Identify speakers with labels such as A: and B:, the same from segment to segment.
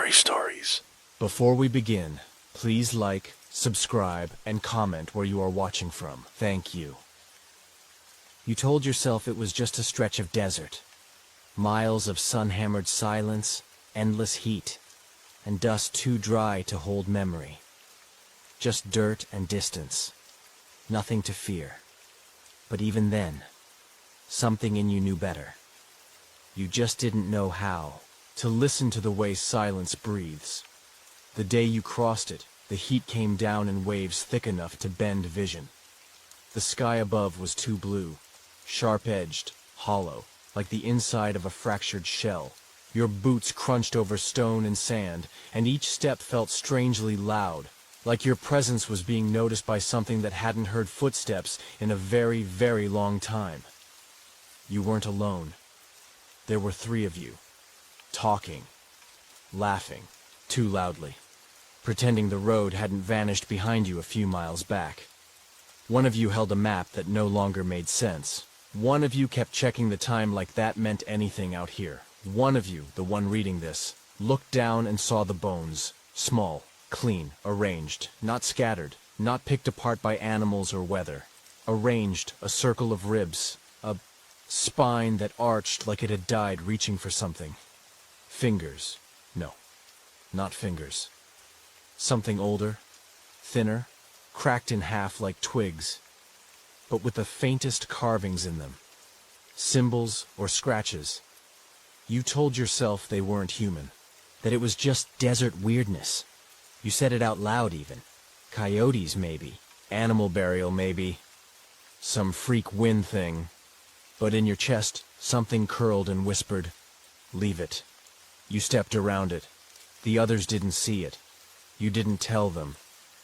A: scary stories.
B: Before we begin, please like, subscribe, and comment where you are watching from. Thank you. You told yourself it was just a stretch of desert. Miles of sun-hammered silence, endless heat, and dust too dry to hold memory. Just dirt and distance. Nothing to fear. But even then, something in you knew better. You just didn't know how to listen to the way silence breathes. The day you crossed it, the heat came down in waves thick enough to bend vision. The sky above was too blue, sharp-edged, hollow, like the inside of a fractured shell. Your boots crunched over stone and sand, and each step felt strangely loud, like your presence was being noticed by something that hadn't heard footsteps in a very, very long time. You weren't alone. There were 3 of you, talking, laughing, too loudly, pretending the road hadn't vanished behind you a few miles back. One of you held a map that no longer made sense. One of you kept checking the time like that meant anything out here. One of you, the one reading this, looked down and saw the bones, small, clean, arranged, not scattered, not picked apart by animals or weather. Arranged, a circle of ribs, a spine that arched like it had died reaching for something. Fingers. No, not fingers. Something older, thinner, cracked in half like twigs, but with the faintest carvings in them. Symbols or scratches. You told yourself they weren't human, that it was just desert weirdness. You said it out loud even. Coyotes maybe, animal burial maybe, some freak wind thing. But in your chest, something curled and whispered, "Leave it." You stepped around it. The others didn't see it. You didn't tell them.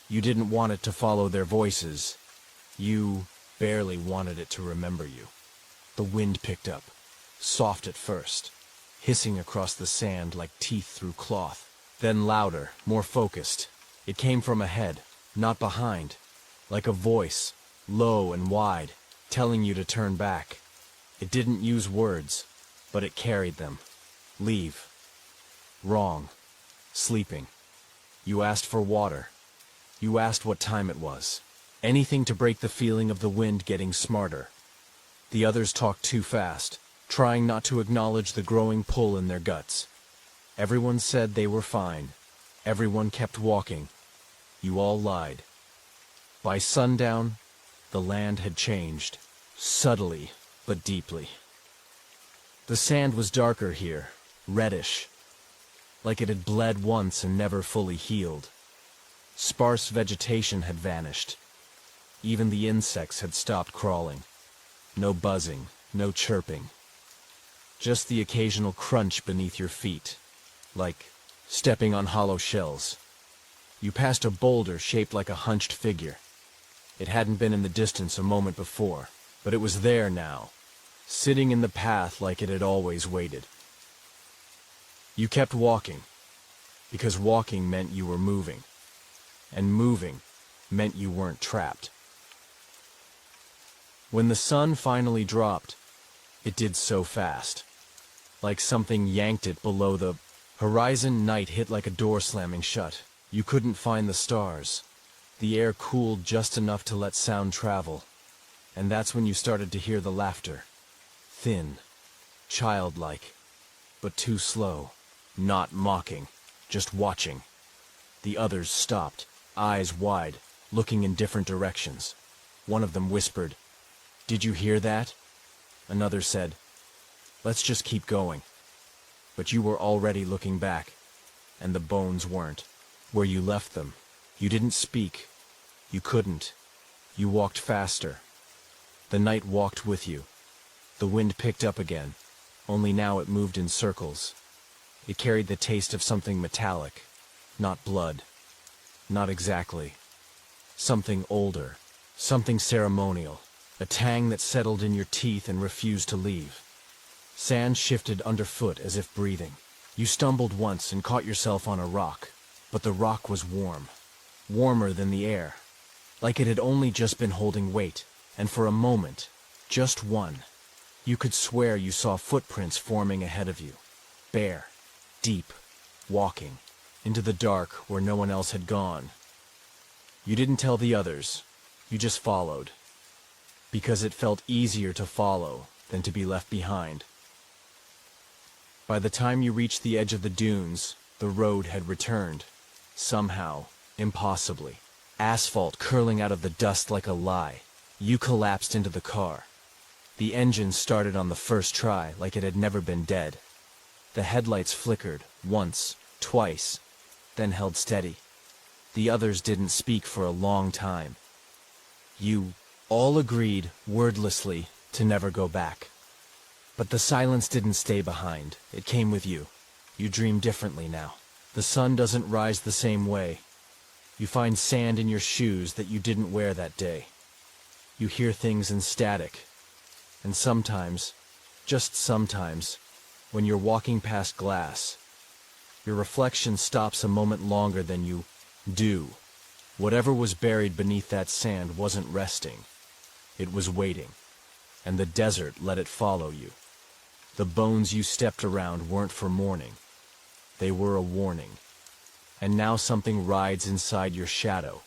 B: You didn't want it to follow their voices. You barely wanted it to remember you. The wind picked up, soft at first, hissing across the sand like teeth through cloth. Then louder, more focused. It came from ahead, not behind, like a voice, low and wide, telling you to turn back. It didn't use words, but it carried them. Leave. Wrong. Sleeping. You asked for water. You asked what time it was. Anything to break the feeling of the wind getting smarter. The others talked too fast, trying not to acknowledge the growing pull in their guts. Everyone said they were fine. Everyone kept walking. You all lied. By sundown, the land had changed, subtly but deeply. The sand was darker here, reddish, like it had bled once and never fully healed. Sparse vegetation had vanished. Even the insects had stopped crawling. No buzzing, no chirping. Just the occasional crunch beneath your feet, like stepping on hollow shells. You passed a boulder shaped like a hunched figure. It hadn't been in the distance a moment before, but it was there now, sitting in the path like it had always waited. You kept walking, because walking meant you were moving, and moving meant you weren't trapped. When the sun finally dropped, it did so fast, like something yanked it below the horizon. Night hit like a door slamming shut. You couldn't find the stars. The air cooled just enough to let sound travel, and that's when you started to hear the laughter. Thin, childlike, but too slow. Not mocking, just watching. The others stopped, eyes wide, looking in different directions. One of them whispered, "Did you hear that?" Another said, "Let's just keep going." But you were already looking back, and the bones weren't. Where you left them, you didn't speak. You couldn't. You walked faster. The night walked with you. The wind picked up again, only now it moved in circles. It carried the taste of something metallic, not blood. Not exactly. Something older, something ceremonial, a tang that settled in your teeth and refused to leave. Sand shifted underfoot as if breathing. You stumbled once and caught yourself on a rock, but the rock was warm, warmer than the air, like it had only just been holding weight, and for a moment, just one, you could swear you saw footprints forming ahead of you, bare, deep, walking, into the dark where no one else had gone. You didn't tell the others, you just followed. Because it felt easier to follow than to be left behind. By the time you reached the edge of the dunes, the road had returned. Somehow, impossibly. Asphalt curling out of the dust like a lie. You collapsed into the car. The engine started on the first try like it had never been dead. The headlights flickered, once, twice, then held steady. The others didn't speak for a long time. You all agreed, wordlessly, to never go back. But the silence didn't stay behind. It came with you. You dream differently now. The sun doesn't rise the same way. You find sand in your shoes that you didn't wear that day. You hear things in static. And sometimes, just sometimes, when you're walking past glass, your reflection stops a moment longer than you do. Whatever was buried beneath that sand wasn't resting. It was waiting, and the desert let it follow you. The bones you stepped around weren't for mourning. They were a warning. And now something rides inside your shadow,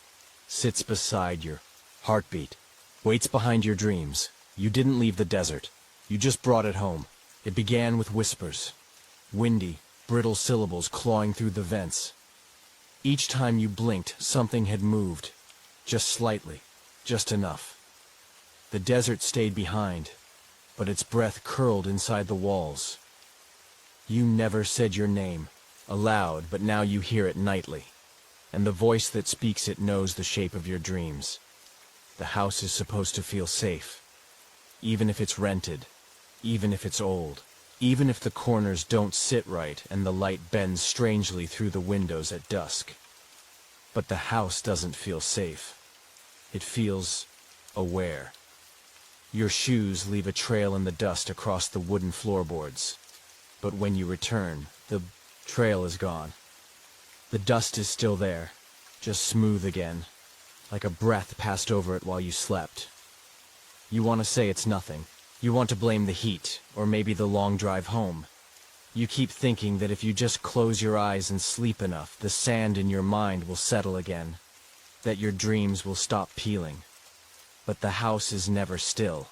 B: sits beside your heartbeat, waits behind your dreams. You didn't leave the desert. You just brought it home. It began with whispers, windy, brittle syllables clawing through the vents. Each time you blinked, something had moved, just slightly, just enough. The desert stayed behind, but its breath curled inside the walls. You never said your name, aloud, but now you hear it nightly, and the voice that speaks it knows the shape of your dreams. The house is supposed to feel safe, even if it's rented, even if it's old, even if the corners don't sit right and the light bends strangely through the windows at dusk. But the house doesn't feel safe. It feels aware. Your shoes leave a trail in the dust across the wooden floorboards. But when you return, the trail is gone. The dust is still there, just smooth again, like a breath passed over it while you slept. You want to say it's nothing. You want to blame the heat, or maybe the long drive home. You keep thinking that if you just close your eyes and sleep enough, the sand in your mind will settle again, that your dreams will stop peeling. But the house is never still.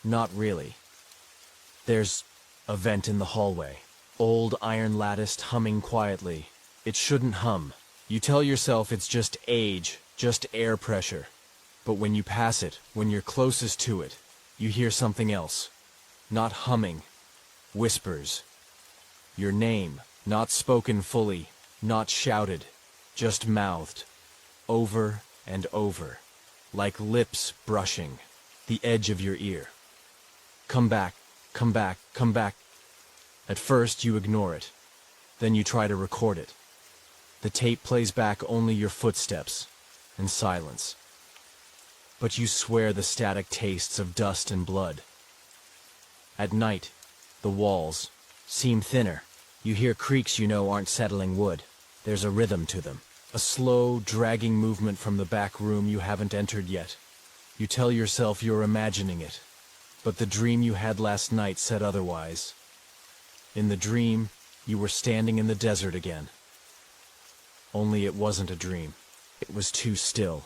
B: Not really. There's a vent in the hallway, old iron latticed, humming quietly. It shouldn't hum. You tell yourself it's just age, just air pressure. But when you pass it, when you're closest to it, you hear something else. Not humming. Whispers. Your name, not spoken fully, not shouted, just mouthed. Over and over. Like lips brushing the edge of your ear. Come back, come back, come back. At first you ignore it. Then you try to record it. The tape plays back only your footsteps and silence. But you swear the static tastes of dust and blood. At night, the walls seem thinner. You hear creaks you know aren't settling wood. There's a rhythm to them. A slow, dragging movement from the back room you haven't entered yet. You tell yourself you're imagining it. But the dream you had last night said otherwise. In the dream, you were standing in the desert again. Only it wasn't a dream. It was too still.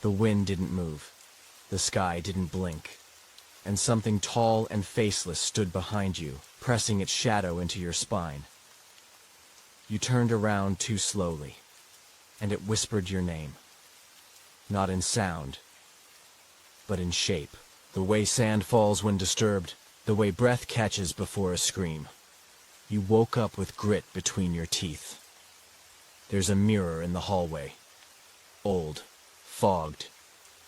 B: The wind didn't move. The sky didn't blink. And something tall and faceless stood behind you, pressing its shadow into your spine. You turned around too slowly, and it whispered your name. Not in sound, but in shape. The way sand falls when disturbed, the way breath catches before a scream. You woke up with grit between your teeth. There's a mirror in the hallway. Old, fogged,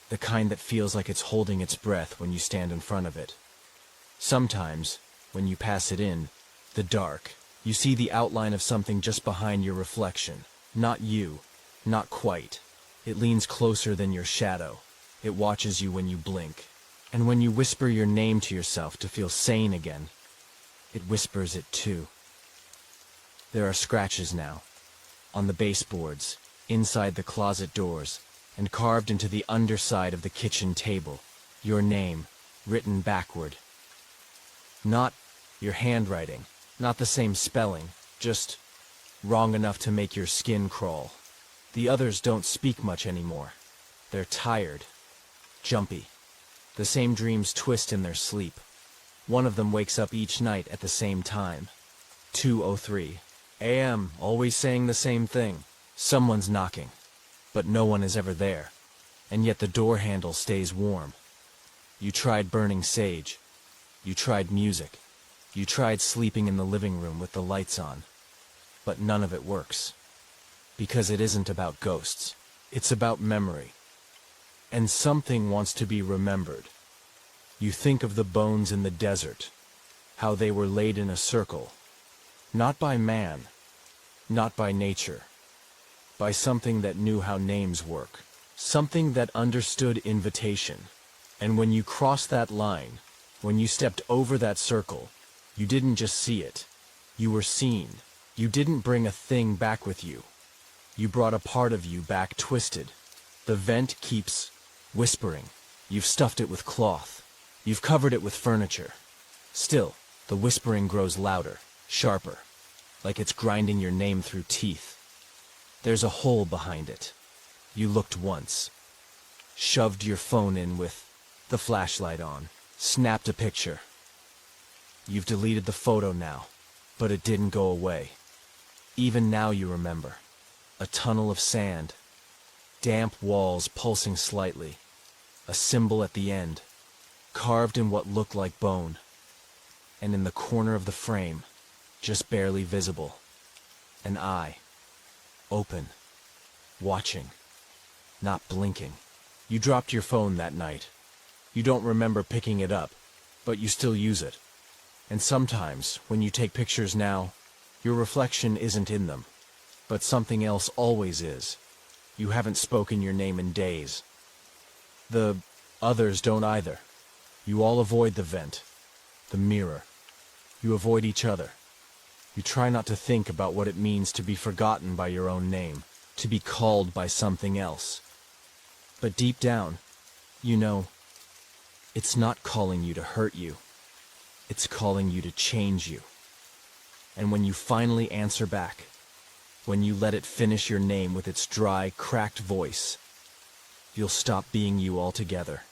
B: the kind that feels like it's holding its breath when you stand in front of it. Sometimes, when you pass it in, the dark, you see the outline of something just behind your reflection. Not you, not quite. It leans closer than your shadow. It watches you when you blink. And when you whisper your name to yourself to feel sane again, it whispers it too. There are scratches now, on the baseboards, inside the closet doors, and carved into the underside of the kitchen table. Your name, written backward. Not your handwriting, not the same spelling, just wrong enough to make your skin crawl. The others don't speak much anymore. They're tired, jumpy. The same dreams twist in their sleep. One of them wakes up each night at the same time. 2:03 a.m., always saying the same thing. Someone's knocking, but no one is ever there. And yet the door handle stays warm. You tried burning sage. You tried music. You tried sleeping in the living room with the lights on. But none of it works. Because it isn't about ghosts. It's about memory. And something wants to be remembered. You think of the bones in the desert, how they were laid in a circle, not by man, not by nature, by something that knew how names work, something that understood invitation. And when you crossed that line, when you stepped over that circle, you didn't just see it, you were seen. You didn't bring a thing back with you. You brought a part of you back twisted. The vent keeps whispering. You've stuffed it with cloth. You've covered it with furniture. Still, the whispering grows louder, sharper, like it's grinding your name through teeth. There's a hole behind it. You looked once, shoved your phone in with the flashlight on, snapped a picture. You've deleted the photo now, but it didn't go away. Even now you remember. A tunnel of sand, damp walls pulsing slightly, a symbol at the end, carved in what looked like bone, and in the corner of the frame, just barely visible, an eye, open, watching, not blinking. You dropped your phone that night. You don't remember picking it up, but you still use it. And sometimes, when you take pictures now, your reflection isn't in them, but something else always is. You haven't spoken your name in days. The others don't either. You all avoid the vent, the mirror. You avoid each other. You try not to think about what it means to be forgotten by your own name, to be called by something else. But deep down, you know, it's not calling you to hurt you. It's calling you to change you. And when you finally answer back, when you let it finish your name with its dry, cracked voice, you'll stop being you altogether.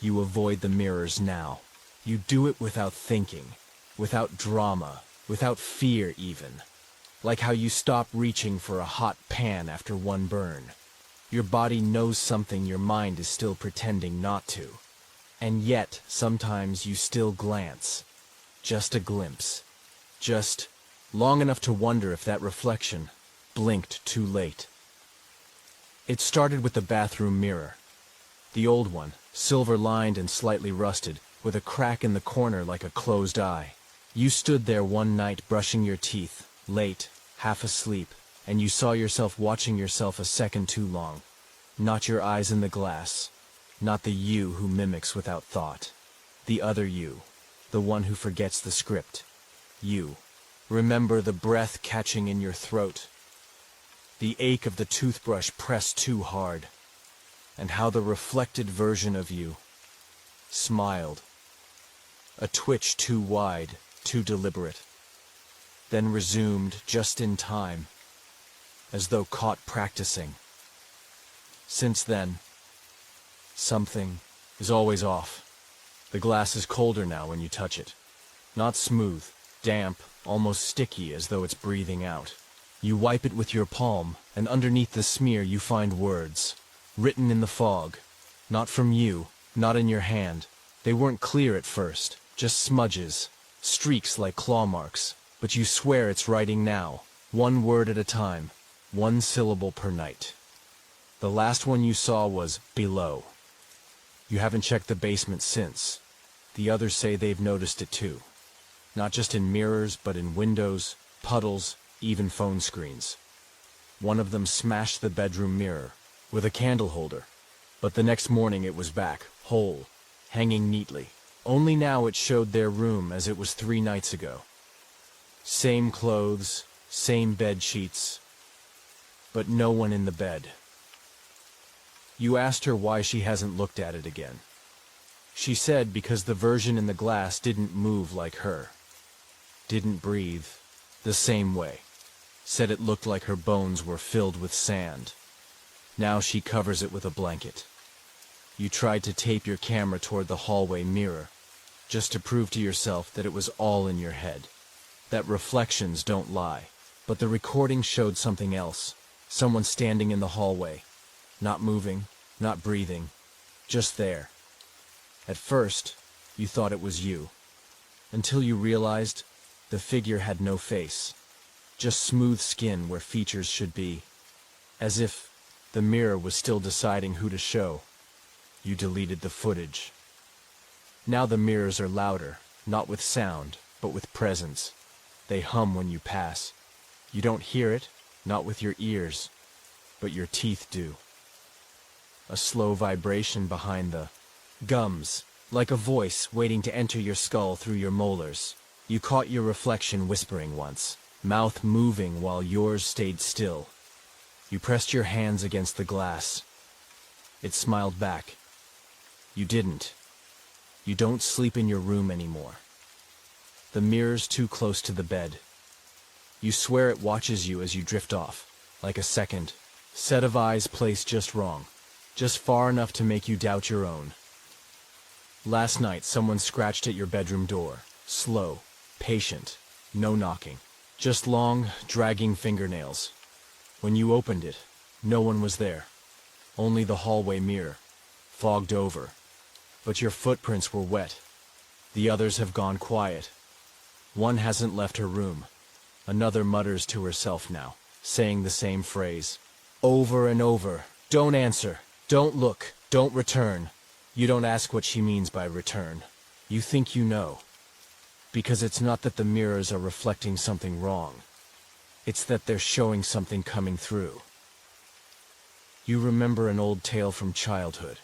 B: You avoid the mirrors now. You do it without thinking, without drama, without fear even. Like how you stop reaching for a hot pan after one burn. Your body knows something your mind is still pretending not to. And yet, sometimes you still glance. Just a glimpse. Just long enough to wonder if that reflection blinked too late. It started with the bathroom mirror. The old one, silver-lined and slightly rusted, with a crack in the corner like a closed eye. You stood there one night brushing your teeth, late, half asleep, and you saw yourself watching yourself a second too long. Not your eyes in the glass. Not the you who mimics without thought. The other you. The one who forgets the script. You. Remember the breath catching in your throat. The ache of the toothbrush pressed too hard. And how the reflected version of you smiled. A twitch too wide, too deliberate. Then resumed just in time, as though caught practicing. Since then, something is always off. The glass is colder now when you touch it. Not smooth, damp, almost sticky as though it's breathing out. You wipe it with your palm, and underneath the smear you find words, written in the fog. Not from you, not in your hand. They weren't clear at first, just smudges, streaks like claw marks. But you swear it's writing now, one word at a time, one syllable per night. The last one you saw was below. You haven't checked the basement since. The others say they've noticed it too. Not just in mirrors, but in windows, puddles, even phone screens. One of them smashed the bedroom mirror with a candle holder, but the next morning it was back, whole, hanging neatly. Only now it showed their room as it was 3 nights ago. Same clothes, same bed sheets, but no one in the bed. You asked her why she hasn't looked at it again. She said because the version in the glass didn't move like her. Didn't breathe the same way. said it looked like her bones were filled with sand. Now she covers it with a blanket. You tried to tape your camera toward the hallway mirror, just to prove to yourself that it was all in your head, that reflections don't lie. But the recording showed something else. Someone standing in the hallway, not moving, not breathing, just there. At first, you thought it was you, until you realized the figure had no face, just smooth skin where features should be, as if the mirror was still deciding who to show. You deleted the footage. Now the mirrors are louder, not with sound, but with presence. They hum when you pass. You don't hear it, not with your ears, but your teeth do. A slow vibration behind the gums, like a voice waiting to enter your skull through your molars. You caught your reflection whispering once, mouth moving while yours stayed still. You pressed your hands against the glass. It smiled back. You didn't. You don't sleep in your room anymore. The mirror's too close to the bed. You swear it watches you as you drift off, like a second set of eyes placed just wrong, just far enough to make you doubt your own. Last night, someone scratched at your bedroom door, slow, patient, no knocking, just long, dragging fingernails. When you opened it, no one was there, only the hallway mirror, fogged over. But your footprints were wet. The others have gone quiet. One hasn't left her room. Another mutters to herself now, saying the same phrase, over and over. Don't answer. Don't look. Don't return. You don't ask what she means by return. You think you know. Because it's not that the mirrors are reflecting something wrong. It's that they're showing something coming through. You remember an old tale from childhood,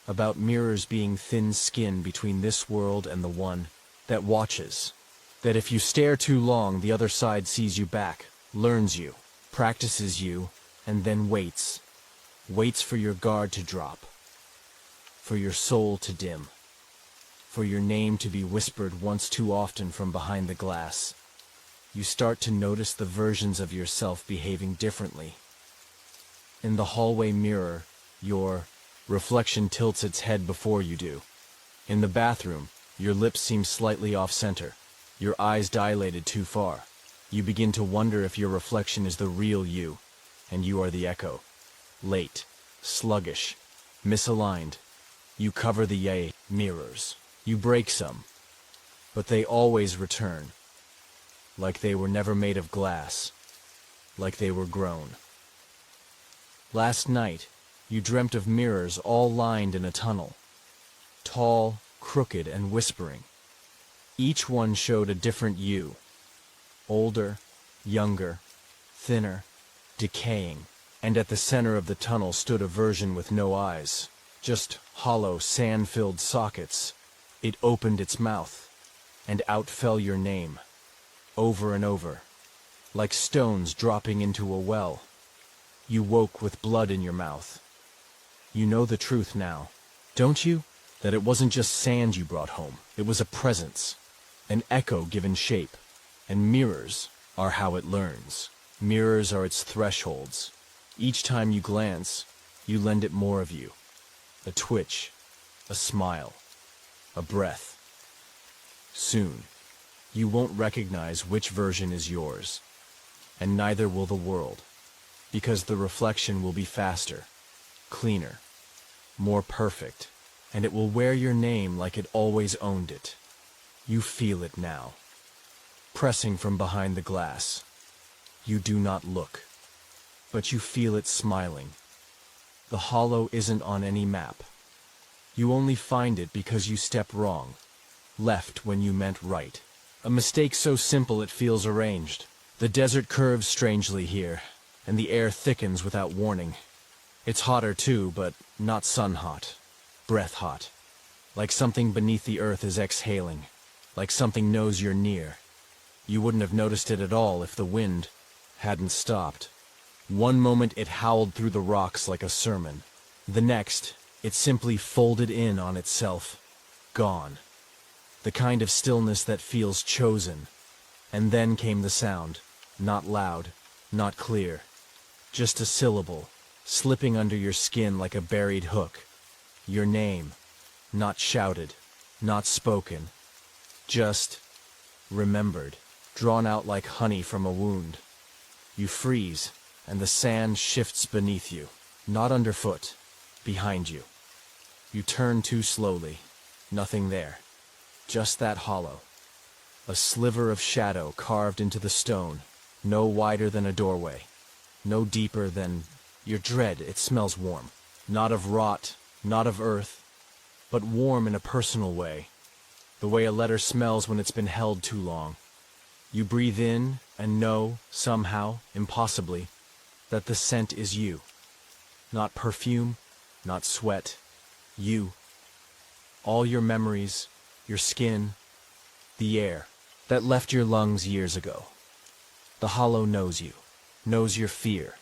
B: about mirrors being thin skin between this world and the one that watches. That if you stare too long, the other side sees you back, learns you, practices you, and then waits. Waits for your guard to drop, for your soul to dim, for your name to be whispered once too often from behind the glass. You start to notice the versions of yourself behaving differently. In the hallway mirror, your reflection tilts its head before you do. In the bathroom, your lips seem slightly off-center, your eyes dilated too far. You begin to wonder if your reflection is the real you, and you are the echo. Late, sluggish, misaligned. You cover the mirrors. You break some, but they always return, like they were never made of glass, like they were grown. Last night, you dreamt of mirrors all lined in a tunnel, tall, crooked, and whispering. Each one showed a different you, older, younger, thinner, decaying, and at the center of the tunnel stood a version with no eyes, just hollow, sand-filled sockets. It opened its mouth, and out fell your name, over and over, like stones dropping into a well. You woke with blood in your mouth. You know the truth now, don't you? That it wasn't just sand you brought home. It was a presence, an echo given shape. And mirrors are how it learns. Mirrors are its thresholds. Each time you glance, you lend it more of you. A twitch, a smile, a breath. Soon, you won't recognize which version is yours, and neither will the world, because the reflection will be faster, cleaner, more perfect, and it will wear your name like it always owned it. You feel it now, pressing from behind the glass. You do not look, but you feel it smiling. The hollow isn't on any map. You only find it because you step wrong, left when you meant right. A mistake so simple it feels arranged. The desert curves strangely here, and the air thickens without warning. It's hotter too, but not sun hot, breath hot. Like something beneath the earth is exhaling, like something knows you're near. You wouldn't have noticed it at all if the wind hadn't stopped. One moment it howled through the rocks like a sermon. The next, it simply folded in on itself, gone. The kind of stillness that feels chosen. And then came the sound, Not loud, not clear. Just a syllable, slipping under your skin like a buried hook. Your name, not shouted, not spoken. Just remembered, drawn out like honey from a wound. You freeze, and the sand shifts beneath you, not underfoot, behind you. You turn too slowly, nothing there, just that hollow. A sliver of shadow carved into the stone, no wider than a doorway, no deeper than your dread. It smells warm, not of rot, not of earth, but warm in a personal way, the way a letter smells when it's been held too long. You breathe in and know, somehow, impossibly, that the scent is you. Not perfume, not sweat, you. All your memories, your skin, the air that left your lungs years ago. The hollow knows you, knows your fear,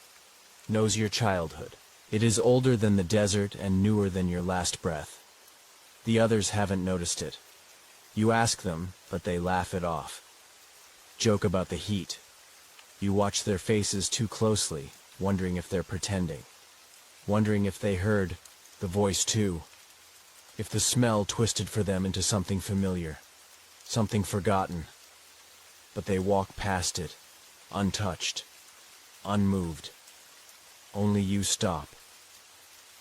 B: knows your childhood. It is older than the desert and newer than your last breath. The others haven't noticed it. You ask them, but they laugh it off. Joke about the heat. You watch their faces too closely, wondering if they're pretending. Wondering if they heard the voice too. If the smell twisted for them into something familiar, something forgotten. But they walk past it, untouched, unmoved. Only you stop.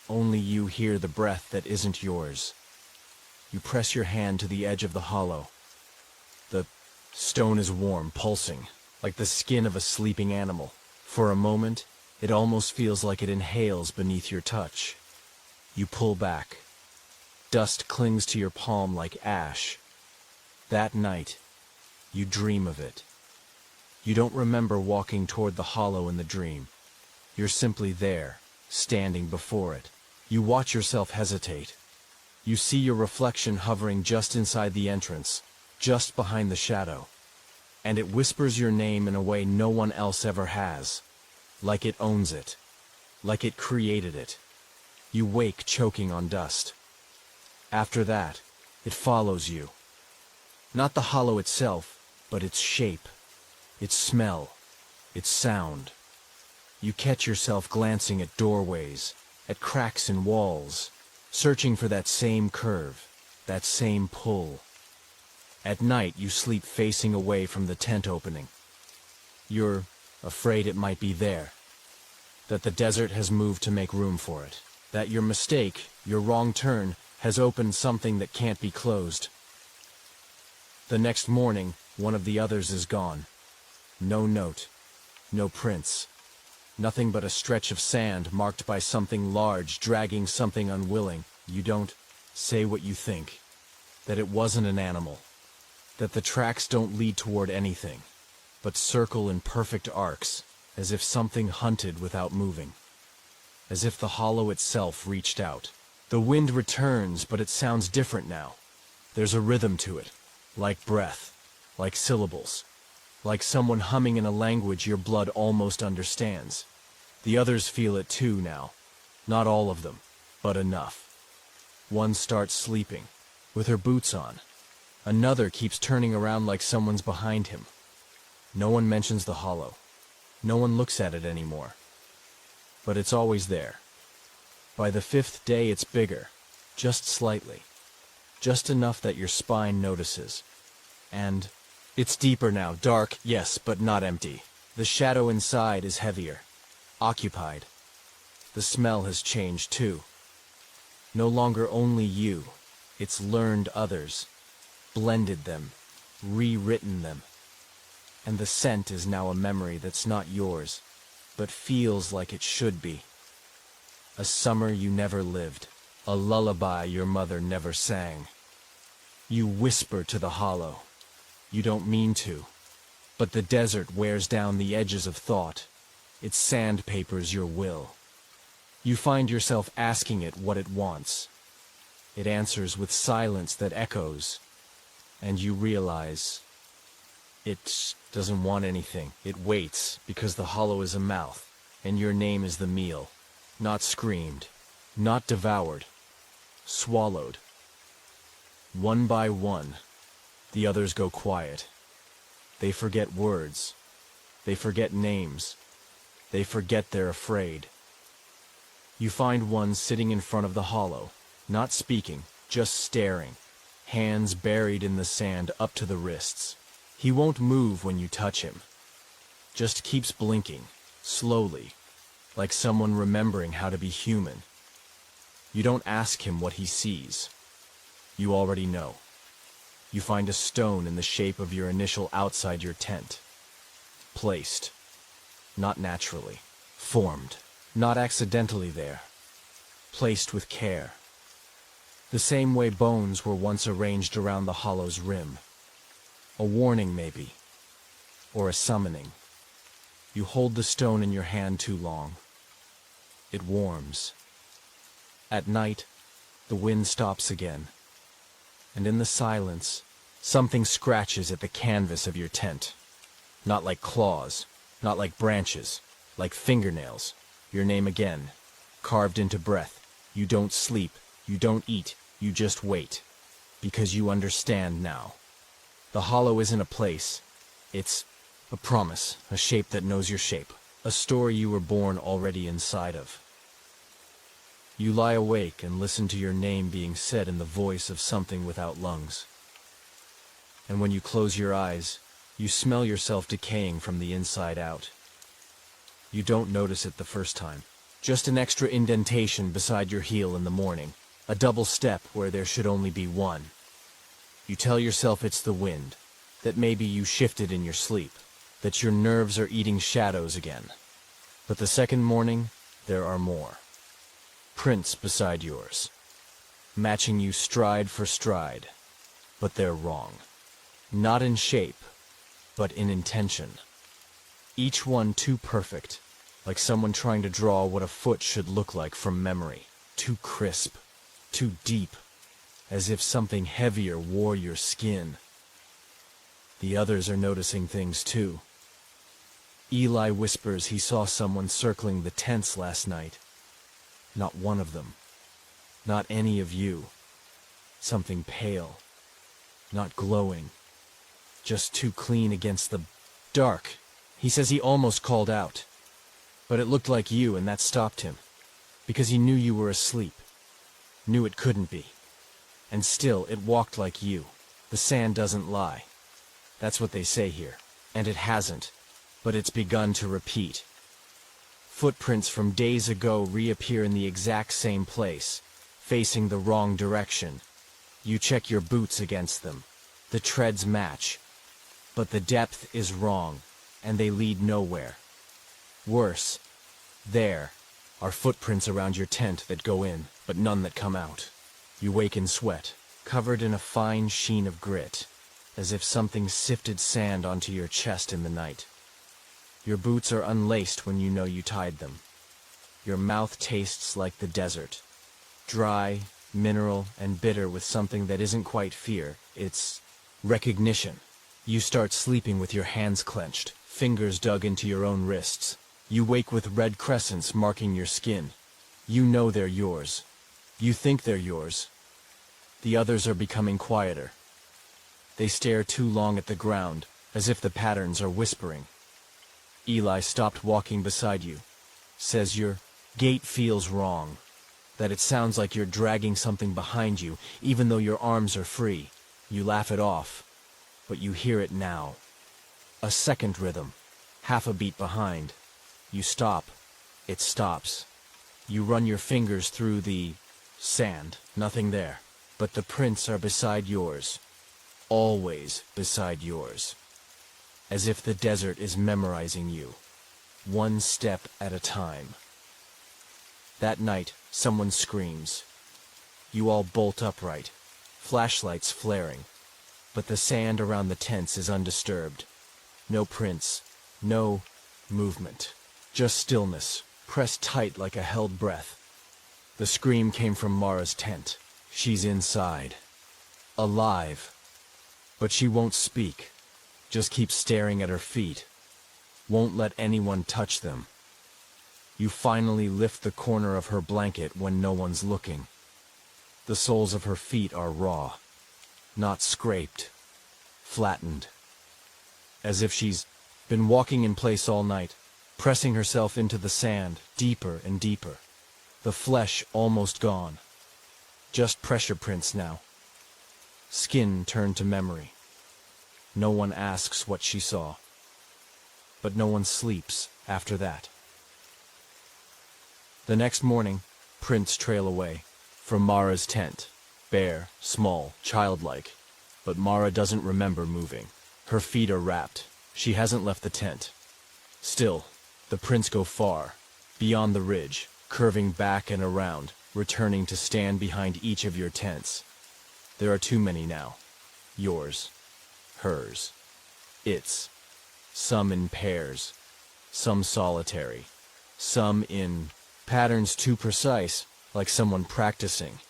B: Only you hear the breath that isn't yours. You press your hand to the edge of the hollow. The stone is warm, pulsing, like the skin of a sleeping animal. For a moment, it almost feels like it inhales beneath your touch. You pull back. Dust clings to your palm like ash. That night, you dream of it. You don't remember walking toward the hollow in the dream. You're simply there, standing before it. You watch yourself hesitate. You see your reflection hovering just inside the entrance, just behind the shadow. And it whispers your name in a way no one else ever has. Like it owns it. Like it created it. You wake choking on dust. After that, it follows you. Not the hollow itself, but its shape, its smell, its sound. You catch yourself glancing at doorways, at cracks in walls, searching for that same curve, that same pull. At night, you sleep facing away from the tent opening. You're afraid it might be there, that the desert has moved to make room for it, that your mistake, your wrong turn, has opened something that can't be closed. The next morning, one of the others is gone. No note, no prints. Nothing but a stretch of sand marked by something large dragging something unwilling. You don't say what you think. That it wasn't an animal. That the tracks don't lead toward anything, but circle in perfect arcs, as if something hunted without moving. As if the hollow itself reached out. The wind returns, but it sounds different now. There's a rhythm to it, like breath, like syllables. Like someone humming in a language your blood almost understands. The others feel it too now. Not all of them, but enough. One starts sleeping, with her boots on. Another keeps turning around like someone's behind him. No one mentions the hollow. No one looks at it anymore. But it's always there. By the fifth day it's bigger, just slightly. Just enough that your spine notices. And it's deeper now, dark, yes, but not empty. The shadow inside is heavier, occupied. The smell has changed too. No longer only you, it's learned others, blended them, rewritten them. And the scent is now a memory that's not yours, but feels like it should be. A summer you never lived, a lullaby your mother never sang. You whisper to the hollow. You don't mean to, but the desert wears down the edges of thought. It sandpapers your will. You find yourself asking it what it wants. It answers with silence that echoes, and you realize it doesn't want anything. It waits because the hollow is a mouth, and your name is the meal. Not screamed, not devoured, swallowed. One by one, the others go quiet. They forget words. They forget names. They forget they're afraid. You find one sitting in front of the hollow, not speaking, just staring, hands buried in the sand up to the wrists. He won't move when you touch him. Just keeps blinking, slowly, like someone remembering how to be human. You don't ask him what he sees. You already know. You find a stone in the shape of your initial outside your tent. Placed. Not naturally. Formed. Not accidentally there. Placed with care. The same way bones were once arranged around the hollow's rim. A warning, maybe. Or a summoning. You hold the stone in your hand too long. It warms. At night, the wind stops again. And in the silence, something scratches at the canvas of your tent. Not like claws, not like branches, like fingernails. Your name again, carved into breath. You don't sleep, you don't eat, you just wait. Because you understand now. The hollow isn't a place. It's a promise, a shape that knows your shape. A story you were born already inside of. You lie awake and listen to your name being said in the voice of something without lungs. And when you close your eyes, you smell yourself decaying from the inside out. You don't notice it the first time. Just an extra indentation beside your heel in the morning. A double step where there should only be one. You tell yourself it's the wind, that maybe you shifted in your sleep, that your nerves are eating shadows again. But the second morning, there are more. Prints beside yours, matching you stride for stride, but they're wrong. Not in shape, but in intention. Each one too perfect, like someone trying to draw what a foot should look like from memory. Too crisp, too deep, as if something heavier wore your skin. The others are noticing things too. Eli whispers he saw someone circling the tents last night. Not one of them. Not any of you. Something pale. Not glowing. Just too clean against the dark. He says he almost called out. But it looked like you, and that stopped him. Because he knew you were asleep. Knew it couldn't be. And still, it walked like you. The sand doesn't lie. That's what they say here. And it hasn't. But it's begun to repeat. Footprints from days ago reappear in the exact same place, facing the wrong direction. You check your boots against them. The treads match. But the depth is wrong, and they lead nowhere. Worse, there are footprints around your tent that go in, but none that come out. You wake in sweat, covered in a fine sheen of grit, as if something sifted sand onto your chest in the night. Your boots are unlaced when you know you tied them. Your mouth tastes like the desert. Dry, mineral, and bitter with something that isn't quite fear. It's recognition. You start sleeping with your hands clenched, fingers dug into your own wrists. You wake with red crescents marking your skin. You know they're yours. You think they're yours. The others are becoming quieter. They stare too long at the ground, as if the patterns are whispering. Eli stopped walking beside you. Says your gait feels wrong. That it sounds like you're dragging something behind you, even though your arms are free. You laugh it off, but you hear it now. A second rhythm, half a beat behind. You stop. It stops. You run your fingers through the sand. Nothing there. But the prints are beside yours. Always beside yours. As if the desert is memorizing you, one step at a time. That night, someone screams. You all bolt upright, flashlights flaring, but the sand around the tents is undisturbed. No prints, no movement, just stillness, pressed tight like a held breath. The scream came from Mara's tent. She's inside, alive, but she won't speak. Just keeps staring at her feet. Won't let anyone touch them. You finally lift the corner of her blanket when no one's looking. The soles of her feet are raw. Not scraped. Flattened. As if she's Been walking in place all night, pressing herself into the sand, deeper and deeper. The flesh almost gone. Just pressure prints now. Skin turned to memory. No one asks what she saw. But no one sleeps after that. The next morning, prints trail away from Mara's tent. Bare, small, childlike. But Mara doesn't remember moving. Her feet are wrapped. She hasn't left the tent. Still, the prints go far, beyond the ridge, curving back and around, returning to stand behind each of your tents. There are too many now. Yours, hers, its. Some in pairs, some solitary, some in patterns too precise, like someone practicing.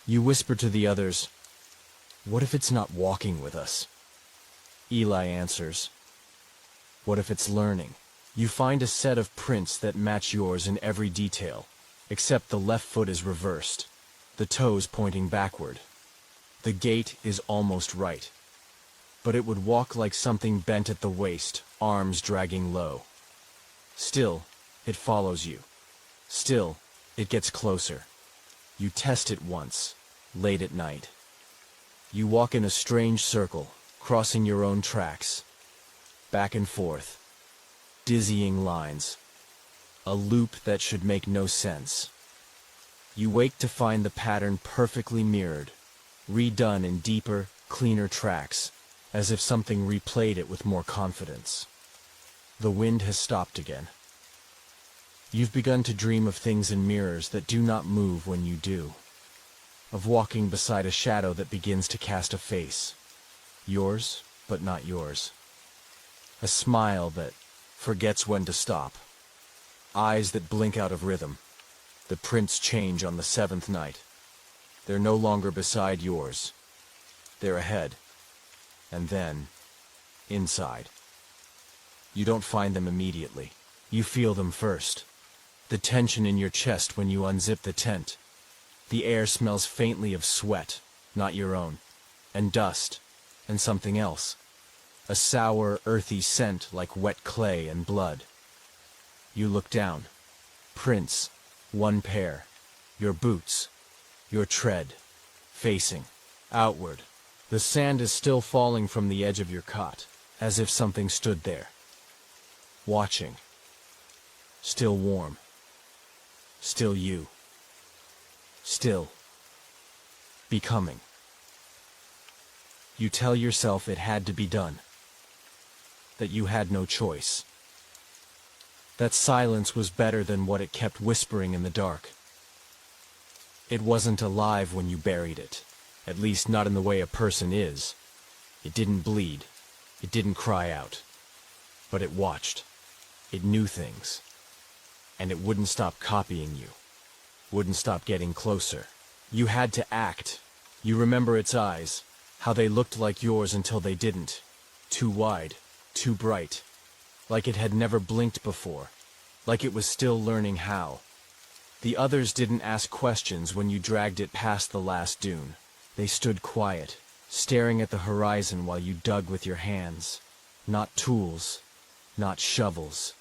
B: You whisper to the others, "What if it's not walking with us?" Eli answers, "What if it's learning?" You find a set of prints that match yours in every detail, except the left foot is reversed, the toes pointing backward. The gait is almost right, but it would walk like something bent at the waist, arms dragging low. Still, it follows you. Still, it gets closer. You test it once, late at night. You walk in a strange circle, crossing your own tracks. Back and forth. Dizzying lines. A loop that should make no sense. You wake to find the pattern perfectly mirrored, redone in deeper, cleaner tracks, as if something replayed it with more confidence. The wind has stopped again. You've begun to dream of things in mirrors that do not move when you do. Of walking beside a shadow that begins to cast a face. Yours, but not yours. A smile that forgets when to stop. Eyes that blink out of rhythm. The prints change on the seventh night. They're no longer beside yours. They're ahead. And then, inside. You don't find them immediately. You feel them first. The tension in your chest when you unzip the tent. The air smells faintly of sweat, not your own, and dust, and something else. A sour, earthy scent like wet clay and blood. You look down. Prints, one pair. Your boots. Your tread. Facing. Outward. The sand is still falling from the edge of your cot, as if something stood there. Watching. Still warm. Still you. Still. Becoming. You tell yourself it had to be done. That you had no choice. That silence was better than what it kept whispering in the dark. It wasn't alive when you buried it, at least not in the way a person is. It didn't bleed. It didn't cry out. But it watched. It knew things. And it wouldn't stop copying you. Wouldn't stop getting closer. You had to act. You remember its eyes, how they looked like yours until they didn't. Too wide, too bright. Like it had never blinked before. Like it was still learning how. The others didn't ask questions when you dragged it past the last dune. They stood quiet, staring at the horizon while you dug with your hands. Not tools, not shovels,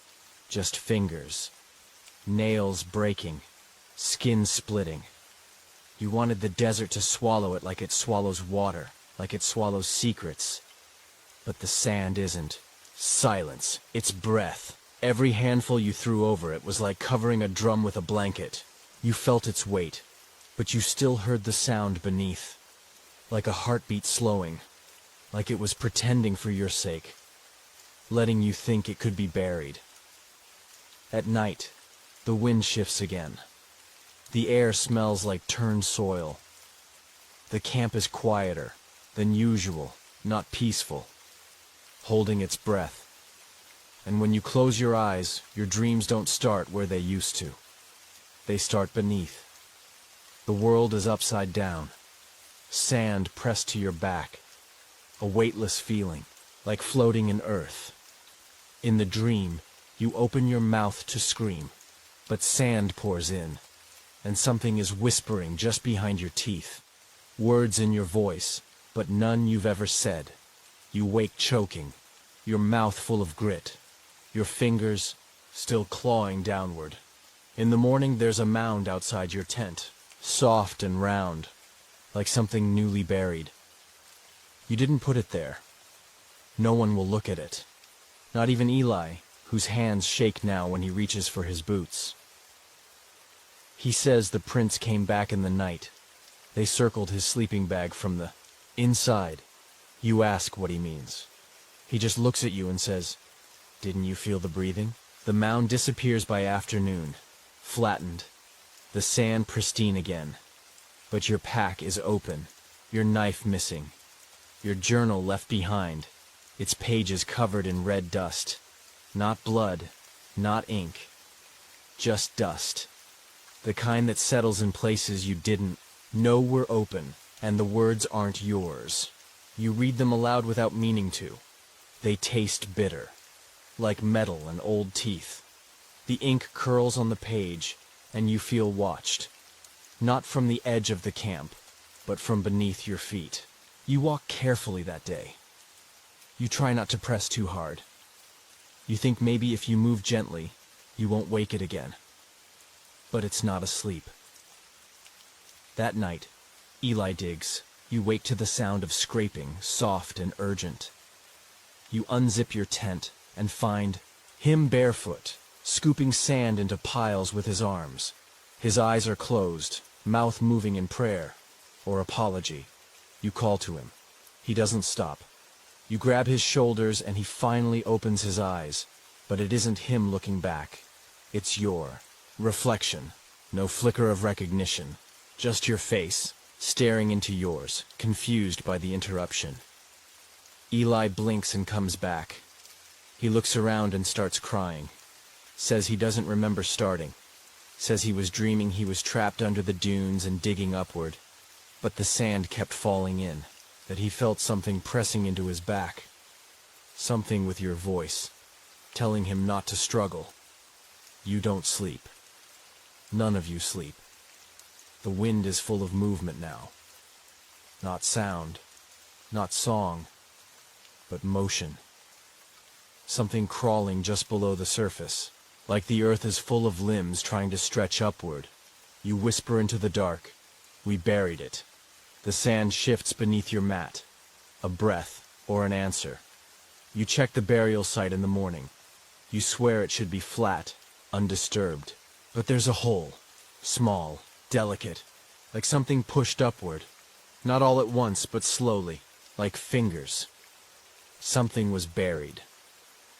B: just fingers. Nails breaking, skin splitting. You wanted the desert to swallow it like it swallows water, like it swallows secrets. But the sand isn't. Silence, its breath. Every handful you threw over it was like covering a drum with a blanket. You felt its weight, but you still heard the sound beneath. Like a heartbeat slowing, like it was pretending for your sake, letting you think it could be buried. At night, the wind shifts again. The air smells like turned soil. The camp is quieter than usual, not peaceful, holding its breath. And when you close your eyes, your dreams don't start where they used to. They start beneath. The world is upside down. Sand pressed to your back. A weightless feeling, like floating in earth. In the dream, you open your mouth to scream, but sand pours in, and something is whispering just behind your teeth. Words in your voice, but none you've ever said. You wake choking, your mouth full of grit, your fingers still clawing downward. In the morning, there's a mound outside your tent, soft and round, like something newly buried. You didn't put it there. No one will look at it. Not even Eli, whose hands shake now when he reaches for his boots. He says the prints came back in the night. They circled his sleeping bag from the inside. You ask what he means. He just looks at you and says, "Didn't you feel the breathing?" The mound disappears by afternoon, flattened, the sand pristine again. But your pack is open, your knife missing, your journal left behind, its pages covered in red dust. Not blood, not ink, just dust. The kind that settles in places you didn't know were open, and the words aren't yours. You read them aloud without meaning to. They taste bitter, like metal and old teeth. The ink curls on the page, and you feel watched. Not from the edge of the camp, but from beneath your feet. You walk carefully that day. You try not to press too hard. You think maybe if you move gently, you won't wake it again. But it's not asleep. That night, Eli digs. You wake to the sound of scraping, soft and urgent. You unzip your tent and find him barefoot, scooping sand into piles with his arms. His eyes are closed, mouth moving in prayer or apology. You call to him. He doesn't stop. You grab his shoulders and he finally opens his eyes, but it isn't him looking back. It's your reflection. No flicker of recognition, just your face, staring into yours, confused by the interruption. Eli blinks and comes back. He looks around and starts crying. Says he doesn't remember starting. Says he was dreaming he was trapped under the dunes and digging upward, but the sand kept falling in, that he felt something pressing into his back. Something with your voice, telling him not to struggle. You don't sleep. None of you sleep. The wind is full of movement now. Not sound, not song, but motion. Something crawling just below the surface, like the earth is full of limbs trying to stretch upward. You whisper into the dark, "We buried it." The sand shifts beneath your mat. A breath or an answer. You check the burial site in the morning. You swear it should be flat, undisturbed. But there's a hole, small, delicate, like something pushed upward. Not all at once, but slowly, like fingers. Something was buried,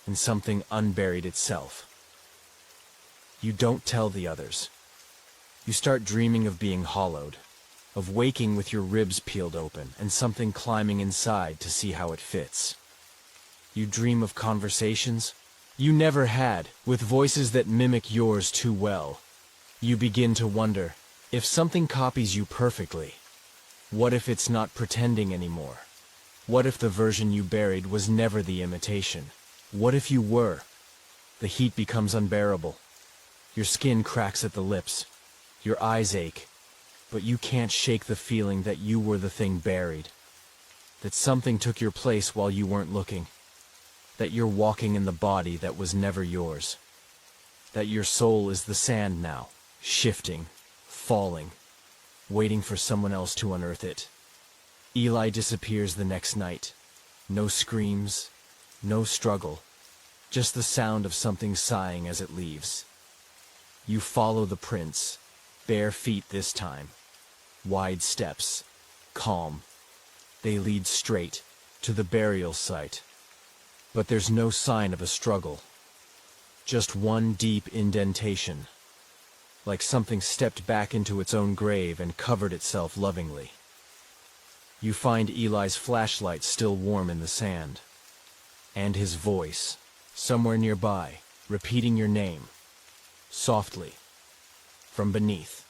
B: and something unburied itself. You don't tell the others. You start dreaming of being hollowed, of waking with your ribs peeled open and something climbing inside to see how it fits. You dream of conversations you never had, with voices that mimic yours too well. You begin to wonder, if something copies you perfectly, what if it's not pretending anymore? What if the version you buried was never the imitation? What if you were? The heat becomes unbearable. Your skin cracks at the lips. Your eyes ache. But you can't shake the feeling that you were the thing buried. That something took your place while you weren't looking. That you're walking in the body that was never yours. That your soul is the sand now, shifting, falling, waiting for someone else to unearth it. Eli disappears the next night. No screams, no struggle, just the sound of something sighing as it leaves. You follow the prints, bare feet this time, wide steps, calm. They lead straight to the burial site. But there's no sign of a struggle. Just one deep indentation, like something stepped back into its own grave and covered itself lovingly. You find Eli's flashlight still warm in the sand, and his voice, somewhere nearby, repeating your name, softly, from beneath.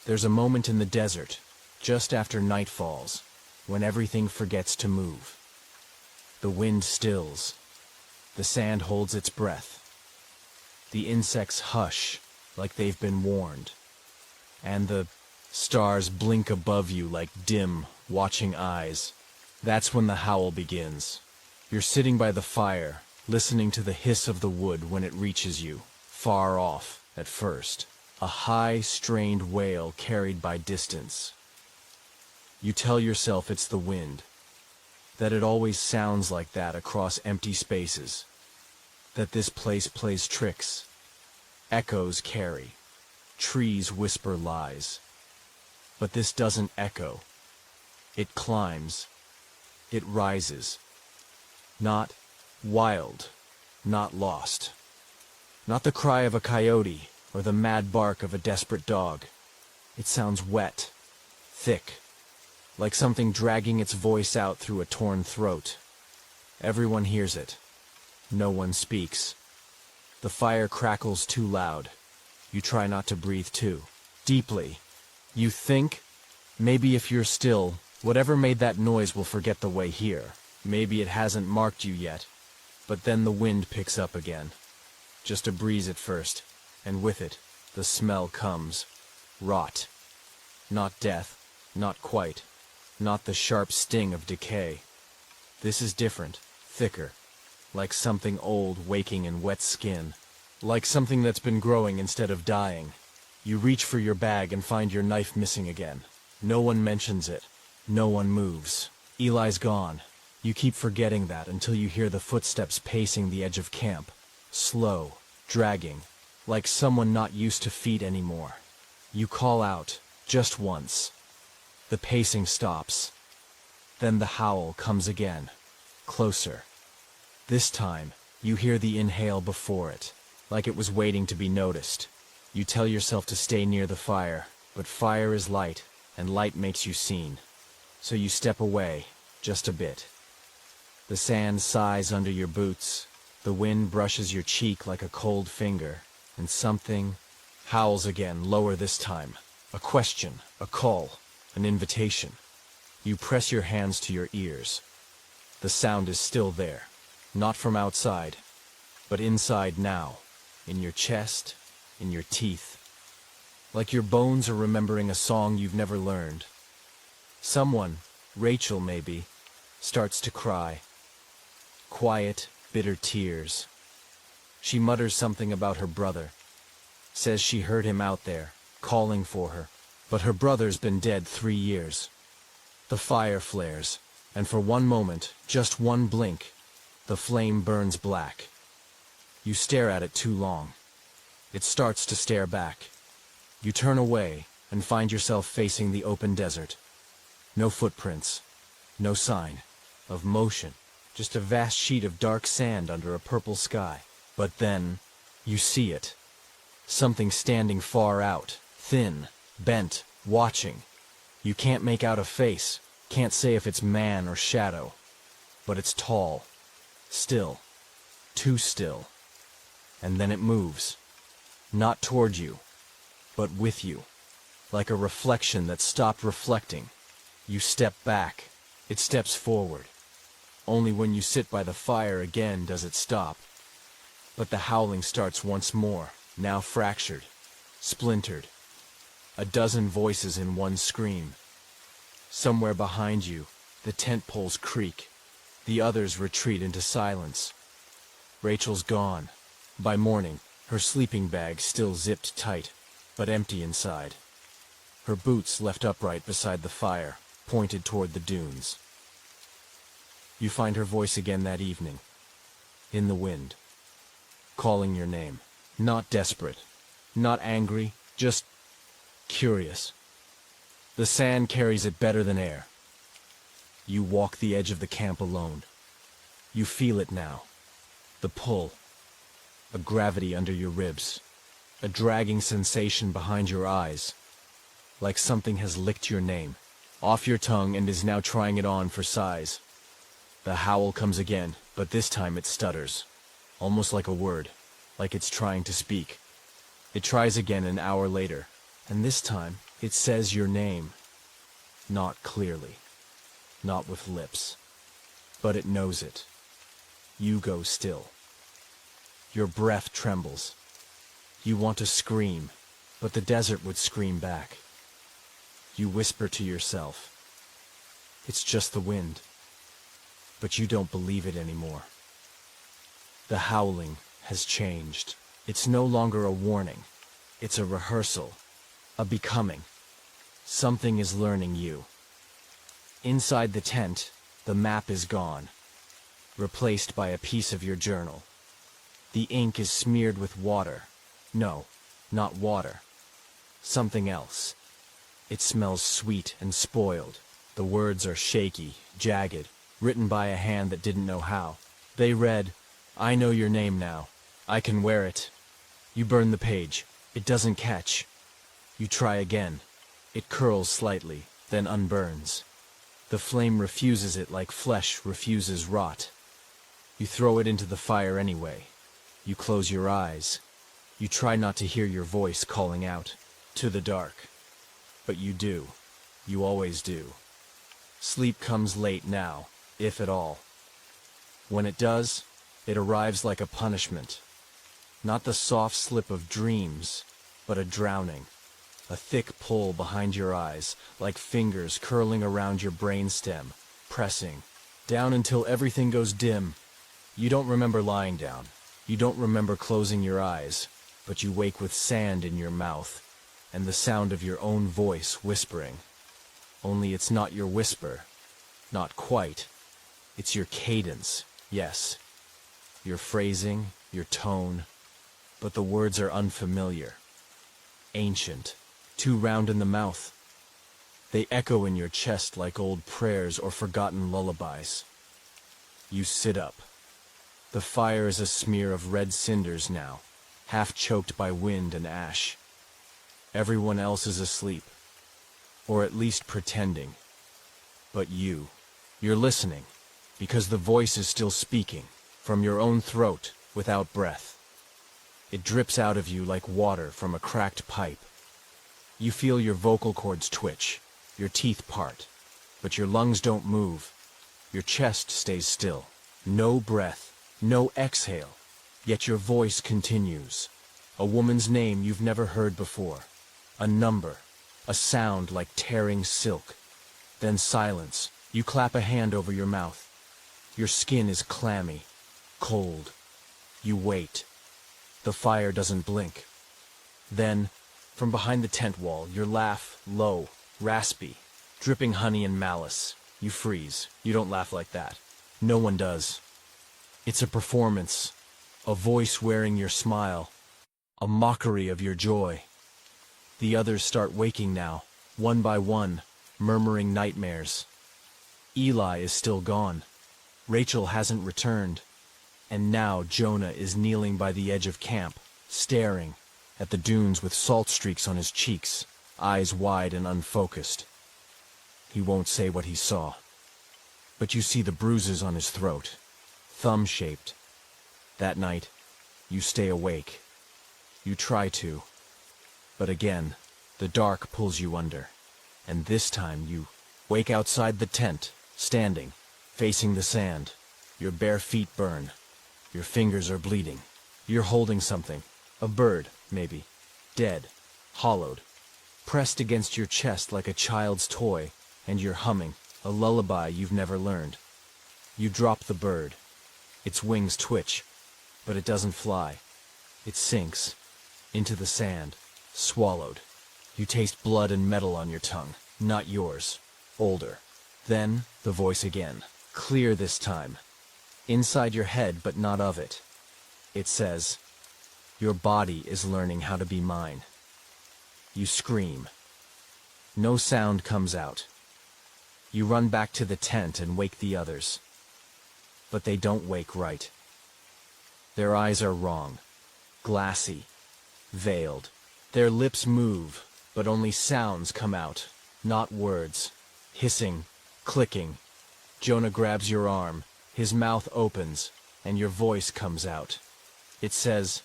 B: There's a moment in the desert, just after night falls, when everything forgets to move. The wind stills. The sand holds its breath. The insects hush like they've been warned. And the stars blink above you like dim, watching eyes. That's when the howl begins. You're sitting by the fire, listening to the hiss of the wood when it reaches you, far off, at first. A high, strained wail carried by distance. You tell yourself it's the wind, that it always sounds like that across empty spaces, that this place plays tricks. Echoes carry, trees whisper lies. But this doesn't echo. It climbs, it rises. Not wild, not lost. Not the cry of a coyote or the mad bark of a desperate dog. It sounds wet, thick, like something dragging its voice out through a torn throat. Everyone hears it. No one speaks. The fire crackles too loud. You try not to breathe too deeply. You think, maybe if you're still, whatever made that noise will forget the way here. Maybe it hasn't marked you yet. But then the wind picks up again. Just a breeze at first, and with it, the smell comes. Rot. Not death, not quite. Not the sharp sting of decay. This is different, thicker. Like something old waking in wet skin. Like something that's been growing instead of dying. You reach for your bag and find your knife missing again. No one mentions it. No one moves. Eli's gone. You keep forgetting that until you hear the footsteps pacing the edge of camp. Slow, dragging, like someone not used to feet anymore. You call out, just once. The pacing stops. Then the howl comes again, closer. This time, you hear the inhale before it, like it was waiting to be noticed. You tell yourself to stay near the fire, but fire is light, and light makes you seen. So you step away, just a bit. The sand sighs under your boots, the wind brushes your cheek like a cold finger, and something howls again, lower this time. A question, a call, an invitation. You press your hands to your ears. The sound is still there, not from outside, but inside now, in your chest, in your teeth. Like your bones are remembering a song you've never learned. Someone, Rachel maybe, starts to cry. Quiet, bitter tears. She mutters something about her brother. Says she heard him out there, calling for her. But her brother's been dead 3 years. The fire flares, and for one moment, just one blink, the flame burns black. You stare at it too long. It starts to stare back. You turn away and find yourself facing the open desert. No footprints, no sign of motion. Just a vast sheet of dark sand under a purple sky. But then, you see it. Something standing far out, thin, bent, watching. You can't make out a face, can't say if it's man or shadow. But it's tall, still, too still. And then it moves. Not toward you, but with you. Like a reflection that stopped reflecting. You step back, it steps forward. Only when you sit by the fire again does it stop. But the howling starts once more, now fractured, splintered. A dozen voices in one scream. Somewhere behind you, the tent poles creak. The others retreat into silence. Rachel's gone. By morning, her sleeping bag still zipped tight, but empty inside. Her boots left upright beside the fire, pointed toward the dunes. You find her voice again that evening, in the wind, calling your name. Not desperate, not angry, just curious. The sand carries it better than air. You walk the edge of the camp alone. You feel it now, the pull, a gravity under your ribs, a dragging sensation behind your eyes, like something has licked your name, off your tongue and is now trying it on for size. The howl comes again, but this time it stutters, almost like a word, like it's trying to speak. It tries again an hour later, and this time it says your name. Not clearly, not with lips, but it knows it. You go still. Your breath trembles. You want to scream, but the desert would scream back. You whisper to yourself, "It's just the wind." but you don't believe it anymore. The howling has changed. It's no longer a warning. It's a rehearsal, a becoming. Something is learning you. Inside the tent, the map is gone, replaced by a piece of your journal. The ink is smeared with water. No, not water. Something else. It smells sweet and spoiled. The words are shaky, jagged, written by a hand that didn't know how. They read, "I know your name now. I can wear it." You burn the page. It doesn't catch. You try again. It curls slightly, then unburns. The flame refuses it like flesh refuses rot. You throw it into the fire anyway. You close your eyes. You try not to hear your voice calling out to the dark. But you do. You always do. Sleep comes late now, if at all. When it does, it arrives like a punishment. Not the soft slip of dreams, but a drowning. A thick pull behind your eyes, like fingers curling around your brainstem, pressing, down until everything goes dim. You don't remember lying down. You don't remember closing your eyes, but you wake with sand in your mouth, and the sound of your own voice whispering. Only it's not your whisper. Not quite. It's your cadence, yes. Your phrasing, your tone. But the words are unfamiliar. Ancient. Too round in the mouth. They echo in your chest like old prayers or forgotten lullabies. You sit up. The fire is a smear of red cinders now, half choked by wind and ash. Everyone else is asleep, or at least pretending. But you're listening, because the voice is still speaking, from your own throat, without breath. It drips out of you like water from a cracked pipe. You feel your vocal cords twitch, your teeth part, but your lungs don't move. Your chest stays still. No breath, no exhale, yet your voice continues. A woman's name you've never heard before. A number, a sound like tearing silk. Then silence. You clap a hand over your mouth. Your skin is clammy, cold. You wait. The fire doesn't blink. Then, from behind the tent wall, your laugh, low, raspy, dripping honey and malice. You freeze. You don't laugh like that. No one does. It's a performance, a voice wearing your smile, a mockery of your joy. The others start waking now, one by one, murmuring nightmares. Eli is still gone. Rachel hasn't returned. And now Jonah is kneeling by the edge of camp, staring at the dunes with salt streaks on his cheeks, eyes wide and unfocused. He won't say what he saw. But you see the bruises on his throat, thumb-shaped. That night, you stay awake. You try to. But again, the dark pulls you under. And this time you wake outside the tent, standing, facing the sand. Your bare feet burn. Your fingers are bleeding. You're holding something. A bird, maybe. Dead. Hollowed. Pressed against your chest like a child's toy, and you're humming, a lullaby you've never learned. You drop the bird. Its wings twitch, but it doesn't fly. It sinks into the sand, swallowed. You taste blood and metal on your tongue, not yours. Older. Then, the voice again. Clear this time. Inside your head, but not of it. It says, "Your body is learning how to be mine." You scream. No sound comes out. You run back to the tent and wake the others. But they don't wake right. Their eyes are wrong. Glassy. Veiled. Their lips move, but only sounds come out, not words. Hissing. Clicking. Jonah grabs your arm. His mouth opens, and your voice comes out. It says,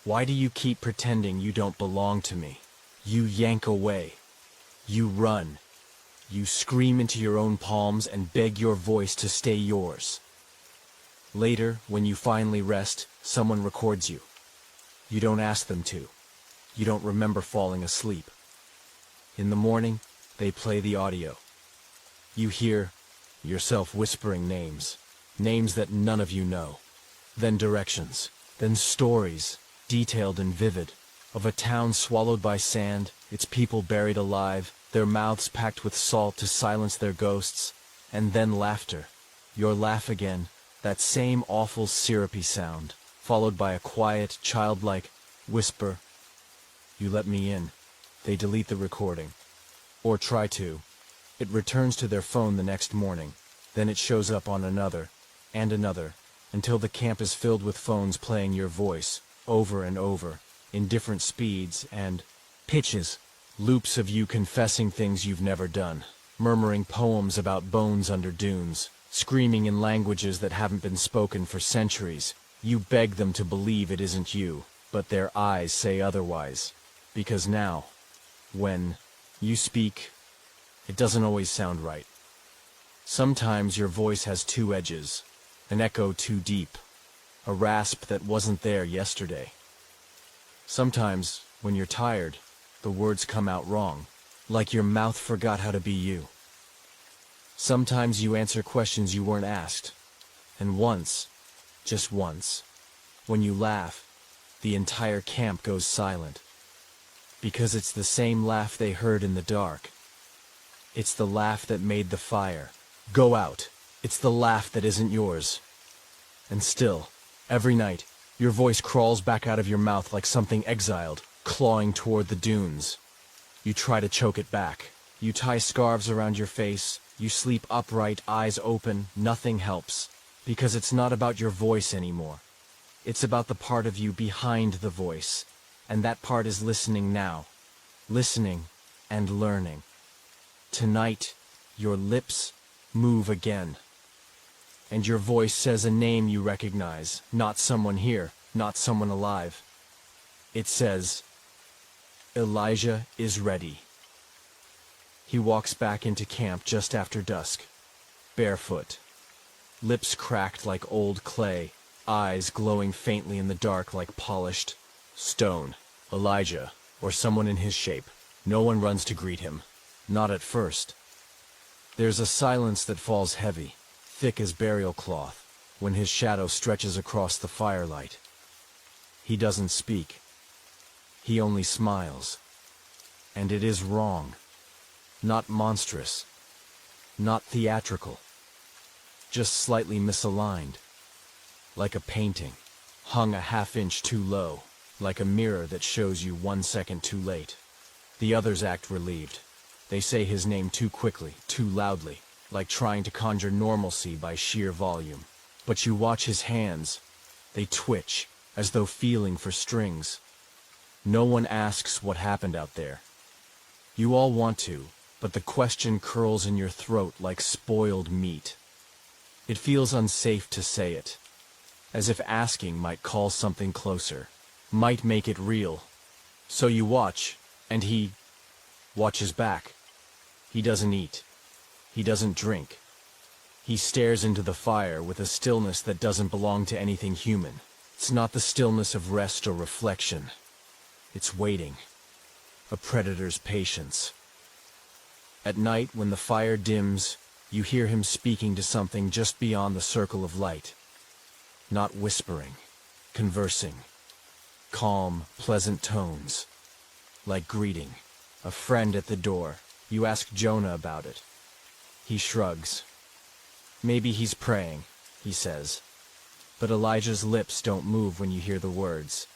B: "Why do you keep pretending you don't belong to me?" You yank away. You run. You scream into your own palms and beg your voice to stay yours. Later, when you finally rest, someone records you. You don't ask them to. You don't remember falling asleep. In the morning, they play the audio. You hear yourself whispering names. names that none of you know. Then directions, then stories, detailed and vivid, of a town swallowed by sand, its people buried alive, their mouths packed with salt to silence their ghosts, and then laughter. Your laugh again, that same awful syrupy sound, followed by a quiet, childlike whisper. You let me in. They delete the recording. Or try to. It returns to their phone the next morning. Then it shows up on another, and another, until the camp is filled with phones playing your voice, over and over, in different speeds and pitches. Loops of you confessing things you've never done, murmuring poems about bones under dunes, screaming in languages that haven't been spoken for centuries. You beg them to believe it isn't you, but their eyes say otherwise. Because now, when you speak, it doesn't always sound right. Sometimes your voice has two edges, an echo too deep, a rasp that wasn't there yesterday. Sometimes, when you're tired, the words come out wrong, like your mouth forgot how to be you. Sometimes you answer questions you weren't asked, and once, just once, when you laugh, the entire camp goes silent. Because it's the same laugh they heard in the dark. It's the laugh that made the fire go out. It's the laugh that isn't yours. And still, every night, your voice crawls back out of your mouth like something exiled, clawing toward the dunes. You try to choke it back. You tie scarves around your face. You sleep upright, eyes open. Nothing helps. Because it's not about your voice anymore. It's about the part of you behind the voice. And that part is listening now. Listening and learning. Tonight, your lips move again. And your voice says a name you recognize. Not someone here, not someone alive. It says, Elijah is ready. He walks back into camp just after dusk, barefoot, lips cracked like old clay, eyes glowing faintly in the dark like polished stone. Elijah, or someone in his shape. No one runs to greet him. Not at first. There's a silence that falls heavy, thick as burial cloth, when his shadow stretches across the firelight. He doesn't speak. He only smiles. And it is wrong. Not monstrous. Not theatrical. Just slightly misaligned. Like a painting, hung a half-inch too low, like a mirror that shows you 1 second too late. The others act relieved. They say his name too quickly, too loudly, like trying to conjure normalcy by sheer volume. But you watch his hands. They twitch, as though feeling for strings. No one asks what happened out there. You all want to, but the question curls in your throat like spoiled meat. It feels unsafe to say it, as if asking might call something closer, might make it real. So you watch, and he watches back. He doesn't eat. He doesn't drink. He stares into the fire with a stillness that doesn't belong to anything human. It's not the stillness of rest or reflection. It's waiting. A predator's patience. At night, when the fire dims, you hear him speaking to something just beyond the circle of light. Not whispering, conversing. Calm, pleasant tones. Like greeting. A friend at the door. You ask Jonah about it. He shrugs. Maybe he's praying, he says. But Elijah's lips don't move when you hear the words.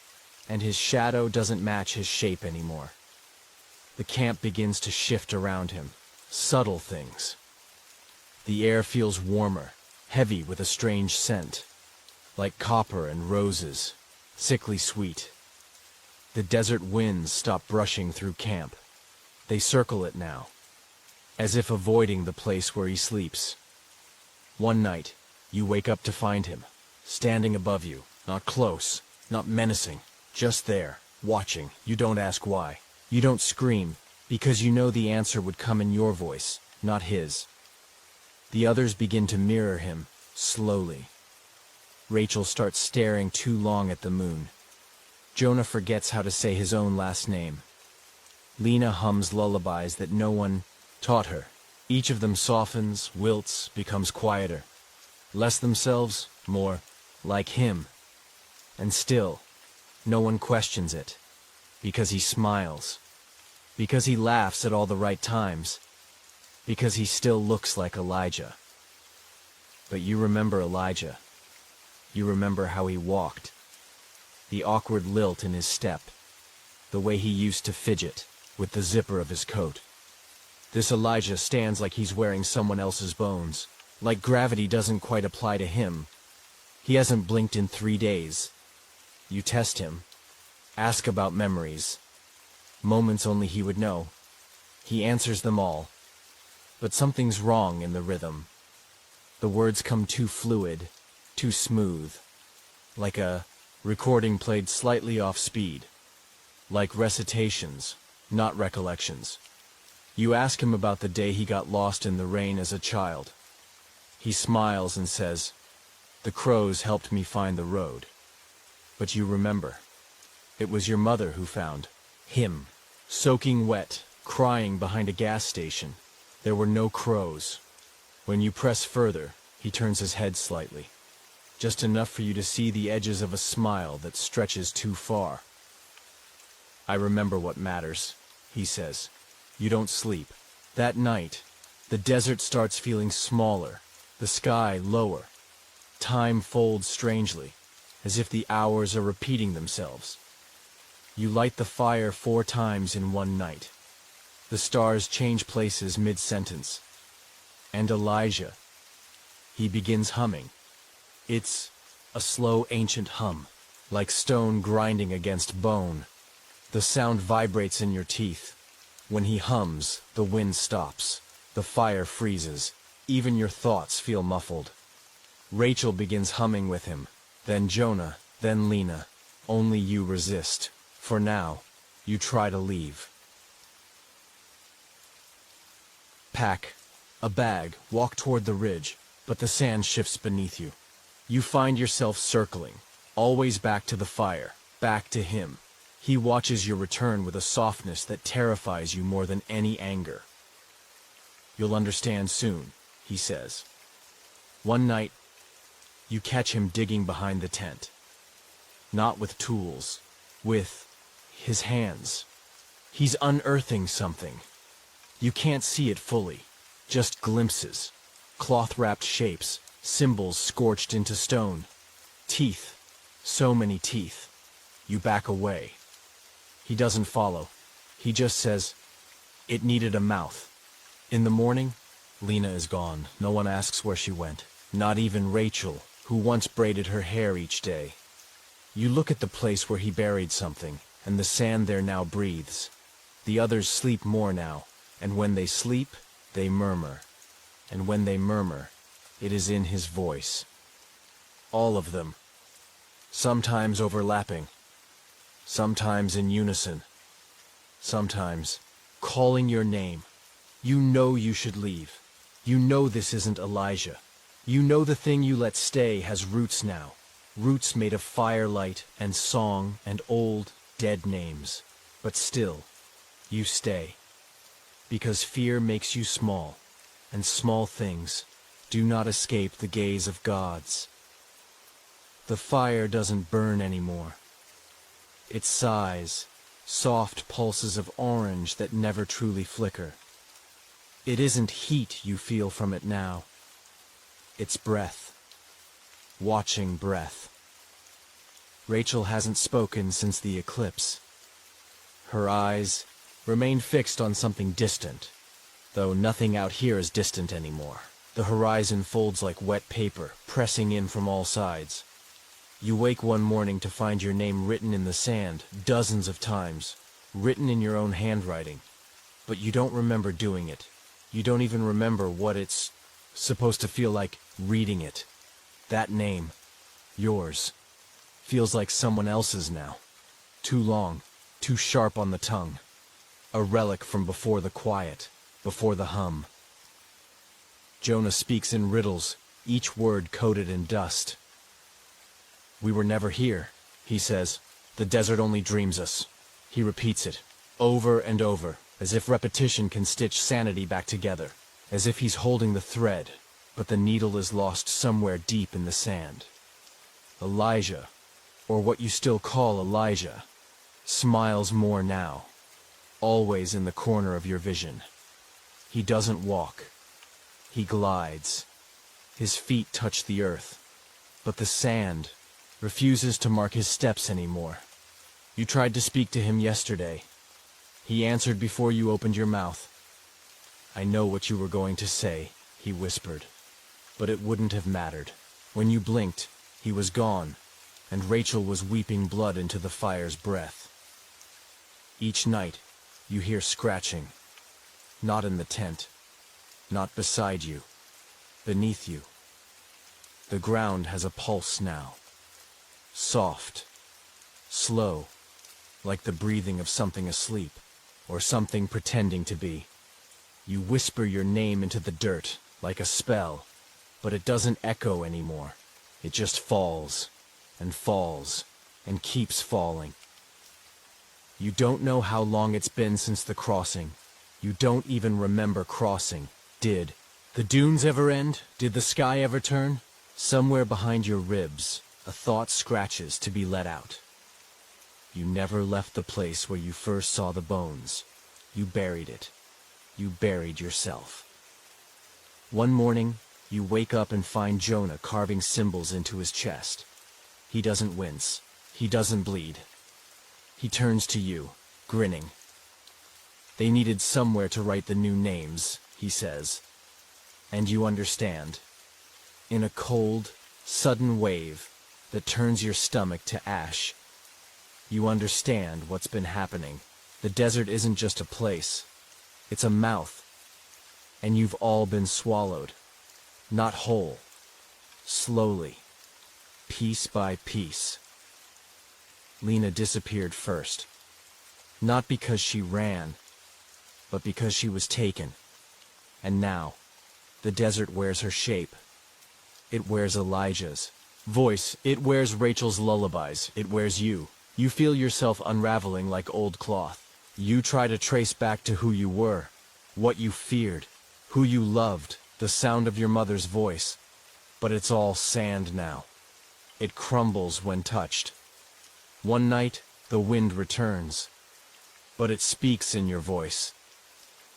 B: And his shadow doesn't match his shape anymore. The camp begins to shift around him. Subtle things. The air feels warmer, heavy with a strange scent. Like copper and roses, sickly sweet. The desert winds stop brushing through camp. They circle it now, as if avoiding the place where he sleeps. One night, you wake up to find him, standing above you, not close, not menacing, just there, watching. You don't ask why. You don't scream, because you know the answer would come in your voice, not his. The others begin to mirror him, slowly. Rachel starts staring too long at the moon. Jonah forgets how to say his own last name. Lena hums lullabies that no one taught her. Each of them softens, wilts, becomes quieter. Less themselves, more like him. And still, no one questions it. Because he smiles. Because he laughs at all the right times. Because he still looks like Elijah. But you remember Elijah. You remember how he walked. The awkward lilt in his step. The way he used to fidget with the zipper of his coat. This Elijah stands like he's wearing someone else's bones. Like gravity doesn't quite apply to him. He hasn't blinked in 3 days. You test him. Ask about memories. Moments only he would know. He answers them all. But something's wrong in the rhythm. The words come too fluid, too smooth. Like a recording played slightly off speed. Like recitations, not recollections. You ask him about the day he got lost in the rain as a child. He smiles and says, "The crows helped me find the road." But you remember. It was your mother who found him, soaking wet, crying behind a gas station. There were no crows. When you press further, he turns his head slightly. Just enough for you to see the edges of a smile that stretches too far. "I remember what matters," he says. "You don't sleep." That night, the desert starts feeling smaller, the sky lower. Time folds strangely, as if the hours are repeating themselves. You light the fire 4 times in one night. The stars change places mid-sentence. And Elijah, he begins humming. It's a slow ancient hum, like stone grinding against bone. The sound vibrates in your teeth. When he hums, the wind stops. The fire freezes. Even your thoughts feel muffled. Rachel begins humming with him. Then Jonah, then Lena. Only you resist. For now, you try to leave. Pack a bag, walk toward the ridge, but the sand shifts beneath you. You find yourself circling, always back to the fire, back to him. He watches your return with a softness that terrifies you more than any anger. "You'll understand soon," he says. One night, you catch him digging behind the tent. Not with tools, with his hands. He's unearthing something. You can't see it fully, just glimpses. Cloth-wrapped shapes, symbols scorched into stone. Teeth, so many teeth. You back away. He doesn't follow. He just says, "It needed a mouth." In the morning, Lena is gone. No one asks where she went. Not even Rachel, who once braided her hair each day. You look at the place where he buried something, and the sand there now breathes. The others sleep more now, and when they sleep, they murmur. And when they murmur, it is in his voice. All of them. Sometimes overlapping. Sometimes in unison. Sometimes calling your name. You know you should leave. You know this isn't Elijah. You know the thing you let stay has roots now. Roots made of firelight and song and old, dead names. But still, you stay. Because fear makes you small, and small things do not escape the gaze of gods. The fire doesn't burn anymore. It sighs, soft pulses of orange that never truly flicker. It isn't heat you feel from it now. It's breath. Watching breath. Rachel hasn't spoken since the eclipse. Her eyes remain fixed on something distant, though nothing out here is distant anymore. The horizon folds like wet paper, pressing in from all sides. You wake one morning to find your name written in the sand dozens of times, written in your own handwriting. But you don't remember doing it. You don't even remember what it's supposed to feel like reading it. That name, yours, feels like someone else's now. Too long, too sharp on the tongue. A relic from before the quiet, before the hum. Jonah speaks in riddles, each word coated in dust. "We were never here," he says. "The desert only dreams us." He repeats it, over and over, as if repetition can stitch sanity back together, as if he's holding the thread, but the needle is lost somewhere deep in the sand. Elijah, or what you still call Elijah, smiles more now, always in the corner of your vision. He doesn't walk. He glides. His feet touch the earth, but the sand refuses to mark his steps anymore. You tried to speak to him yesterday. He answered before you opened your mouth. I know what you were going to say, he whispered, but it wouldn't have mattered. When you blinked, he was gone, and Rachel was weeping blood into the fire's breath. Each night, you hear scratching, not in the tent, not beside you, beneath you. The ground has a pulse now, soft, slow, like the breathing of something asleep, or something pretending to be. You whisper your name into the dirt, like a spell, but it doesn't echo anymore. It just falls, and keeps falling. You don't know how long it's been since the crossing. You don't even remember crossing. Did the dunes ever end? Did the sky ever turn? Somewhere behind your ribs, a thought scratches to be let out. You never left the place where you first saw the bones. You buried it. You buried yourself. One morning, you wake up and find Jonah carving symbols into his chest. He doesn't wince. He doesn't bleed. He turns to you, grinning. They needed somewhere to write the new names, he says. And you understand. In a cold, sudden wave that turns your stomach to ash. You understand what's been happening. The desert isn't just a place. It's a mouth. And you've all been swallowed. Not whole. Slowly. Piece by piece. Lena disappeared first. Not because she ran, but because she was taken. And now, the desert wears her shape. It wears Elijah's voice. It wears Rachel's lullabies. It wears you. You feel yourself unraveling like old cloth. You try to trace back to who you were, what you feared, who you loved, the sound of your mother's voice. But it's all sand now. It crumbles when touched. One night, the wind returns, but it speaks in your voice.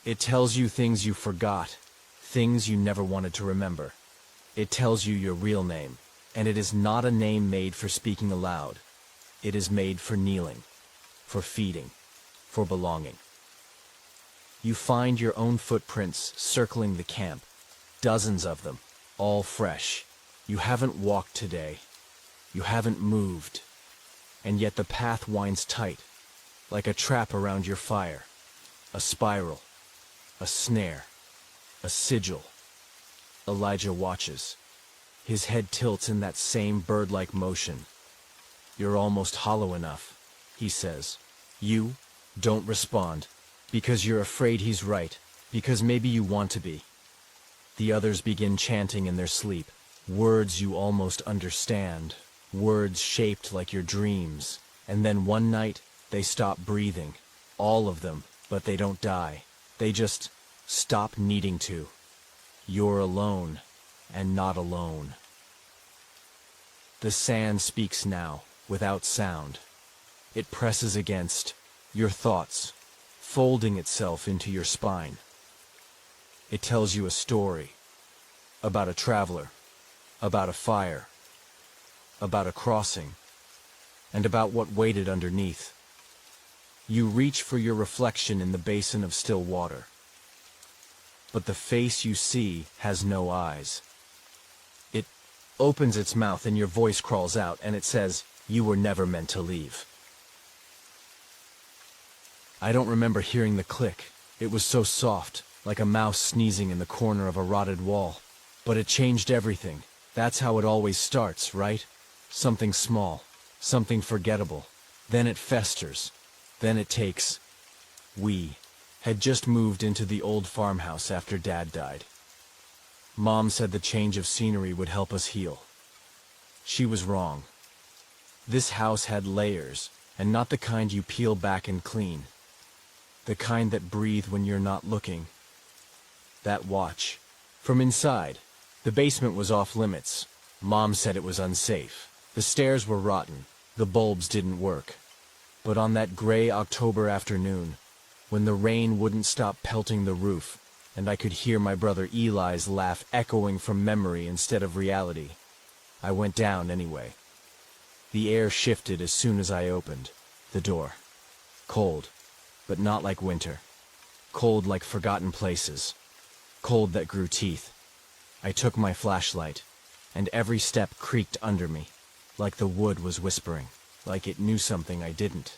B: It tells you things you forgot, things you never wanted to remember. It tells you your real name, and it is not a name made for speaking aloud. It is made for kneeling, for feeding, for belonging. You find your own footprints circling the camp, dozens of them, all fresh. You haven't walked today. You haven't moved. And yet the path winds tight, like a trap around your fire. A spiral, a snare, a sigil. Elijah watches. His head tilts in that same bird-like motion. You're almost hollow enough, he says. You don't respond, because you're afraid he's right, because maybe you want to be. The others begin chanting in their sleep, words you almost understand, words shaped like your dreams. And then one night, they stop breathing. All of them, but they don't die. They just stop needing to. You're alone, and not alone. The sand speaks now, without sound. It presses against your thoughts, folding itself into your spine. It tells you a story, about a traveler, about a fire, about a crossing, and about what waited underneath. You reach for your reflection in the basin of still water. But the face you see has no eyes. It opens its mouth and your voice crawls out and it says, "You were never meant to leave." I don't remember hearing the click. It was so soft, like a mouse sneezing in the corner of a rotted wall. But it changed everything. That's how it always starts, right? Something small, something forgettable. Then it festers. Then it takes. We had just moved into the old farmhouse after Dad died. Mom said the change of scenery would help us heal. She was wrong. This house had layers, and not the kind you peel back and clean. The kind that breathe when you're not looking. That watch, from inside, The basement was off limits. Mom said it was unsafe. The stairs were rotten. The bulbs didn't work. But on that gray October afternoon, when the rain wouldn't stop pelting the roof, and I could hear my brother Eli's laugh echoing from memory instead of reality, I went down anyway. The air shifted as soon as I opened the door. Cold, but not like winter. Cold like forgotten places. Cold that grew teeth. I took my flashlight, and every step creaked under me, like the wood was whispering, like it knew something I didn't.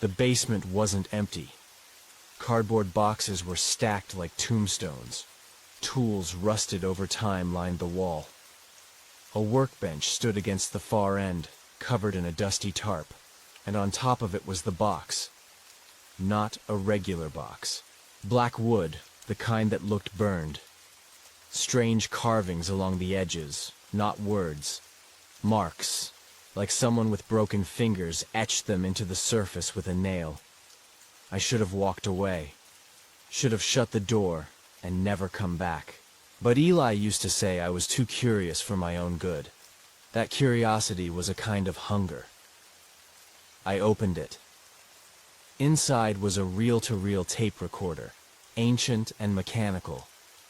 B: The basement wasn't empty. Cardboard boxes were stacked like tombstones. Tools rusted over time lined the wall. A workbench stood against the far end, covered in a dusty tarp, and on top of it was the box. Not a regular box. Black wood, the kind that looked burned. Strange carvings along the edges, not words. Marks, like someone with broken fingers etched them into the surface with a nail. I should have walked away. Should have shut the door and never come back. But Eli used to say I was too curious for my own good. That curiosity was a kind of hunger. I opened it. Inside was a reel-to-reel tape recorder, ancient and mechanical,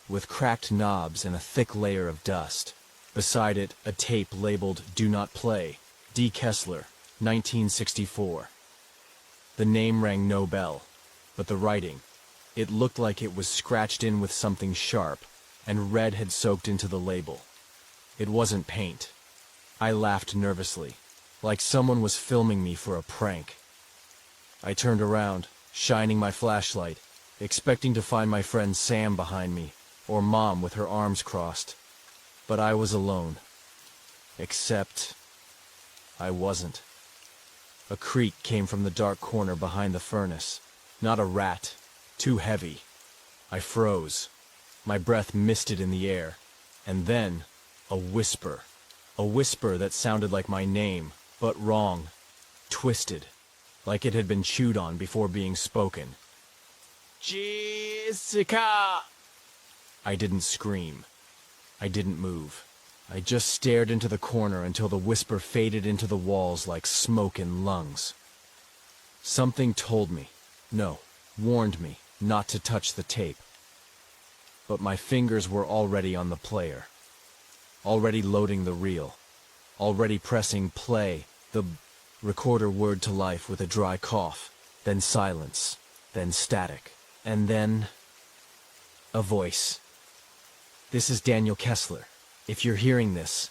B: with cracked knobs and a thick layer of dust. Beside it, a tape labeled "Do Not Play," D. Kessler, 1964. The name rang no bell, but the writing, it looked like it was scratched in with something sharp, and red had soaked into the label. It wasn't paint. I laughed nervously, like someone was filming me for a prank. I turned around, shining my flashlight, expecting to find my friend Sam behind me, or Mom with her arms crossed. But I was alone. Except I wasn't. A creak came from the dark corner behind the furnace. Not a rat. Too heavy. I froze. My breath misted in the air. And then, a whisper. A whisper that sounded like my name, but wrong. Twisted. Like it had been chewed on before being spoken. Jessica! I didn't scream. I didn't move. I just stared into the corner until the whisper faded into the walls like smoke in lungs. Something told me, no, warned me, not to touch the tape. But my fingers were already on the player. Already loading the reel. Already pressing play, the recorder whirred to life with a dry cough, then silence, then static, and then a voice. "This is Daniel Kessler. If you're hearing this,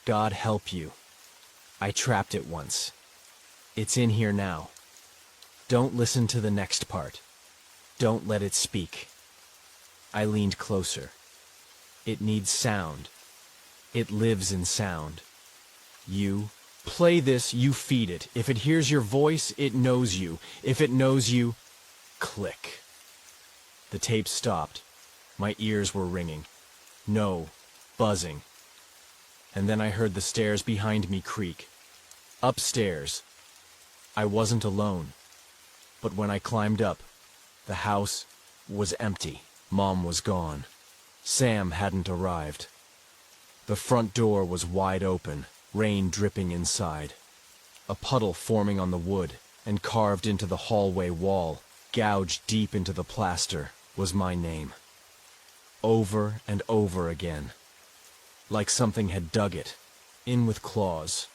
B: God help you. I trapped it once. It's in here now. Don't listen to the next part. Don't let it speak." I leaned closer. It needs sound. It lives in sound. You play this, you feed it. If it hears your voice, it knows you. If it knows you, click. The tape stopped. My ears were ringing. No, buzzing. And then I heard the stairs behind me creak. Upstairs. I wasn't alone. But when I climbed up, the house was empty. Mom was gone. Sam hadn't arrived. The front door was wide open, rain dripping inside. A puddle forming on the wood, and carved into the hallway wall, gouged deep into the plaster, was my name. Over and over again. Like something had dug it, in with claws.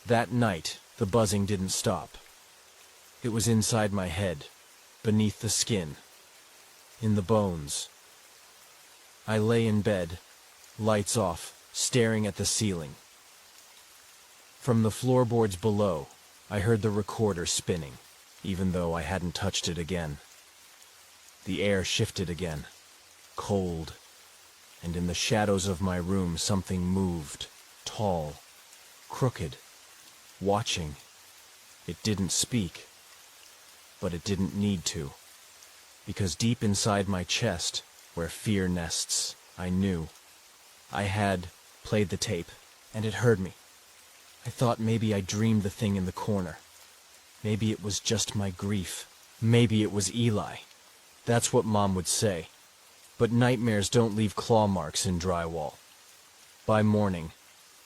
B: That night, the buzzing didn't stop. It was inside my head, beneath the skin, in the bones. I lay in bed, lights off, staring at the ceiling. From the floorboards below, I heard the recorder spinning, even though I hadn't touched it again. The air shifted again, cold, and in the shadows of my room something moved, tall, crooked, watching. It didn't speak, but it didn't need to, because deep inside my chest, where fear nests, I knew. I had played the tape, and it heard me. I thought maybe I dreamed the thing in the corner. Maybe it was just my grief. Maybe it was Eli. That's what Mom would say. But nightmares don't leave claw marks in drywall. By morning,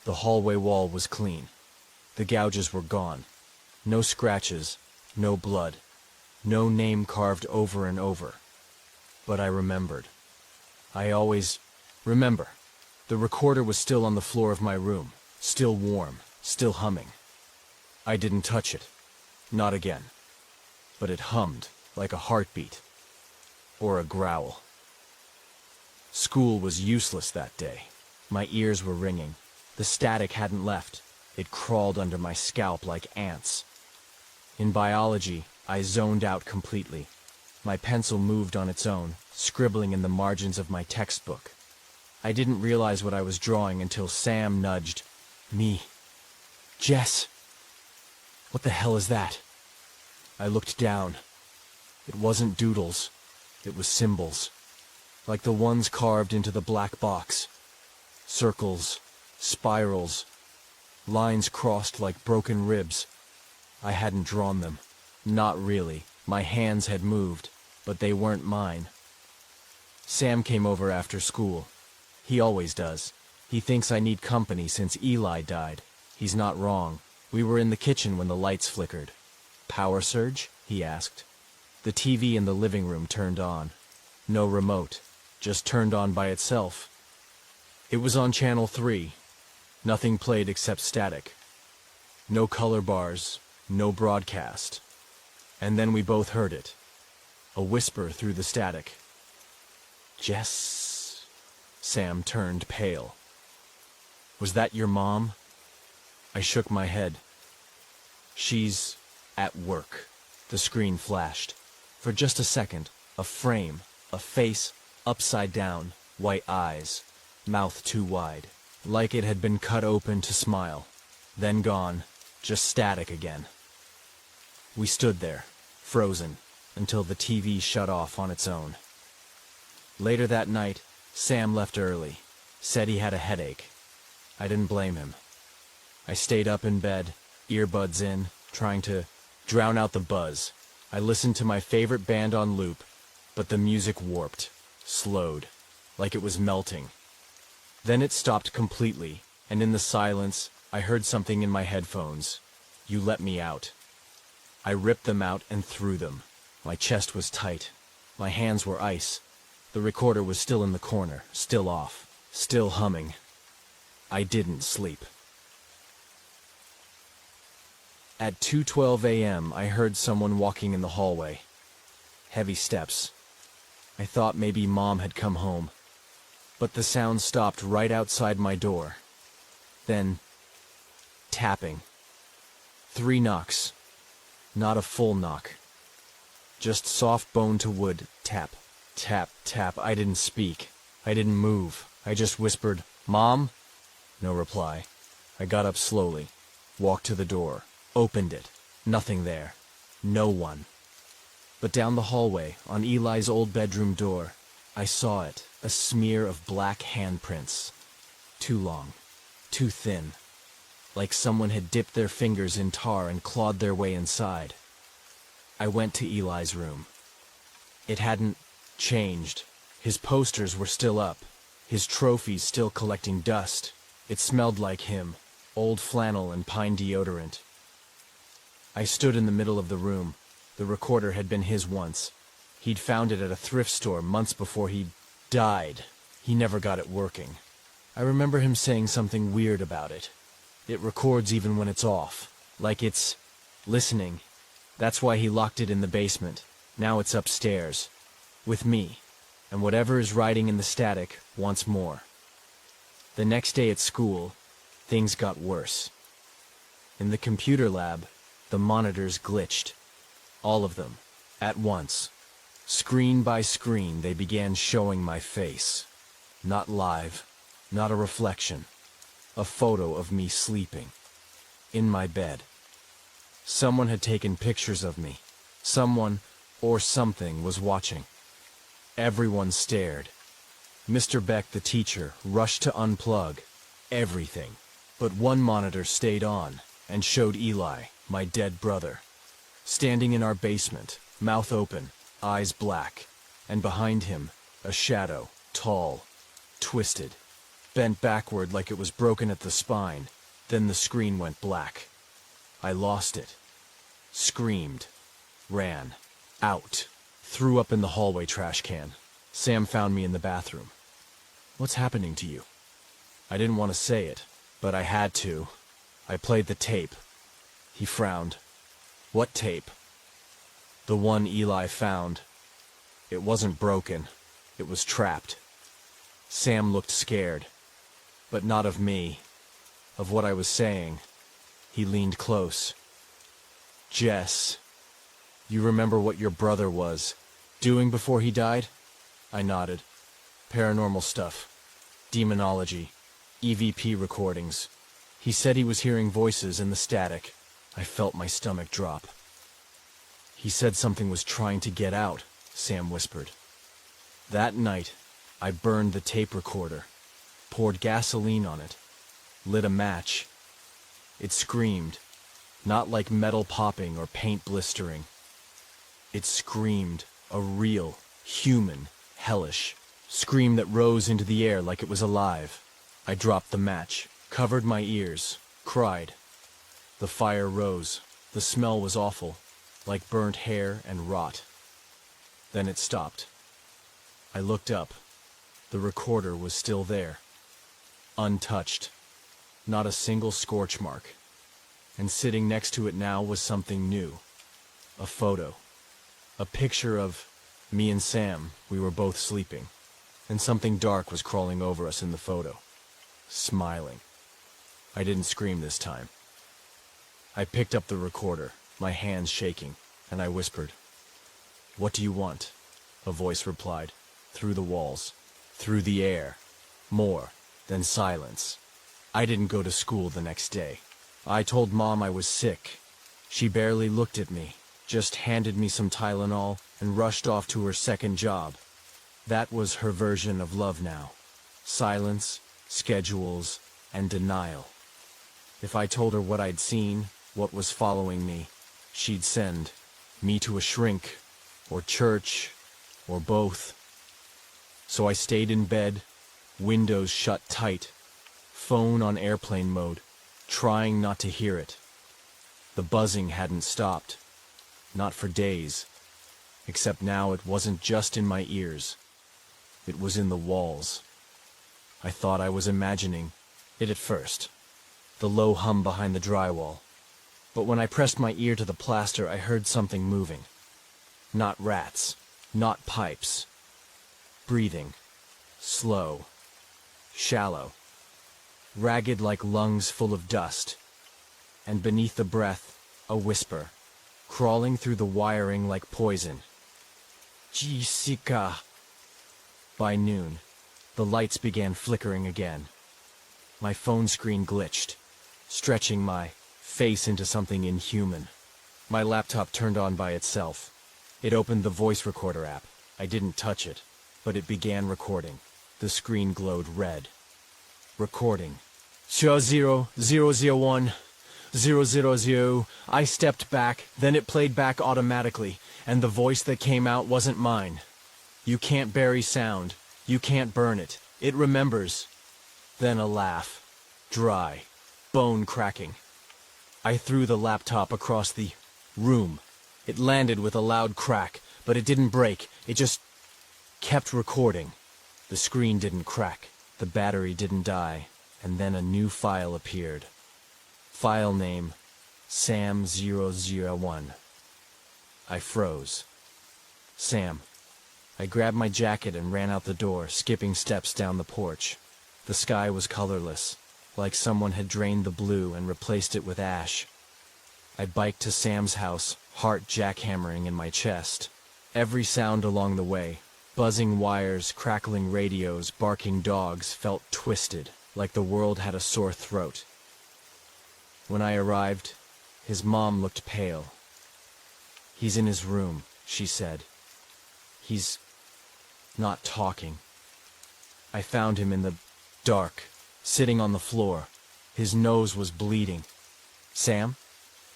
B: the hallway wall was clean. The gouges were gone. No scratches, no blood, no name carved over and over. But I remembered. I always remember. The recorder was still on the floor of my room, still warm, still humming. I didn't touch it. Not again. But it hummed like a heartbeat. Or a growl. School was useless that day. My ears were ringing. The static hadn't left. It crawled under my scalp like ants. In biology, I zoned out completely. My pencil moved on its own, scribbling in the margins of my textbook. I didn't realize what I was drawing until Sam nudged me. "Jess, what the hell is that?" I looked down. It wasn't doodles. It was symbols, like the ones carved into the black box. Circles, spirals, lines crossed like broken ribs. I hadn't drawn them. Not really. My hands had moved, but they weren't mine. Sam came over after school. He always does. He thinks I need company since Eli died. He's not wrong. We were in the kitchen when the lights flickered. "Power surge?" he asked. The TV in the living room turned on. No remote, just turned on by itself. It was on channel 3. Nothing played except static. No color bars, no broadcast. And then we both heard it. A whisper through the static. "Jess." Sam turned pale. "Was that your mom?" I shook my head. "She's at work." The screen flashed. For just a second, a frame, a face, upside down, white eyes, mouth too wide, like it had been cut open to smile. Then gone, just static again. We stood there, frozen, until the TV shut off on its own. Later that night, Sam left early, said he had a headache. I didn't blame him. I stayed up in bed, earbuds in, trying to drown out the buzz. I listened to my favorite band on loop, but the music warped, slowed, like it was melting. Then it stopped completely, and in the silence, I heard something in my headphones. "You let me out." I ripped them out and threw them. My chest was tight. My hands were ice. The recorder was still in the corner, still off, still humming. I didn't sleep. At 2:12 a.m., I heard someone walking in the hallway. Heavy steps. I thought maybe Mom had come home. But the sound stopped right outside my door. Then, tapping. 3 knocks. Not a full knock. Just soft bone to wood, tap, tap, tap. I didn't speak. I didn't move. I just whispered, "Mom?" No reply. I got up slowly, walked to the door. Opened it. Nothing there. No one. But down the hallway, on Eli's old bedroom door, I saw it, a smear of black handprints. Too long. Too thin. Like someone had dipped their fingers in tar and clawed their way inside. I went to Eli's room. It hadn't changed. His posters were still up. His trophies still collecting dust. It smelled like him. Old flannel and pine deodorant. I stood in the middle of the room. The recorder had been his once. He'd found it at a thrift store months before he died. He never got it working. I remember him saying something weird about it. It records even when it's off, like it's listening. That's why he locked it in the basement. Now it's upstairs, with me, and whatever is writing in the static wants more. The next day at school, things got worse. In the computer lab, the monitors glitched. All of them, at once. Screen by screen, they began showing my face. Not live, not a reflection. A photo of me sleeping. In my bed. Someone had taken pictures of me. Someone, or something, was watching. Everyone stared. Mr. Beck, the teacher, rushed to unplug everything. But one monitor stayed on and showed Eli, my dead brother, standing in our basement, mouth open, eyes black, and behind him, A shadow, tall, twisted, bent backward like it was broken at the spine. Then the screen went black. I lost it. Screamed. Ran. Out. Threw up in the hallway trash can. Sam found me in the bathroom. "What's happening to you?" I didn't want to say it, but I had to. I played the tape. He frowned. "What tape?" "The one Eli found. It wasn't broken. It was trapped." Sam looked scared, but not of me, of what I was saying. He leaned close. "Jess, you remember what your brother was doing before he died?" I nodded. "Paranormal stuff. Demonology. EVP recordings. He said he was hearing voices in the static." I felt my stomach drop. "He said something was trying to get out," Sam whispered. That night, I burned the tape recorder, poured gasoline on it, lit a match. It screamed, not like metal popping or paint blistering. It screamed a real, human, hellish scream that rose into the air like it was alive. I dropped the match, covered my ears, cried. The fire rose. The smell was awful, like burnt hair and rot. Then it stopped. I looked up. The recorder was still there, untouched, not a single scorch mark. And sitting next to it now was something new. A photo. A picture of me and Sam. We were both sleeping, and something dark was crawling over us in the photo, smiling. I didn't scream this time. I picked up the recorder, my hands shaking, and I whispered, "What do you want?" A voice replied, through the walls, through the air, more than silence. I didn't go to school the next day. I told Mom I was sick. She barely looked at me, just handed me some Tylenol and rushed off to her second job. That was her version of love now. Silence, schedules, and denial. If I told her what I'd seen, what was following me, she'd send me to a shrink, or church, or both. So I stayed in bed, windows shut tight, phone on airplane mode, trying not to hear it. The buzzing hadn't stopped, not for days, except now it wasn't just in my ears. It was in the walls. I thought I was imagining it at first, the low hum behind the drywall. But when I pressed my ear to the plaster, I heard something moving. Not rats, not pipes. Breathing. Slow. Shallow. Ragged like lungs full of dust. And beneath the breath, a whisper, crawling through the wiring like poison. Jessica. By noon, the lights began flickering again. My phone screen glitched, stretching my face into something inhuman. My laptop turned on by itself. It opened the voice recorder app. I didn't touch it, but it began recording. The screen glowed red. Recording. Show 0, 001, 000. I stepped back, then it played back automatically, and the voice that came out wasn't mine. "You can't bury sound. You can't burn it. It remembers." Then a laugh. Dry. Bone cracking. I threw the laptop across the room. It landed with a loud crack, but it didn't break. It just kept recording. The screen didn't crack. The battery didn't die. And then a new file appeared. File name, Sam001. I froze. Sam. I grabbed my jacket and ran out the door, skipping steps down the porch. The sky was colorless, like someone had drained the blue and replaced it with ash. I biked to Sam's house, heart jackhammering in my chest. Every sound along the way, buzzing wires, crackling radios, barking dogs, felt twisted, like the world had a sore throat. When I arrived, his mom looked pale. "He's in his room," she said. "He's not talking." I found him in the dark, sitting on the floor. His nose was bleeding. "Sam?"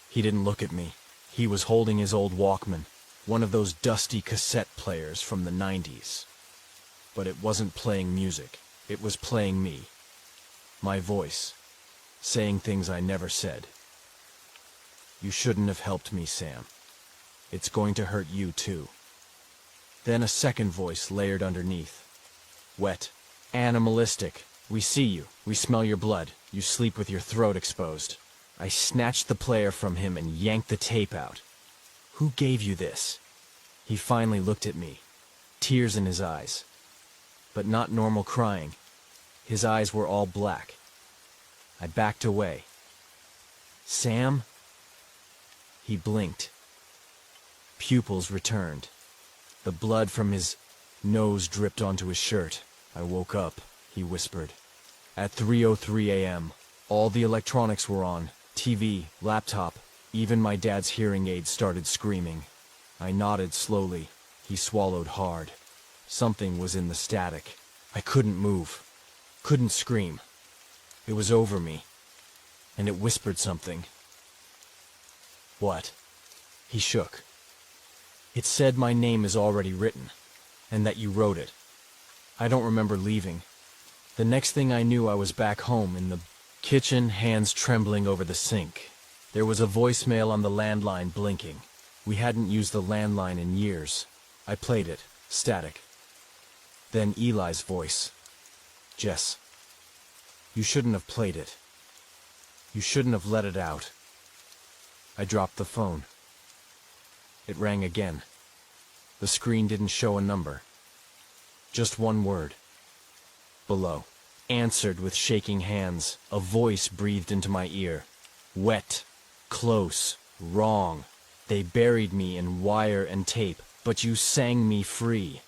B: He didn't look at me. He was holding his old Walkman, one of those dusty cassette players from the 90s. but it wasn't playing music. It was playing me. My voice, saying things I never said. You shouldn't have helped me, Sam. It's going to hurt you too. Then a second voice layered underneath. Wet. Animalistic. We see you. We smell your blood. You sleep with your throat exposed. I snatched the player from him and yanked the tape out. Who gave you this? He finally looked at me, tears in his eyes. But not normal crying. His eyes were all black. I backed away. Sam? He blinked. Pupils returned. The blood from his nose dripped onto his shirt. I woke up, he whispered. At 3:03 a.m., all the electronics were on. TV, laptop, even my dad's hearing aids started screaming. I nodded slowly. He swallowed hard. Something was in the static. I couldn't move. Couldn't scream. It was over me. And it whispered something. What? He shook. It said my name is already written, and that you wrote it. I don't remember leaving. The next thing I knew, I was back home in the kitchen, hands trembling over the sink. There was a voicemail on the landline blinking. We hadn't used the landline in years. I played it, static. Then Eli's voice. Jess, you shouldn't have played it. You shouldn't have let it out. I dropped the phone. It rang again. The screen didn't show a number. Just one word. Below. Answered with shaking hands. A voice breathed into my ear. Wet. Close. Wrong. They buried me in wire and tape, but you sang me free.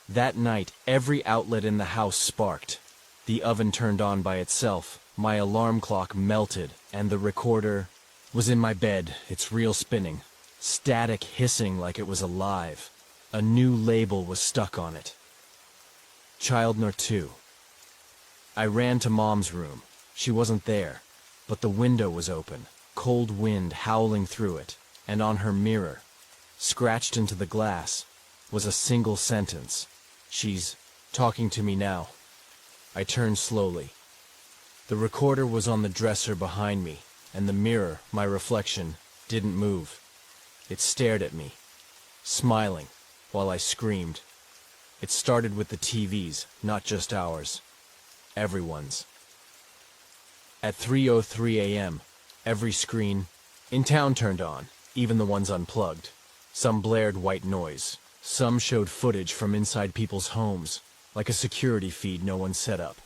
B: That night, every outlet in the house sparked. The oven turned on by itself. My alarm clock melted, and the recorder was in my bed, its reel spinning. Static hissing like it was alive. A new label was stuck on it. Child No. 2. I ran to Mom's room. She wasn't there, but the window was open, cold wind howling through it, and on her mirror, scratched into the glass, was a single sentence. She's talking to me now. I turned slowly. The recorder was on the dresser behind me, and the mirror, my reflection, didn't move. It stared at me, smiling, while I screamed. It started with the TVs, not just ours. Everyone's. At 3:03 a.m., every screen in town turned on, even the ones unplugged. Some blared white noise. Some showed footage from inside people's homes, like a security feed no one set up.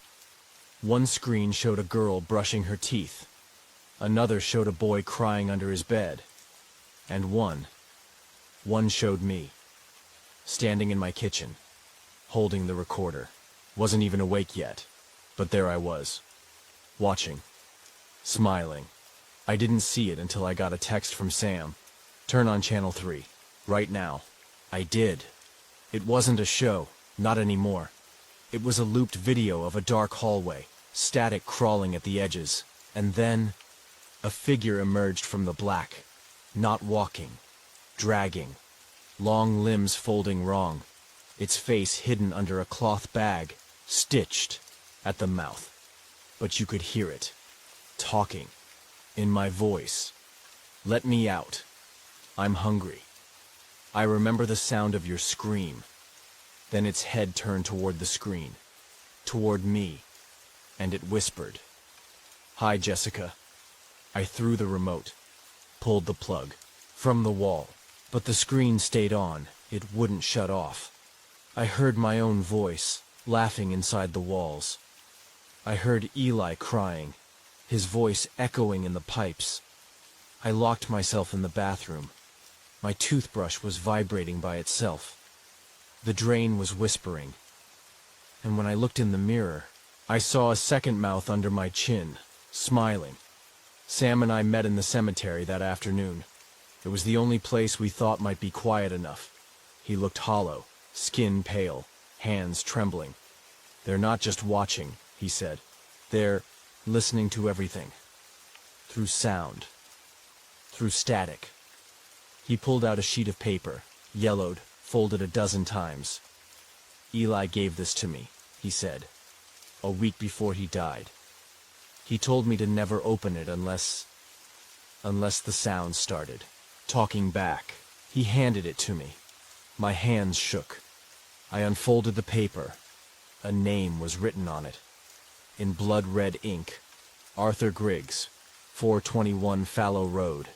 B: One screen showed a girl brushing her teeth. Another showed a boy crying under his bed. And one showed me, standing in my kitchen, holding the recorder. Wasn't even awake yet, but there I was, watching, smiling. I didn't see it until I got a text from Sam. Turn on channel 3, right now. I did. It wasn't a show, not anymore. It was a looped video of a dark hallway, static crawling at the edges, and then a figure emerged from the black, not walking, dragging, long limbs folding wrong, its face hidden under a cloth bag, stitched at the mouth. But you could hear it, talking, in my voice. Let me out. I'm hungry. I remember the sound of your scream. Then its head turned toward the screen, toward me, and it whispered, Hi, Jessica. I threw the remote, pulled the plug from the wall, but the screen stayed on. It wouldn't shut off. I heard my own voice, laughing inside the walls. I heard Eli crying, his voice echoing in the pipes. I locked myself in the bathroom. My toothbrush was vibrating by itself. The drain was whispering. And when I looked in the mirror, I saw a second mouth under my chin, smiling. Sam and I met in the cemetery that afternoon. It was the only place we thought might be quiet enough. He looked hollow, skin pale, hands trembling. They're not just watching, he said. They're listening to everything. Through sound. Through static. He pulled out a sheet of paper, yellowed, folded a dozen times. Eli gave this to me, he said, a week before he died. He told me to never open it unless the sound started. Talking back, he handed it to me. My hands shook. I unfolded the paper. A name was written on it. In blood-red ink. Arthur Griggs, 421 Fallow Road.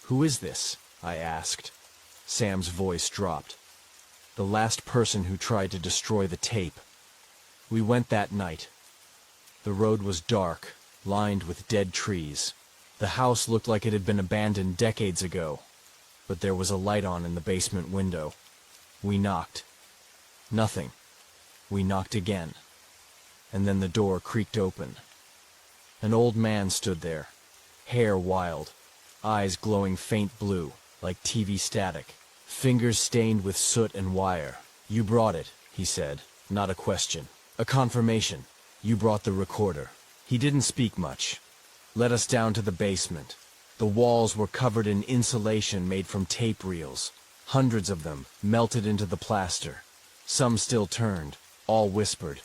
B: "Who is this?" I asked. Sam's voice dropped. "The last person who tried to destroy the tape. We went that night. The road was dark, lined with dead trees. The house looked like it had been abandoned decades ago, but there was a light on in the basement window. We knocked. Nothing. We knocked again. And then the door creaked open. An old man stood there, hair wild, eyes glowing faint blue, like TV static, fingers stained with soot and wire. "You brought it," he said, not a question. "A confirmation. You brought the recorder." He didn't speak much. Led us down to the basement. The walls were covered in insulation made from tape reels. Hundreds of them melted into the plaster. Some still turned. All whispered.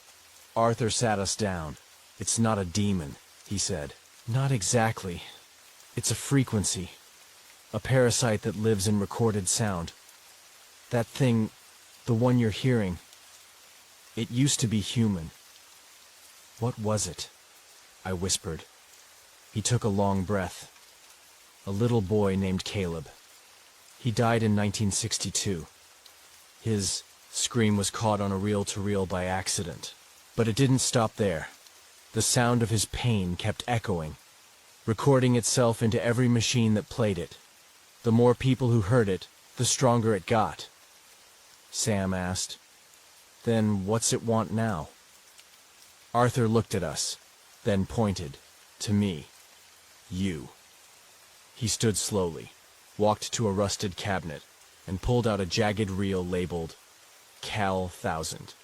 B: Arthur sat us down. "It's not a demon," he said. "Not exactly. It's a frequency. A parasite that lives in recorded sound. That thing, the one you're hearing, it used to be human." "What was it?" I whispered. He took a long breath. "A little boy named Caleb. He died in 1962. His scream was caught on a reel-to-reel by accident. But it didn't stop there. The sound of his pain kept echoing, recording itself into every machine that played it. The more people who heard it, the stronger it got." Sam asked, "Then what's it want now?" Arthur looked at us, then pointed, to me. "You." He stood slowly, walked to a rusted cabinet, and pulled out a jagged reel labeled Cal 1000.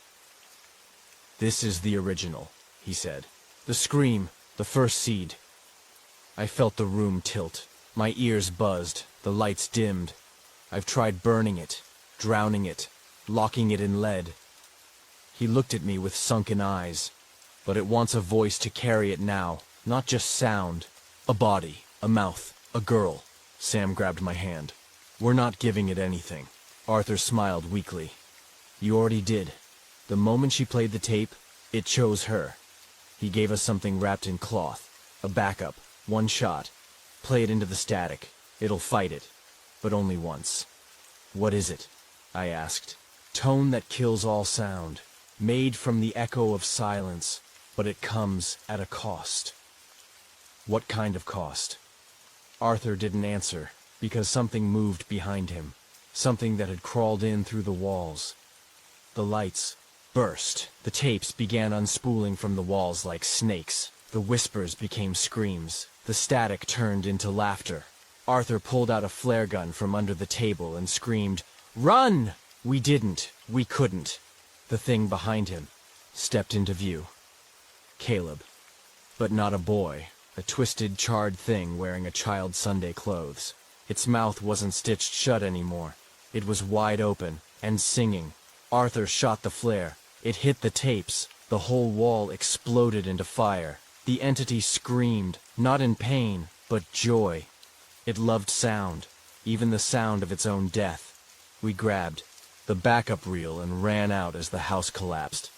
B: "This is the original," he said. "The scream, the first seed." I felt the room tilt. My ears buzzed, the lights dimmed. "I've tried burning it, drowning it, locking it in lead." He looked at me with sunken eyes. "But it wants a voice to carry it now, not just sound. A body, a mouth, a girl." Sam grabbed my hand. "We're not giving it anything." Arthur smiled weakly. "You already did. The moment she played the tape, it chose her." He gave us something wrapped in cloth. "A backup, one shot. Play it into the static. It'll fight it. But only once." "What is it?" I asked. "Tone that kills all sound. Made from the echo of silence. But it comes at a cost." "What kind of cost?" Arthur didn't answer, because something moved behind him. Something that had crawled in through the walls. The lights burst. The tapes began unspooling from the walls like snakes. The whispers became screams. The static turned into laughter. Arthur pulled out a flare gun from under the table and screamed, "Run!" We didn't. We couldn't. The thing behind him stepped into view. Caleb. But not a boy. A twisted, charred thing wearing a child's Sunday clothes. Its mouth wasn't stitched shut anymore. It was wide open and singing. Arthur shot the flare. It hit the tapes. The whole wall exploded into fire. The entity screamed, not in pain, but joy. It loved sound, even the sound of its own death. We grabbed the backup reel and ran out as the house collapsed.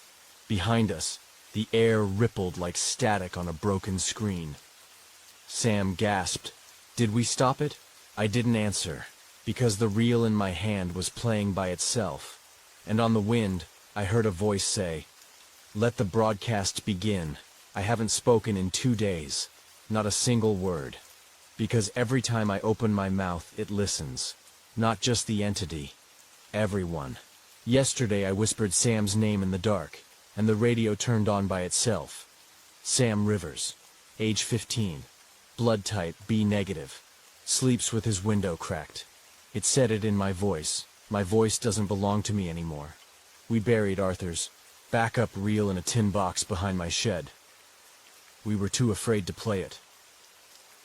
B: Behind us, the air rippled like static on a broken screen. Sam gasped. "Did we stop it?" I didn't answer, because the reel in my hand was playing by itself. And on the wind, I heard a voice say, "Let the broadcast begin." I haven't spoken in 2 days, not a single word. Because every time I open my mouth, it listens. Not just the entity. Everyone. Yesterday I whispered Sam's name in the dark, and the radio turned on by itself. Sam Rivers, age 15, blood type B negative, sleeps with his window cracked. It said it in my voice. My voice doesn't belong to me anymore. We buried Arthur's backup reel in a tin box behind my shed. We were too afraid to play it.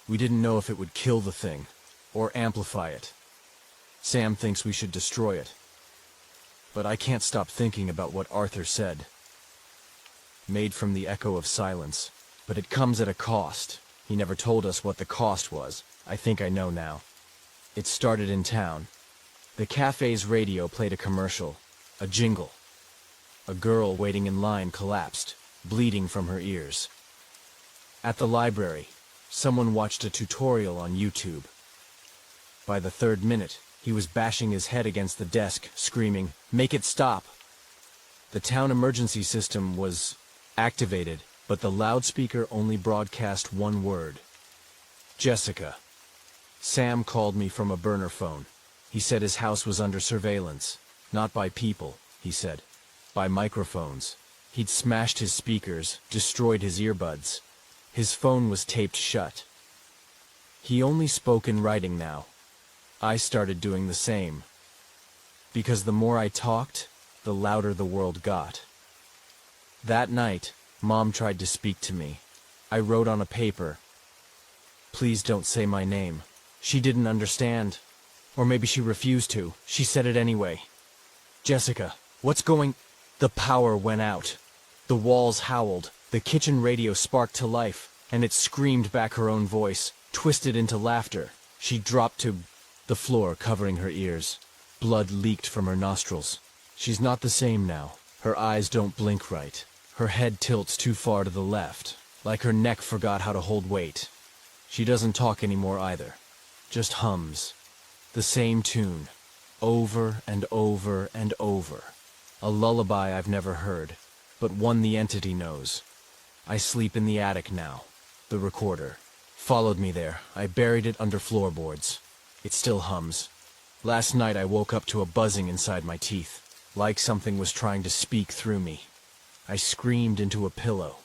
B: We didn't know if it would kill the thing, or amplify it. Sam thinks we should destroy it. But I can't stop thinking about what Arthur said. Made from the echo of silence. But it comes at a cost. He never told us what the cost was. I think I know now. It started in town. The cafe's radio played a commercial. A jingle. A girl waiting in line collapsed, bleeding from her ears. At the library, someone watched a tutorial on YouTube. By the third minute, he was bashing his head against the desk, screaming, "Make it stop!" The town emergency system was activated, but the loudspeaker only broadcast one word. Jessica. Sam called me from a burner phone. He said his house was under surveillance. Not by people, he said. By microphones. He'd smashed his speakers, destroyed his earbuds. His phone was taped shut. He only spoke in writing now. I started doing the same. Because the more I talked, the louder the world got. That night, Mom tried to speak to me. I wrote on a paper, "Please don't say my name." She didn't understand. Or maybe she refused to. She said it anyway. "Jessica, what's going—" The power went out. The walls howled. The kitchen radio sparked to life, and it screamed back her own voice, twisted into laughter. She dropped to the floor, covering her ears. Blood leaked from her nostrils. She's not the same now. Her eyes don't blink right. Her head tilts too far to the left, like her neck forgot how to hold weight. She doesn't talk anymore either. Just hums. The same tune. Over and over and over. A lullaby I've never heard, but one the entity knows. I sleep in the attic now. The recorder followed me there. I buried it under floorboards. It still hums. Last night I woke up to a buzzing inside my teeth, like something was trying to speak through me. I screamed into a pillow,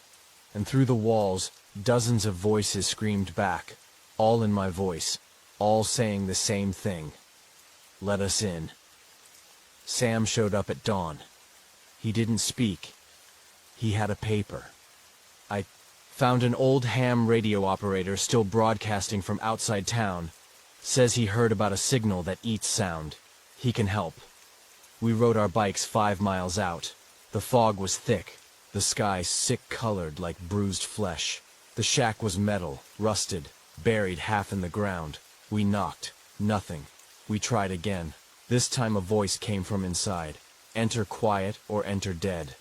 B: and through the walls, dozens of voices screamed back, all in my voice, all saying the same thing. Let us in. Sam showed up at dawn. He didn't speak. He had a paper. I found an old ham radio operator still broadcasting from outside town. Says he heard about a signal that eats sound. He can help. We rode our bikes 5 miles out. The fog was thick, the sky sick-colored like bruised flesh. The shack was metal, rusted, buried half in the ground. We knocked. Nothing. We tried again. This time a voice came from inside. Enter quiet or enter dead.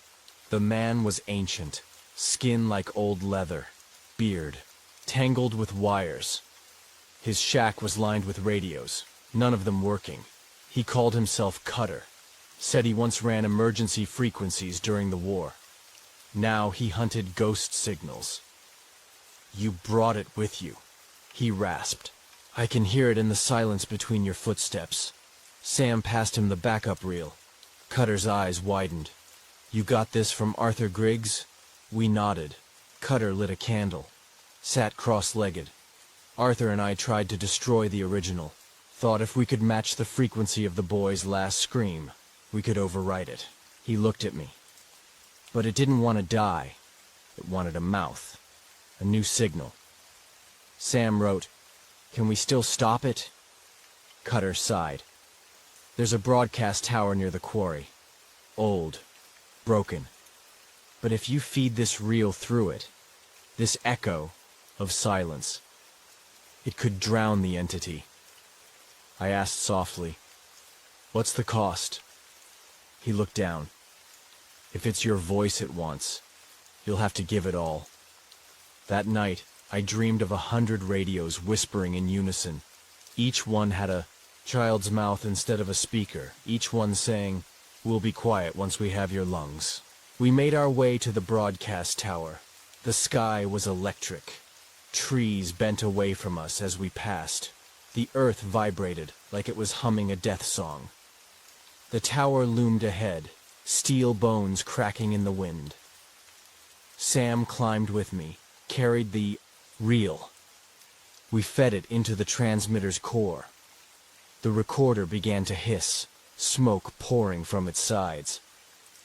B: The man was ancient, skin like old leather, beard, tangled with wires. His shack was lined with radios, none of them working. He called himself Cutter. Said he once ran emergency frequencies during the war. Now he hunted ghost signals. "You brought it with you," he rasped. "I can hear it in the silence between your footsteps." Sam passed him the backup reel. Cutter's eyes widened. "You got this from Arthur Griggs?" We nodded. Cutter lit a candle. Sat cross-legged. Arthur and I tried to destroy the original. Thought if we could match the frequency of the boy's last scream, we could overwrite it. He looked at me. But it didn't want to die. It wanted a mouth. A new signal. Sam wrote, "Can we still stop it?" Cutter sighed. "There's a broadcast tower near the quarry. Old. Broken. But if you feed this reel through it, this echo of silence, it could drown the entity." I asked softly, "What's the cost?" He looked down. "If it's your voice it wants, you'll have to give it all." That night, I dreamed of 100 radios whispering in unison. Each one had a child's mouth instead of a speaker, each one saying, "We'll be quiet once we have your lungs." We made our way to the broadcast tower. The sky was electric. Trees bent away from us as we passed. The earth vibrated like it was humming a death song. The tower loomed ahead, steel bones cracking in the wind. Sam climbed with me, carried the reel. We fed it into the transmitter's core. The recorder began to hiss, smoke pouring from its sides.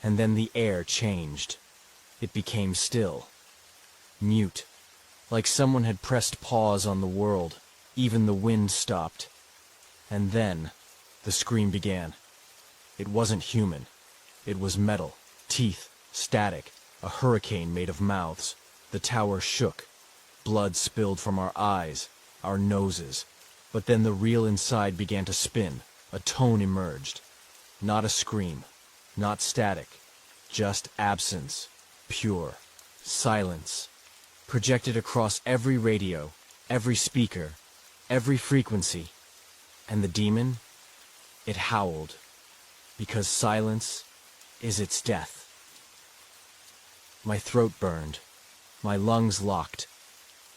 B: And then the air changed. It became still. Mute. Like someone had pressed pause on the world. Even the wind stopped. And then, the scream began. It wasn't human. It was metal, teeth, static, a hurricane made of mouths. The tower shook. Blood spilled from our eyes, our noses. But then the reel inside began to spin. A tone emerged. Not a scream, not static, just absence, pure silence. Projected across every radio, every speaker, every frequency. And the demon? It howled. Because silence is its death. My throat burned. My lungs locked.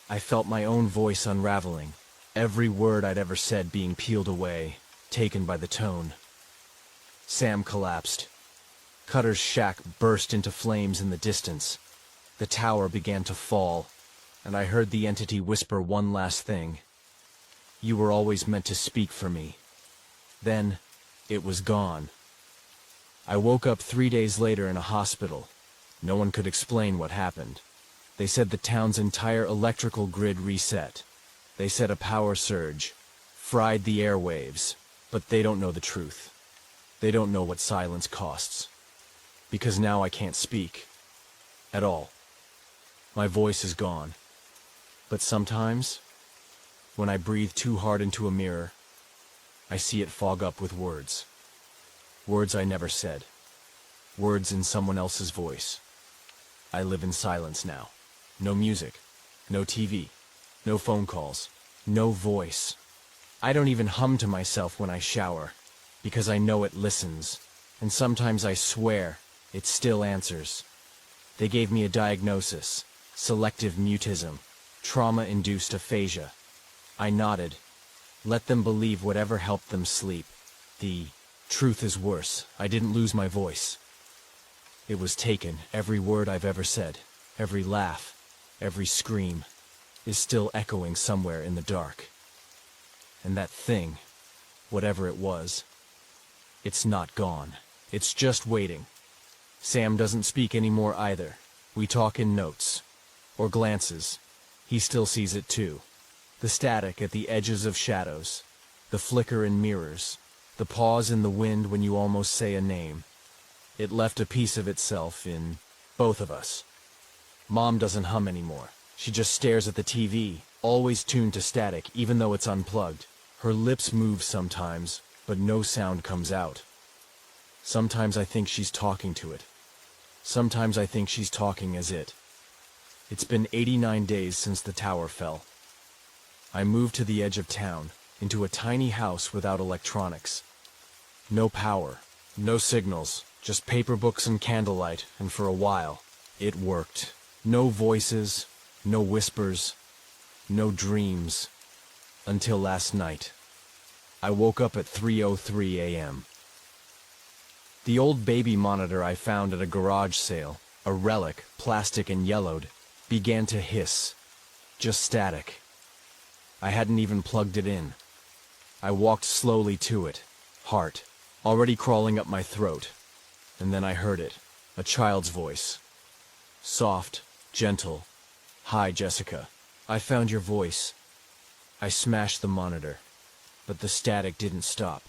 B: I felt my own voice unraveling. Every word I'd ever said being peeled away, taken by the tone. Sam collapsed. Cutter's shack burst into flames in the distance. The tower began to fall, and I heard the entity whisper one last thing. You were always meant to speak for me. Then, it was gone. I woke up 3 days later in a hospital. No one could explain what happened. They said the town's entire electrical grid reset. They said a power surge fried the airwaves, but they don't know the truth. They don't know what silence costs. Because now I can't speak. At all. My voice is gone. But sometimes, when I breathe too hard into a mirror, I see it fog up with words. Words I never said. Words in someone else's voice. I live in silence now. No music. No TV. No phone calls. No voice. I don't even hum to myself when I shower, because I know it listens. And sometimes I swear it still answers. They gave me a diagnosis. Selective mutism. Trauma-induced aphasia. I nodded. Let them believe whatever helped them sleep. The truth is worse. I didn't lose my voice. It was taken. Every word I've ever said, every laugh, every scream, is still echoing somewhere in the dark. And that thing, whatever it was, it's not gone. It's just waiting. Sam doesn't speak anymore either. We talk in notes. Or glances. He still sees it too. The static at the edges of shadows. The flicker in mirrors. The pause in the wind when you almost say a name. It left a piece of itself in both of us. Mom doesn't hum anymore. She just stares at the TV, always tuned to static, even though it's unplugged. Her lips move sometimes, but no sound comes out. Sometimes I think she's talking to it. Sometimes I think she's talking as it. It's been 89 days since the tower fell. I moved to the edge of town, into a tiny house without electronics. No power, no signals, just paper books and candlelight, and for a while, it worked. No voices, no whispers, no dreams. Until last night. I woke up at 3:03 a.m. The old baby monitor I found at a garage sale, a relic, plastic and yellowed, began to hiss. Just static. I hadn't even plugged it in. I walked slowly to it, heart already crawling up my throat. And then I heard it, a child's voice. Soft, gentle. Hi, Jessica. I found your voice. I smashed the monitor, but the static didn't stop.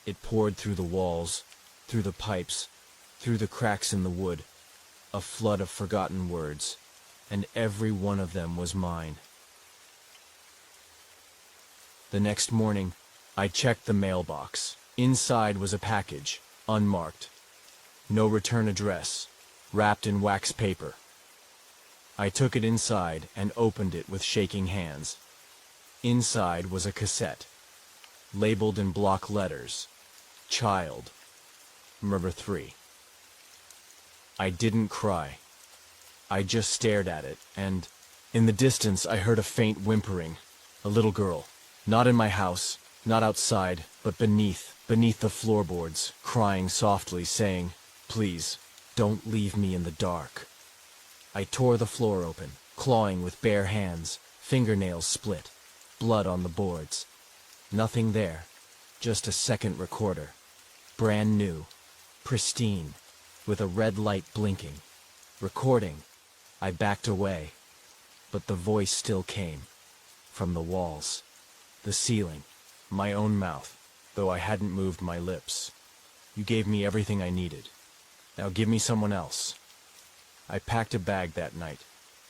B: It poured through the walls, through the pipes, through the cracks in the wood, a flood of forgotten words, and every one of them was mine. The next morning, I checked the mailbox. Inside was a package, unmarked. No return address, wrapped in wax paper. I took it inside and opened it with shaking hands. Inside was a cassette, labeled in block letters, Child, Murder 3. I didn't cry. I just stared at it, and in the distance I heard a faint whimpering, a little girl, not in my house, not outside, but beneath the floorboards, crying softly, saying, "Please, don't leave me in the dark." I tore the floor open, clawing with bare hands, fingernails split, blood on the boards. Nothing there, just a second recorder, brand new, pristine, with a red light blinking. Recording. I backed away, but the voice still came, from the walls, the ceiling, my own mouth, though I hadn't moved my lips. You gave me everything I needed. Now give me someone else. I packed a bag that night,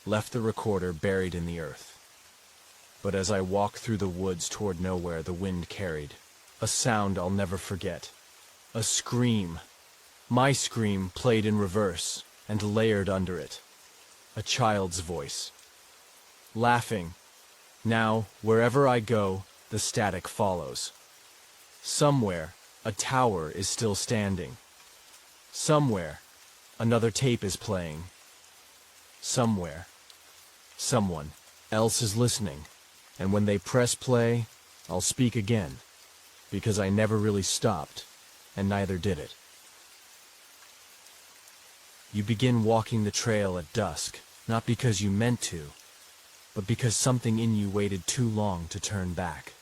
B: left the recorder buried in the earth. But as I walked through the woods toward nowhere, the wind carried a sound I'll never forget. A scream. My scream played in reverse and layered under it. A child's voice. Laughing. Now, wherever I go, the static follows. Somewhere, a tower is still standing. Somewhere, another tape is playing. Somewhere, someone else is listening. And when they press play, I'll speak again. Because I never really stopped, and neither did it. You begin walking the trail at dusk, not because you meant to, but because something in you waited too long to turn back.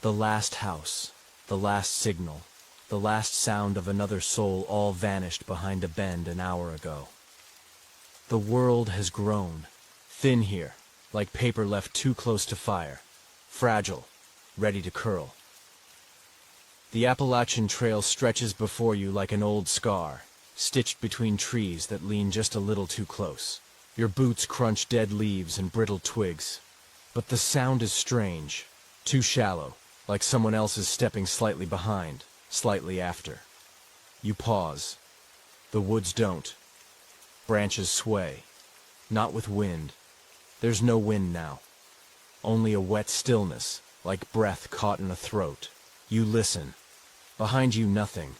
B: The last house, the last signal, the last sound of another soul all vanished behind a bend an hour ago. The world has grown, thin here, like paper left too close to fire, fragile, ready to curl. The Appalachian Trail stretches before you like an old scar, stitched between trees that lean just a little too close. Your boots crunch dead leaves and brittle twigs. But the sound is strange, too shallow, like someone else is stepping slightly behind, slightly after. You pause. The woods don't. Branches sway. Not with wind. There's no wind now. Only a wet stillness, like breath caught in a throat. You listen. Behind you, nothing.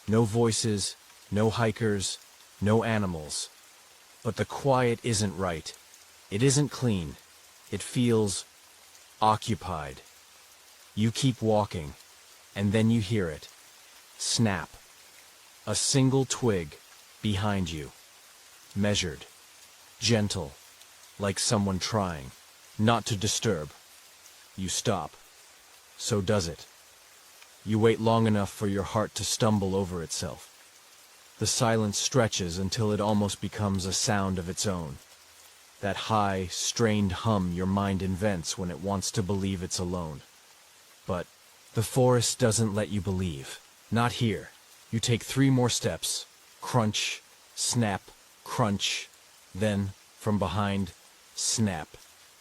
B: No voices, no hikers, no animals. But the quiet isn't right. It isn't clean. It feels occupied. You keep walking, and then you hear it. Snap. A single twig behind you. Measured. Gentle. Like someone trying. Not to disturb. You stop. So does it. You wait long enough for your heart to stumble over itself. The silence stretches until it almost becomes a sound of its own. That high, strained hum your mind invents when it wants to believe it's alone. But the forest doesn't let you believe. Not here. You take 3 more steps. Crunch, snap, crunch. Then, from behind, snap.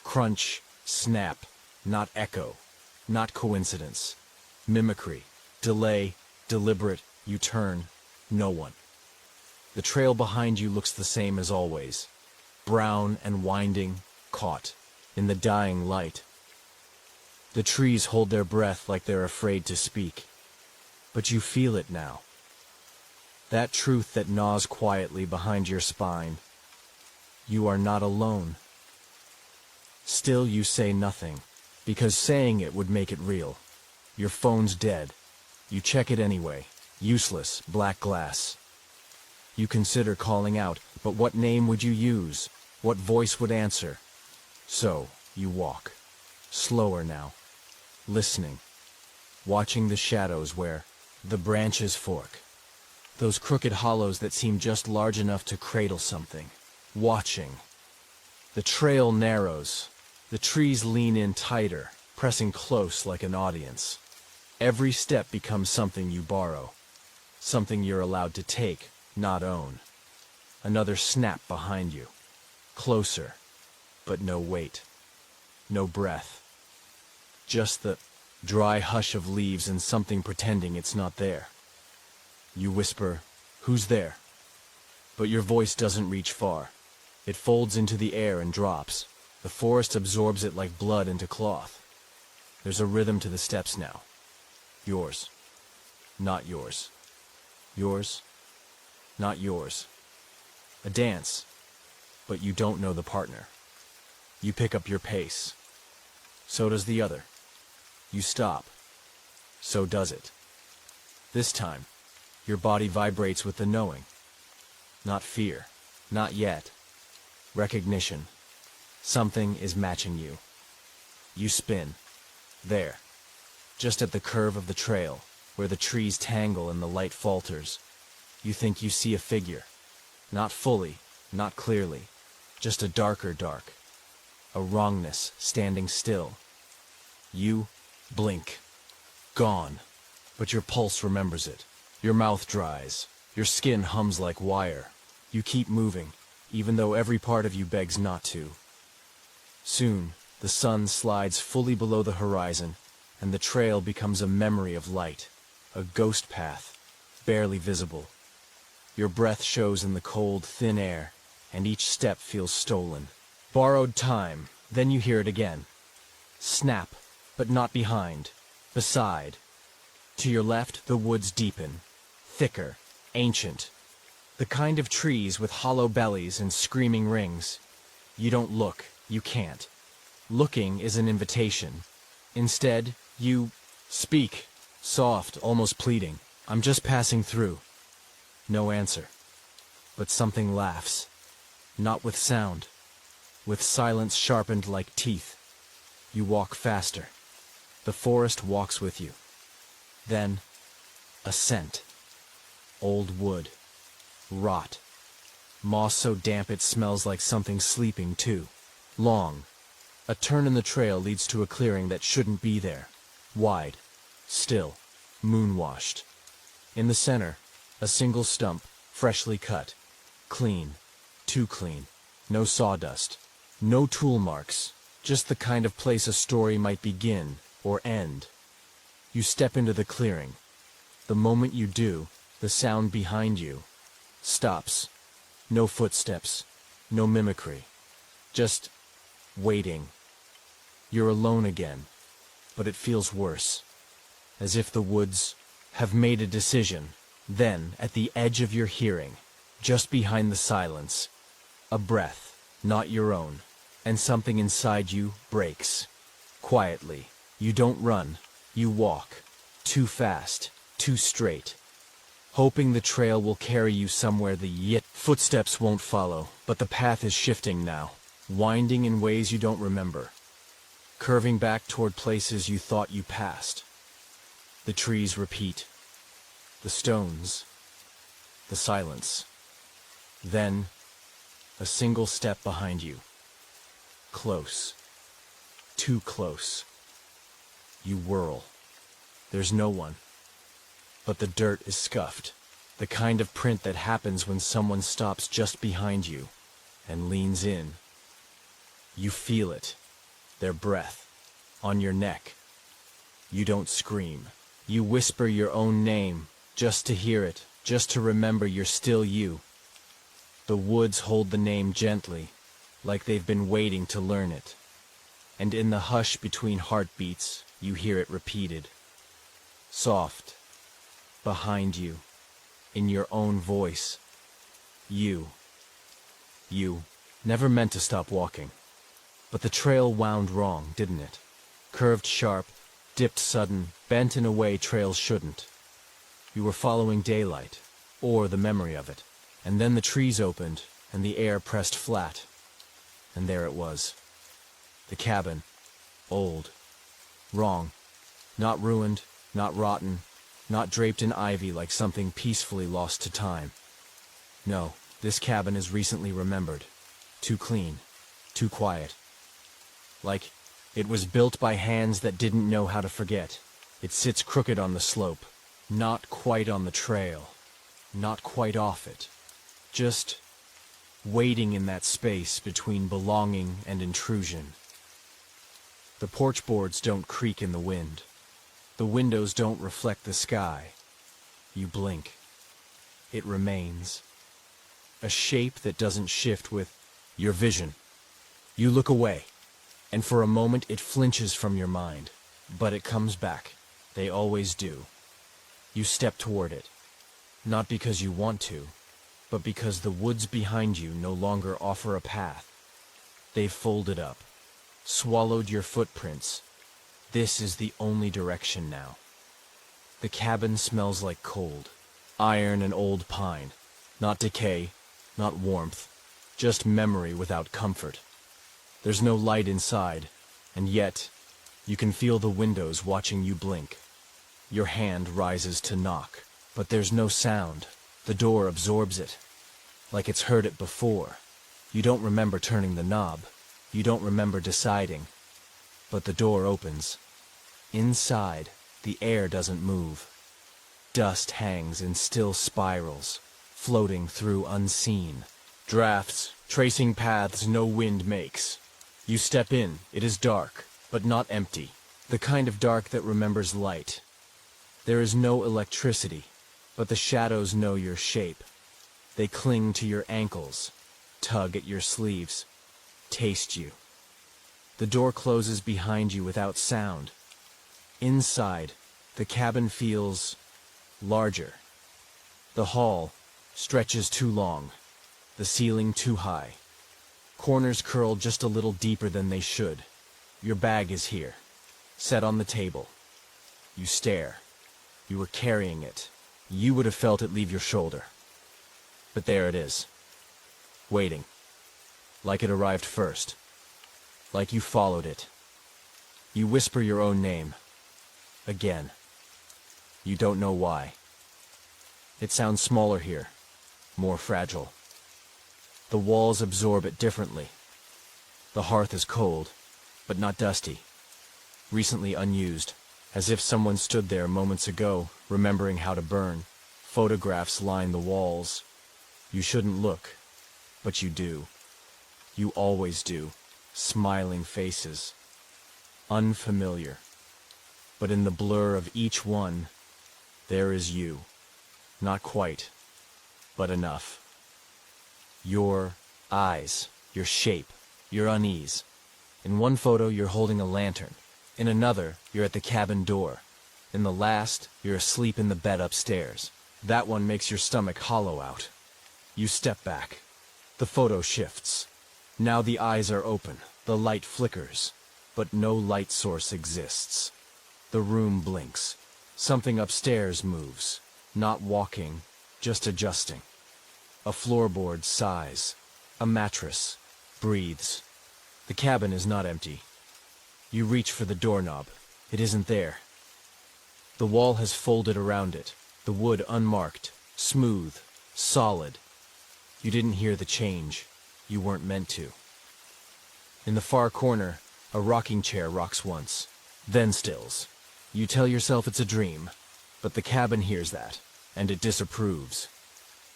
B: Crunch, snap. Not echo. Not coincidence. Mimicry. Delay. Deliberate. You turn. No one. The trail behind you looks the same as always. Brown and winding, caught in the dying light. The trees hold their breath like they're afraid to speak. But you feel it now. That truth that gnaws quietly behind your spine. You are not alone. Still you say nothing, because saying it would make it real. Your phone's dead. You check it anyway. Useless, black glass. You consider calling out, but what name would you use? What voice would answer? So, you walk. Slower now. Listening. Watching the shadows where the branches fork. Those crooked hollows that seem just large enough to cradle something. Watching. The trail narrows. The trees lean in tighter, pressing close like an audience. Every step becomes something you borrow. Something you're allowed to take, not own. Another snap behind you. Closer, but no weight. No breath. Just the dry hush of leaves and something pretending it's not there. You whisper, "Who's there?" But your voice doesn't reach far. It folds into the air and drops. The forest absorbs it like blood into cloth. There's a rhythm to the steps now. Yours. Not yours. Yours. Not yours. A dance. But you don't know the partner. You pick up your pace. So does the other. You stop. So does it. This time, your body vibrates with the knowing. Not fear. Not yet. Recognition. Something is matching you. You spin. There. Just at the curve of the trail, where the trees tangle and the light falters. You think you see a figure. Not fully, not clearly. Just a darker dark. A wrongness standing still. You blink. Gone. But your pulse remembers it. Your mouth dries. Your skin hums like wire. You keep moving, even though every part of you begs not to. Soon, the sun slides fully below the horizon, and the trail becomes a memory of light, a ghost path, barely visible. Your breath shows in the cold, thin air, and each step feels stolen. Borrowed time, then you hear it again. Snap, but not behind, beside. To your left, the woods deepen, thicker, ancient. The kind of trees with hollow bellies and screaming rings. You don't look, you can't. Looking is an invitation. Instead, you speak, soft, almost pleading. I'm just passing through. No answer. But something laughs. Not with sound, with silence sharpened like teeth. You walk faster. The forest walks with you. Then, a scent. Old wood. Rot. Moss so damp it smells like something sleeping too. Long. A turn in the trail leads to a clearing that shouldn't be there. Wide. Still. Moon-washed. In the center, a single stump, freshly cut. Clean. Too clean. No sawdust. No tool marks. Just the kind of place a story might begin or end. You step into the clearing. The moment you do, the sound behind you stops. No footsteps. No mimicry. Just waiting. You're alone again, but it feels worse. As if the woods have made a decision. Then, at the edge of your hearing, just behind the silence, a breath, not your own, and something inside you breaks. Quietly. You don't run. You walk. Too fast. Too straight. Hoping the trail will carry you somewhere the yet footsteps won't follow, but the path is shifting now, winding in ways you don't remember, curving back toward places you thought you passed. The trees repeat. The stones. The silence. Then, a single step behind you. Close. Too close. You whirl. There's no one. But the dirt is scuffed. The kind of print that happens when someone stops just behind you and leans in. You feel it. Their breath. On your neck. You don't scream. You whisper your own name, just to hear it, just to remember you're still you. The woods hold the name gently, like they've been waiting to learn it. And in the hush between heartbeats, you hear it repeated. Soft. Behind you. In your own voice. You. You. Never meant to stop walking. But the trail wound wrong, didn't it? Curved sharp, dipped sudden, bent in a way trails shouldn't. You were following daylight, or the memory of it. And then the trees opened, and the air pressed flat. And there it was. The cabin. Old. Wrong. Not ruined, not rotten, not draped in ivy like something peacefully lost to time. No, this cabin is recently remembered. Too clean. Too quiet. Like it was built by hands that didn't know how to forget. It sits crooked on the slope. Not quite on the trail. Not quite off it. Just waiting in that space between belonging and intrusion. The porch boards don't creak in the wind. The windows don't reflect the sky. You blink. It remains. A shape that doesn't shift with your vision. You look away, and for a moment it flinches from your mind. But it comes back. They always do. You step toward it. Not because you want to, but because the woods behind you no longer offer a path. They've folded up, swallowed your footprints. This is the only direction now. The cabin smells like cold, iron and old pine. Not decay, not warmth, just memory without comfort. There's no light inside, and yet, you can feel the windows watching you blink. Your hand rises to knock, but there's no sound. The door absorbs it, like it's heard it before. You don't remember turning the knob. You don't remember deciding. But the door opens. Inside, the air doesn't move. Dust hangs in still spirals, floating through unseen. Drafts, tracing paths no wind makes. You step in, it is dark, but not empty. The kind of dark that remembers light. There is no electricity, but the shadows know your shape. They cling to your ankles, tug at your sleeves, taste you. The door closes behind you without sound. Inside, the cabin feels larger. The hall stretches too long, the ceiling too high. Corners curl just a little deeper than they should. Your bag is here, set on the table. You stare. You were carrying it. You would have felt it leave your shoulder. But there it is, waiting, like it arrived first, like you followed it. You whisper your own name, again. You don't know why. It sounds smaller here, more fragile. The walls absorb it differently. The hearth is cold, but not dusty, recently unused, as if someone stood there moments ago, remembering how to burn. Photographs line the walls. You shouldn't look, but you do. You always do. Smiling faces. Unfamiliar. But in the blur of each one, there is you. Not quite, but enough. Your eyes, your shape, your unease. In one photo, you're holding a lantern. In another, you're at the cabin door. In the last, you're asleep in the bed upstairs. That one makes your stomach hollow out. You step back. The photo shifts. Now the eyes are open. The light flickers, but no light source exists. The room blinks. Something upstairs moves. Not walking, just adjusting. A floorboard sighs. A mattress breathes. The cabin is not empty. You reach for the doorknob. It isn't there. The wall has folded around it. The wood unmarked, smooth, solid. You didn't hear the change. You weren't meant to. In the far corner, a rocking chair rocks once, then stills. You tell yourself it's a dream, but the cabin hears that, and it disapproves.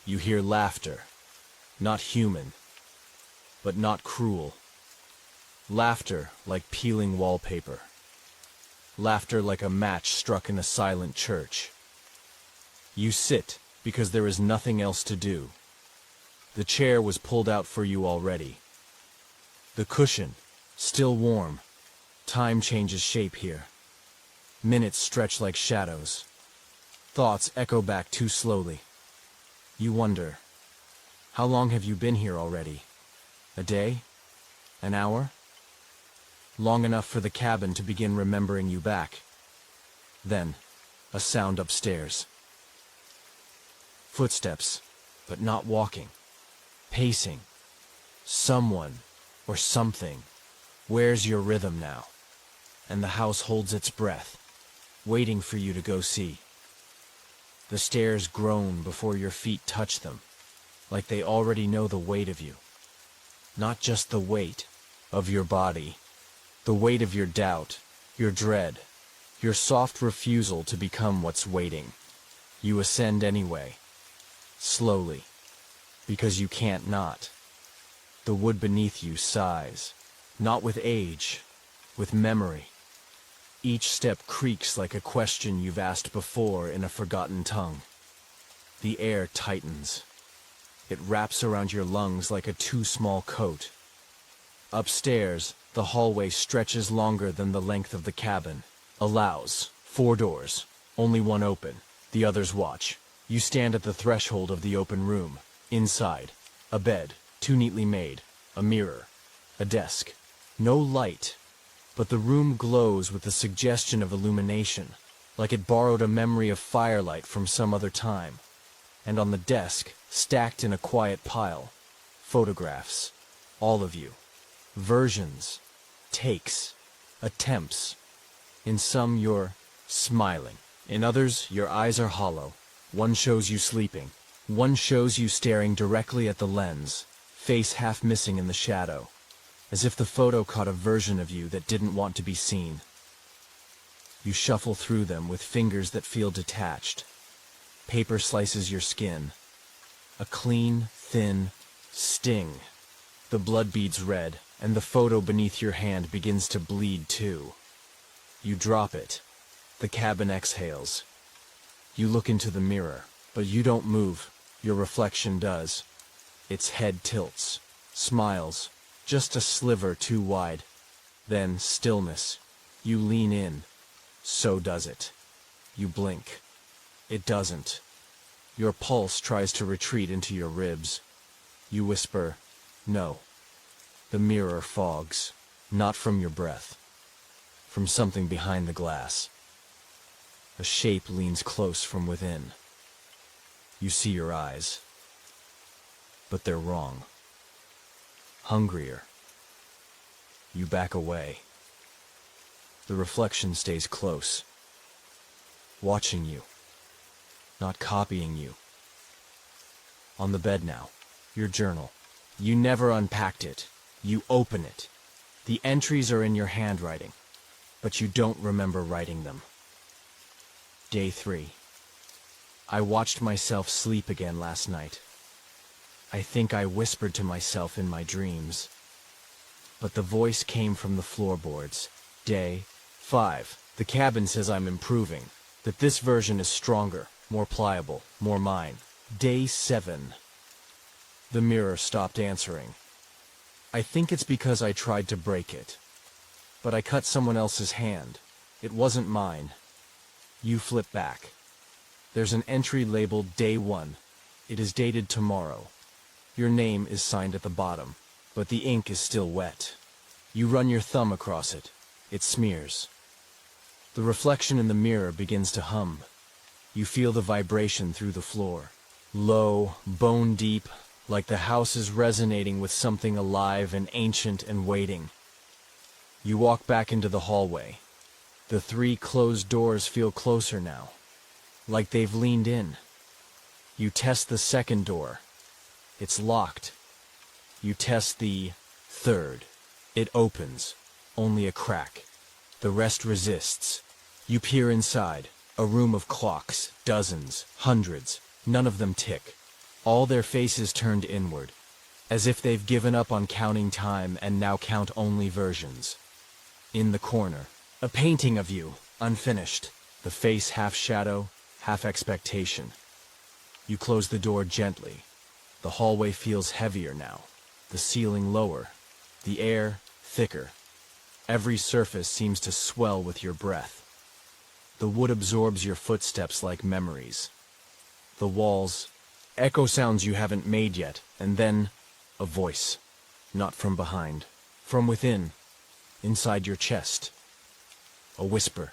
B: You hear laughter. Not human, but not cruel. Laughter like peeling wallpaper. Laughter like a match struck in a silent church. You sit because there is nothing else to do. The chair was pulled out for you already. The cushion, still warm. Time changes shape here. Minutes stretch like shadows. Thoughts echo back too slowly. You wonder, how long have you been here already? A day? An hour? Long enough for the cabin to begin remembering you back. Then, a sound upstairs. Footsteps, but not walking. Pacing. Someone, or something. Where's your rhythm now? And the house holds its breath, waiting for you to go see. The stairs groan before your feet touch them, like they already know the weight of you. Not just the weight of your body, the weight of your doubt, your dread, your soft refusal to become what's waiting. You ascend anyway, slowly, because you can't not. The wood beneath you sighs, not with age, with memory. Each step creaks like a question you've asked before in a forgotten tongue. The air tightens. It wraps around your lungs like a too small coat. Upstairs, the hallway stretches longer than the length of the cabin. Allows 4 doors, only one open. The others watch. You stand at the threshold of the open room. Inside, a bed, too neatly made, a mirror, a desk. No light, but the room glows with the suggestion of illumination, like it borrowed a memory of firelight from some other time. And on the desk, stacked in a quiet pile, photographs, all of you. Versions, takes, attempts. In some you're smiling. In others, your eyes are hollow. One shows you sleeping. One shows you staring directly at the lens, face half missing in the shadow, as if the photo caught a version of you that didn't want to be seen. You shuffle through them with fingers that feel detached. Paper slices your skin. A clean, thin sting. The blood beads red, and the photo beneath your hand begins to bleed too. You drop it. The cabin exhales. You look into the mirror, but you don't move. Your reflection does. Its head tilts, smiles, just a sliver too wide. Then stillness. You lean in. So does it. You blink. It doesn't. Your pulse tries to retreat into your ribs. You whisper, "No." The mirror fogs, not from your breath, from something behind the glass. A shape leans close from within. You see your eyes, but they're wrong. Hungrier. You back away. The reflection stays close, watching you, not copying you. On the bed now, your journal. You never unpacked it. You open it. The entries are in your handwriting, but you don't remember writing them. Day 3. I watched myself sleep again last night. I think I whispered to myself in my dreams. But the voice came from the floorboards. Day 5. The cabin says I'm improving, that this version is stronger, more pliable, more mine. Day 7. The mirror stopped answering. I think it's because I tried to break it. But I cut someone else's hand. It wasn't mine. You flip back. There's an entry labeled Day 1. It is dated tomorrow. Your name is signed at the bottom, but the ink is still wet. You run your thumb across it. It smears. The reflection in the mirror begins to hum. You feel the vibration through the floor. Low, bone deep, like the house is resonating with something alive and ancient and waiting. You walk back into the hallway. The 3 closed doors feel closer now, like they've leaned in. You test the second door. It's locked. You test the third. It opens, only a crack. The rest resists. You peer inside, a room of clocks, dozens, hundreds, none of them tick. All their faces turned inward, as if they've given up on counting time and now count only versions. In the corner, a painting of you, unfinished, the face half shadow, half expectation. You close the door gently. The hallway feels heavier now, the ceiling lower, the air thicker. Every surface seems to swell with your breath. The wood absorbs your footsteps like memories. The walls echo sounds you haven't made yet, and then a voice. Not from behind, from within, inside your chest. A whisper.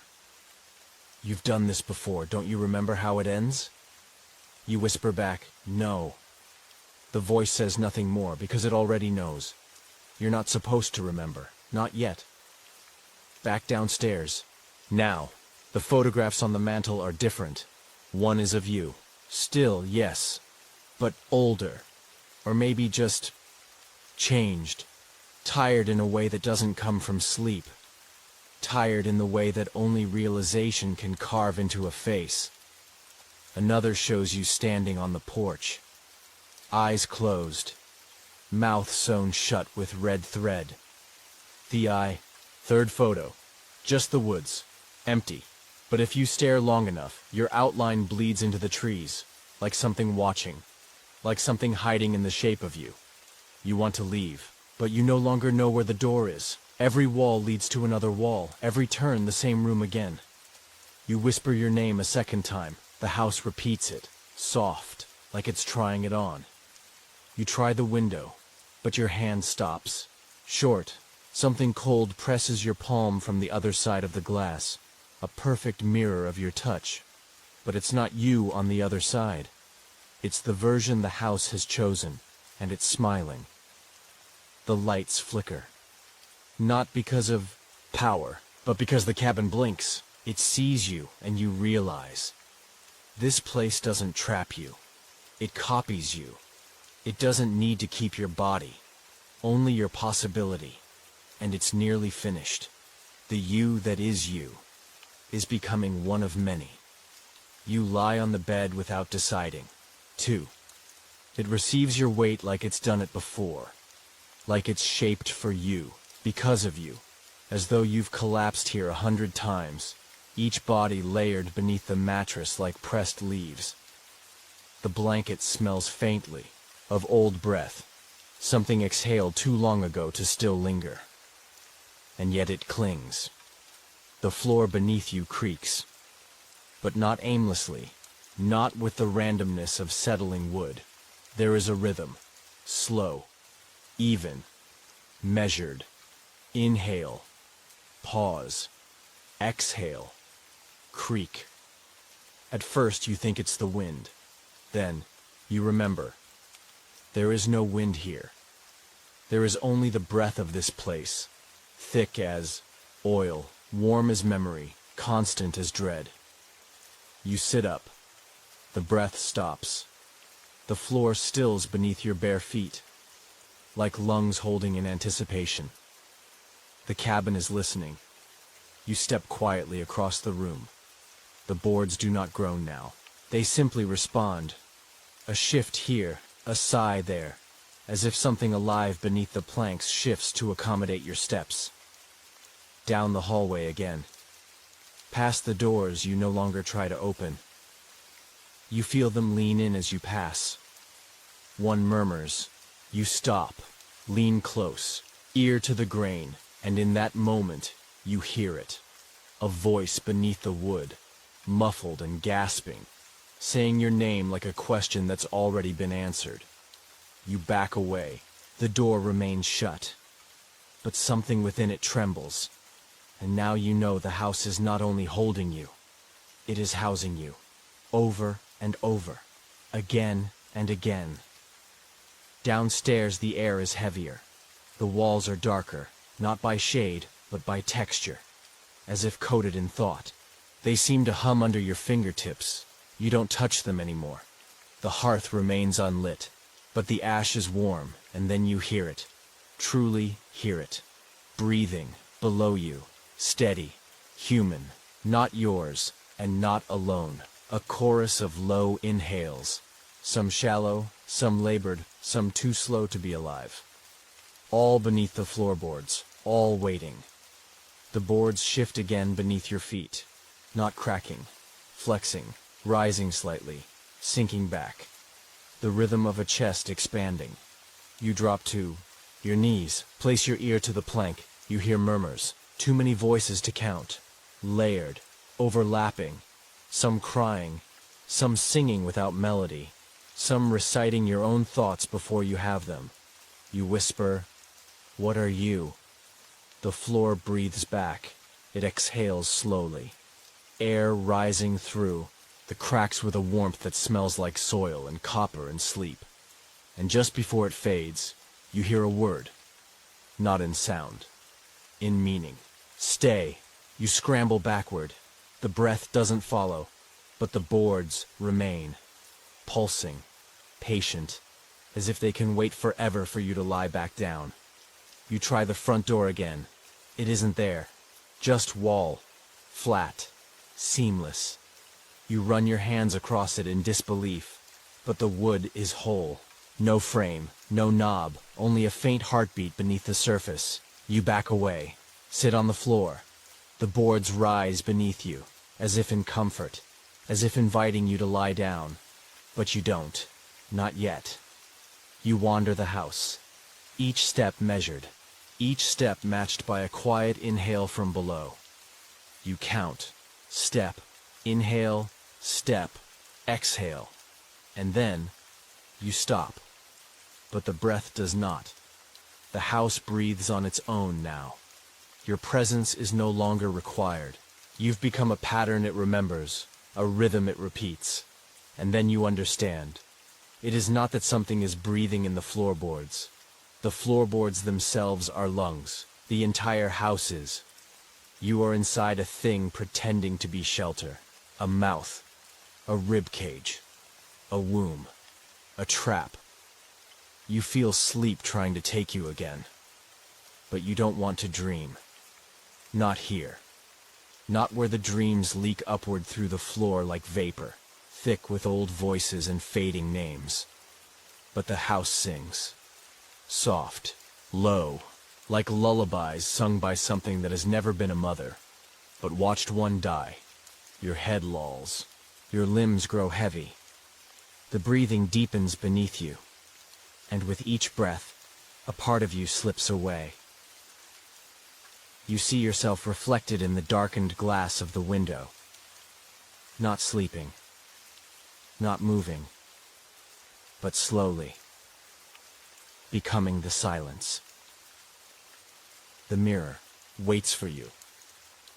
B: You've done this before, don't you remember how it ends? You whisper back, no. The voice says nothing more because it already knows. You're not supposed to remember, not yet. Back downstairs. Now, the photographs on the mantel are different. One is of you. Still, yes, but older. Or maybe just changed. Tired in a way that doesn't come from sleep. Tired in the way that only realization can carve into a face. Another shows you standing on the porch. Eyes closed. Mouth sewn shut with red thread. The eye. Third photo. Just the woods. Empty. But if you stare long enough, your outline bleeds into the trees, like something watching, like something hiding in the shape of you. You want to leave, but you no longer know where the door is. Every wall leads to another wall, every turn the same room again. You whisper your name a second time. The house repeats it, soft, like it's trying it on. You try the window, but your hand stops. Short, something cold presses your palm from the other side of the glass. A perfect mirror of your touch. But it's not you on the other side. It's the version the house has chosen, and it's smiling. The lights flicker. Not because of power, but because the cabin blinks. It sees you, and you realize. This place doesn't trap you. It copies you. It doesn't need to keep your body. Only your possibility. And it's nearly finished. The you that is you is becoming one of many. You lie on the bed without deciding. 2. It receives your weight like it's done it before, like it's shaped for you, because of you, as though you've collapsed here 100 times, each body layered beneath the mattress like pressed leaves. The blanket smells faintly, of old breath, something exhaled too long ago to still linger. And yet it clings. The floor beneath you creaks, but not aimlessly, not with the randomness of settling wood. There is a rhythm, slow, even, measured. Inhale, pause, exhale, creak. At first you think it's the wind. Then you remember. There is no wind here. There is only the breath of this place, thick as oil, warm as memory, constant as dread. You sit up. The breath stops. The floor stills beneath your bare feet, like lungs holding in anticipation. The cabin is listening. You step quietly across the room. The boards do not groan now. They simply respond. A shift here, a sigh there, as if something alive beneath the planks shifts to accommodate your steps. Down the hallway again. Past the doors you no longer try to open. You feel them lean in as you pass. One murmurs. You stop, lean close, ear to the grain, and in that moment, you hear it. A voice beneath the wood, muffled and gasping, saying your name like a question that's already been answered. You back away. The door remains shut. But something within it trembles. And now you know the house is not only holding you, it is housing you. Over and over. Again and again. Downstairs the air is heavier. The walls are darker, not by shade, but by texture. As if coated in thought. They seem to hum under your fingertips. You don't touch them anymore. The hearth remains unlit, but the ash is warm, and then you hear it. Truly hear it. Breathing, below you, steady, human, not yours, and not alone. A chorus of low inhales, some shallow, some labored, some too slow to be alive. All beneath the floorboards, all waiting. The boards shift again beneath your feet, not cracking, flexing, rising slightly, sinking back. The rhythm of a chest expanding. You drop to your knees, place your ear to the plank. You hear murmurs, too many voices to count, layered, overlapping, some crying, some singing without melody, some reciting your own thoughts before you have them. You whisper, "What are you?" The floor breathes back. It exhales slowly. Air rising through, the cracks with a warmth that smells like soil and copper and sleep. And just before it fades, you hear a word. Not in sound. In meaning. Stay. You scramble backward. The breath doesn't follow, but the boards remain. Pulsing. Patient. As if they can wait forever for you to lie back down. You try the front door again. It isn't there. Just wall. Flat. Seamless. You run your hands across it in disbelief. But the wood is whole. No frame, no knob, only a faint heartbeat beneath the surface. You back away. Sit on the floor. The boards rise beneath you, as if in comfort, as if inviting you to lie down. But you don't. Not yet. You wander the house. Each step measured. Each step matched by a quiet inhale from below. You count. Step. Inhale. Step. Exhale. And then, you stop. But the breath does not. The house breathes on its own now. Your presence is no longer required. You've become a pattern it remembers, a rhythm it repeats. And then you understand. It is not that something is breathing in the floorboards. The floorboards themselves are lungs. The entire house is. You are inside a thing pretending to be shelter. A mouth. A rib cage. A womb. A trap. You feel sleep trying to take you again. But you don't want to dream. Not here. Not where the dreams leak upward through the floor like vapor, thick with old voices and fading names. But the house sings. Soft, low, like lullabies sung by something that has never been a mother, but watched one die. Your head lolls. Your limbs grow heavy. The breathing deepens beneath you, and with each breath, a part of you slips away. You see yourself reflected in the darkened glass of the window. Not sleeping, not moving, but slowly becoming the silence. The mirror waits for you.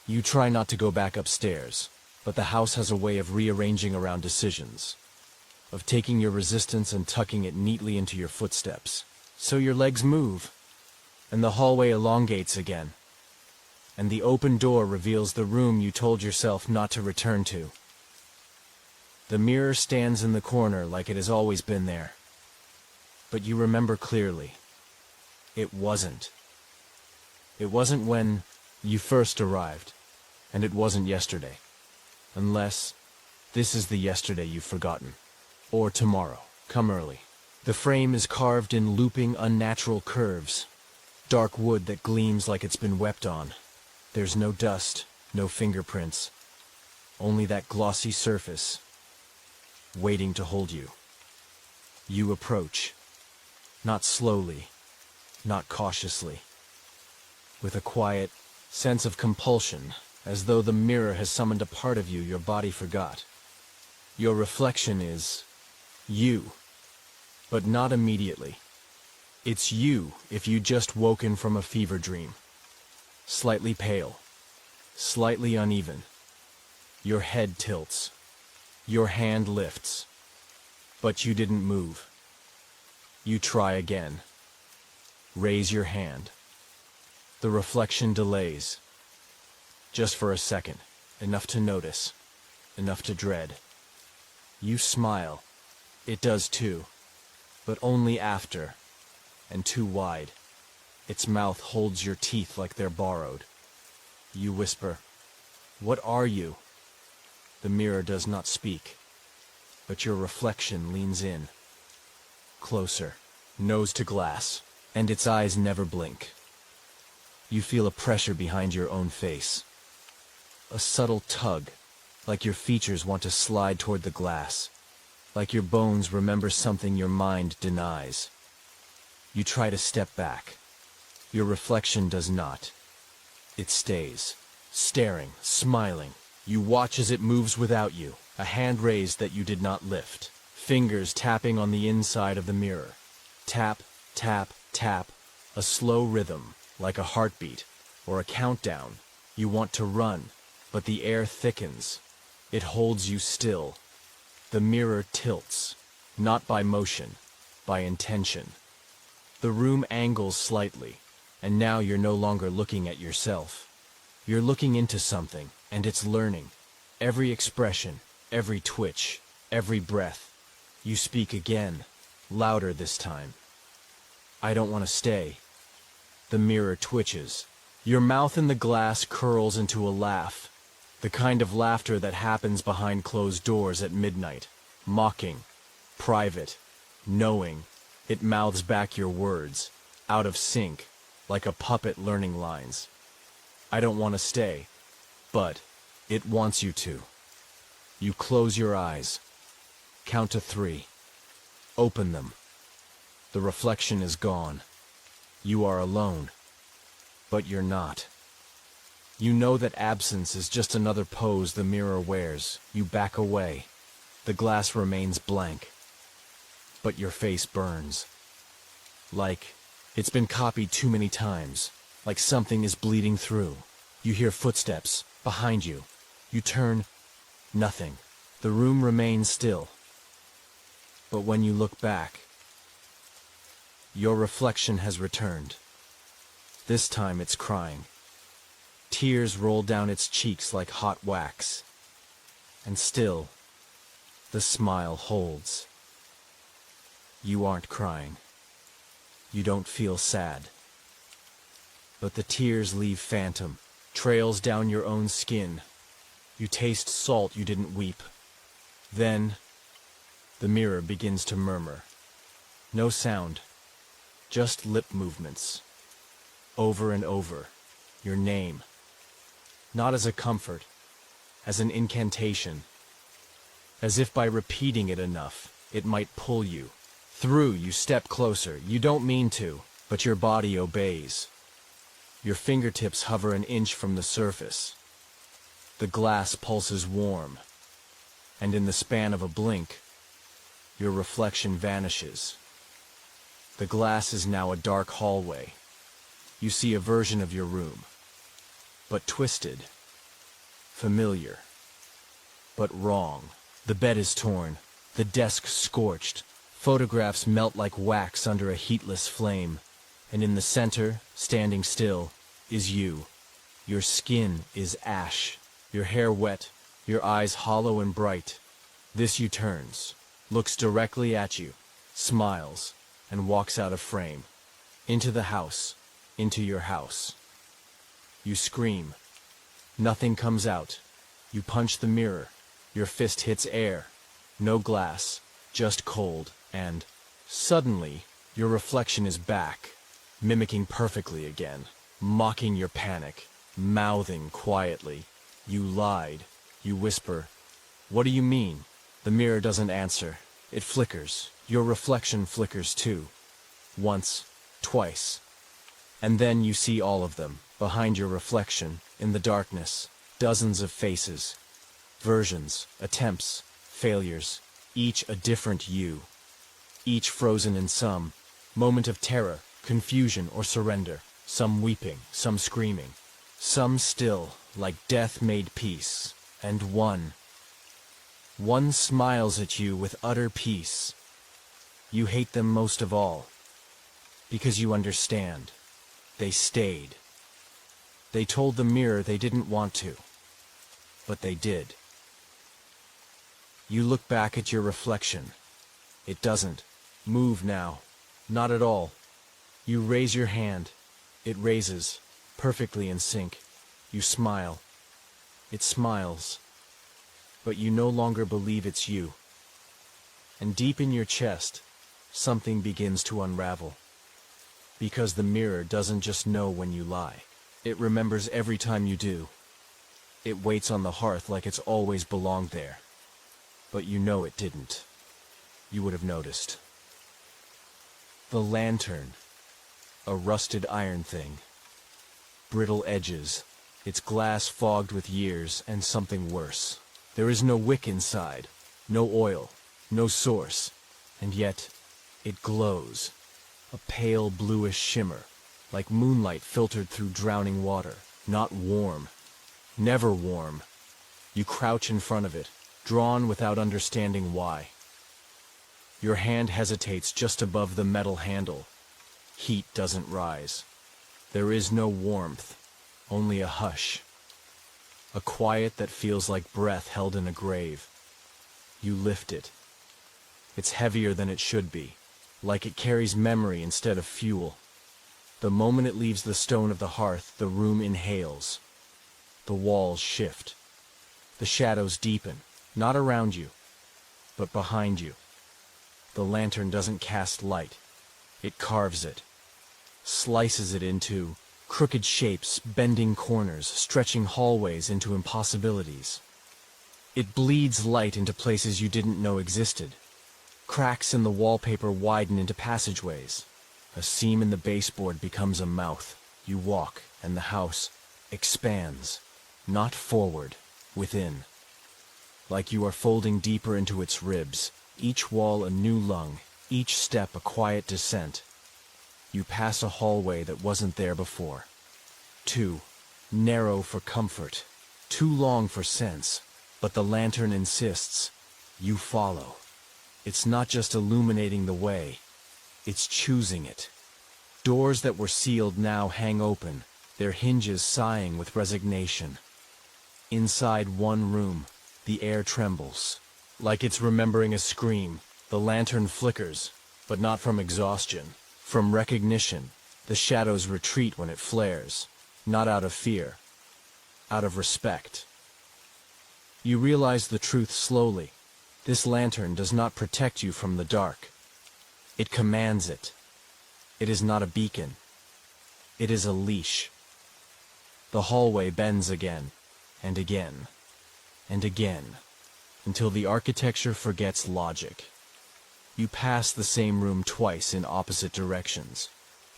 B: You try not to go back upstairs, but the house has a way of rearranging around decisions, of taking your resistance and tucking it neatly into your footsteps. So your legs move, and the hallway elongates again, and the open door reveals the room you told yourself not to return to. The mirror stands in the corner like it has always been there. But you remember clearly. It wasn't. It wasn't when you first arrived, and it wasn't yesterday. Unless this is the yesterday you've forgotten. Or tomorrow. Come early. The frame is carved in looping, unnatural curves. Dark wood that gleams like it's been wept on. There's no dust, no fingerprints. Only that glossy surface, waiting to hold you. You approach. Not slowly, not cautiously. With a quiet sense of compulsion, as though the mirror has summoned a part of you your body forgot. Your reflection is you, but not immediately. It's you if you just woken from a fever dream. Slightly pale, slightly uneven. Your head tilts. Your hand lifts. But you didn't move. You try again. Raise your hand. The reflection delays. Just for a second, enough to notice, enough to dread. You smile. It does too, but only after, and too wide. Its mouth holds your teeth like they're borrowed. You whisper, "What are you?" The mirror does not speak, but your reflection leans in. Closer, nose to glass, and its eyes never blink. You feel a pressure behind your own face. A subtle tug, like your features want to slide toward the glass, like your bones remember something your mind denies. You try to step back. Your reflection does not. It stays, staring, smiling. You watch as it moves without you, a hand raised that you did not lift, fingers tapping on the inside of the mirror. Tap, tap, tap, a slow rhythm, like a heartbeat, or a countdown. You want to run, but the air thickens. It holds you still. The mirror tilts, not by motion, by intention. The room angles slightly, and now you're no longer looking at yourself. You're looking into something, and it's learning. Every expression, every twitch, every breath. You speak again, louder this time. "I don't want to stay." The mirror twitches. Your mouth in the glass curls into a laugh, the kind of laughter that happens behind closed doors at midnight. Mocking, private, knowing. It mouths back your words, out of sync, like a puppet learning lines. "I don't want to stay," but it wants you to. You close your eyes. Count to 3. Open them. The reflection is gone. You are alone. But you're not. You know that absence is just another pose the mirror wears. You back away. The glass remains blank. But your face burns. Like it's been copied too many times. Like something is bleeding through. You hear footsteps behind you. You turn. Nothing. The room remains still. But when you look back, your reflection has returned. This time it's crying. Tears roll down its cheeks like hot wax. And still, the smile holds. You aren't crying. You don't feel sad. But the tears leave phantom, trails down your own skin. You taste salt you didn't weep. Then, the mirror begins to murmur. No sound, just lip movements. Over and over, your name. Not as a comfort, as an incantation. As if by repeating it enough, it might pull you. Through, you step closer. You don't mean to, but your body obeys. Your fingertips hover an inch from the surface. The glass pulses warm, and in the span of a blink, your reflection vanishes. The glass is now a dark hallway. You see a version of your room, but twisted, familiar, but wrong. The bed is torn, the desk scorched, photographs melt like wax under a heatless flame, and in the center, standing still, is you. Your skin is ash, your hair wet, your eyes hollow and bright. This you turns, looks directly at you, smiles, and walks out of frame. Into the house, into your house. You scream. Nothing comes out. You punch the mirror. Your fist hits air. No glass, just cold, and suddenly, your reflection is back, mimicking perfectly again, mocking your panic, mouthing quietly. You lied. You whisper, "What do you mean?" The mirror doesn't answer. It flickers. Your reflection flickers too. Once, twice. And then you see all of them, behind your reflection, in the darkness, dozens of faces. Versions, attempts, failures, each a different you. Each frozen in some moment of terror, confusion, or surrender. Some weeping, some screaming. Some still, like death made peace. And one smiles at you with utter peace. You hate them most of all, because you understand. They stayed. They told the mirror they didn't want to, but they did. You look back at your reflection. It doesn't move now, not at all. You raise your hand. It raises, perfectly in sync. You smile. It smiles. But you no longer believe it's you. And deep in your chest, something begins to unravel. Because the mirror doesn't just know when you lie. It remembers every time you do. It waits on the hearth like it's always belonged there. But you know it didn't. You would have noticed. The lantern. A rusted iron thing. Brittle edges. Its glass fogged with years and something worse. There is no wick inside. No oil. No source. And yet, it glows. A pale bluish shimmer. Like moonlight filtered through drowning water. Not warm. Never warm. You crouch in front of it, drawn without understanding why. Your hand hesitates just above the metal handle. Heat doesn't rise. There is no warmth, only a hush. A quiet that feels like breath held in a grave. You lift it. It's heavier than it should be, like it carries memory instead of fuel. The moment it leaves the stone of the hearth, the room inhales. The walls shift. The shadows deepen, not around you, but behind you. The lantern doesn't cast light. It carves it, slices it into crooked shapes, bending corners, stretching hallways into impossibilities. It bleeds light into places you didn't know existed. Cracks in the wallpaper widen into passageways. A seam in the baseboard becomes a mouth. You walk, and the house expands, not forward, within. Like you are folding deeper into its ribs, each wall a new lung, each step a quiet descent. You pass a hallway that wasn't there before. Too narrow for comfort, too long for sense, but the lantern insists, you follow. It's not just illuminating the way, it's choosing it. Doors that were sealed now hang open, their hinges sighing with resignation. Inside one room, the air trembles. Like it's remembering a scream, the lantern flickers, but not from exhaustion, from recognition. The shadows retreat when it flares, not out of fear, out of respect. You realize the truth slowly. This lantern does not protect you from the dark. It commands it. It is not a beacon. It is a leash. The hallway bends again, and again, and again, until the architecture forgets logic. You pass the same room twice in opposite directions.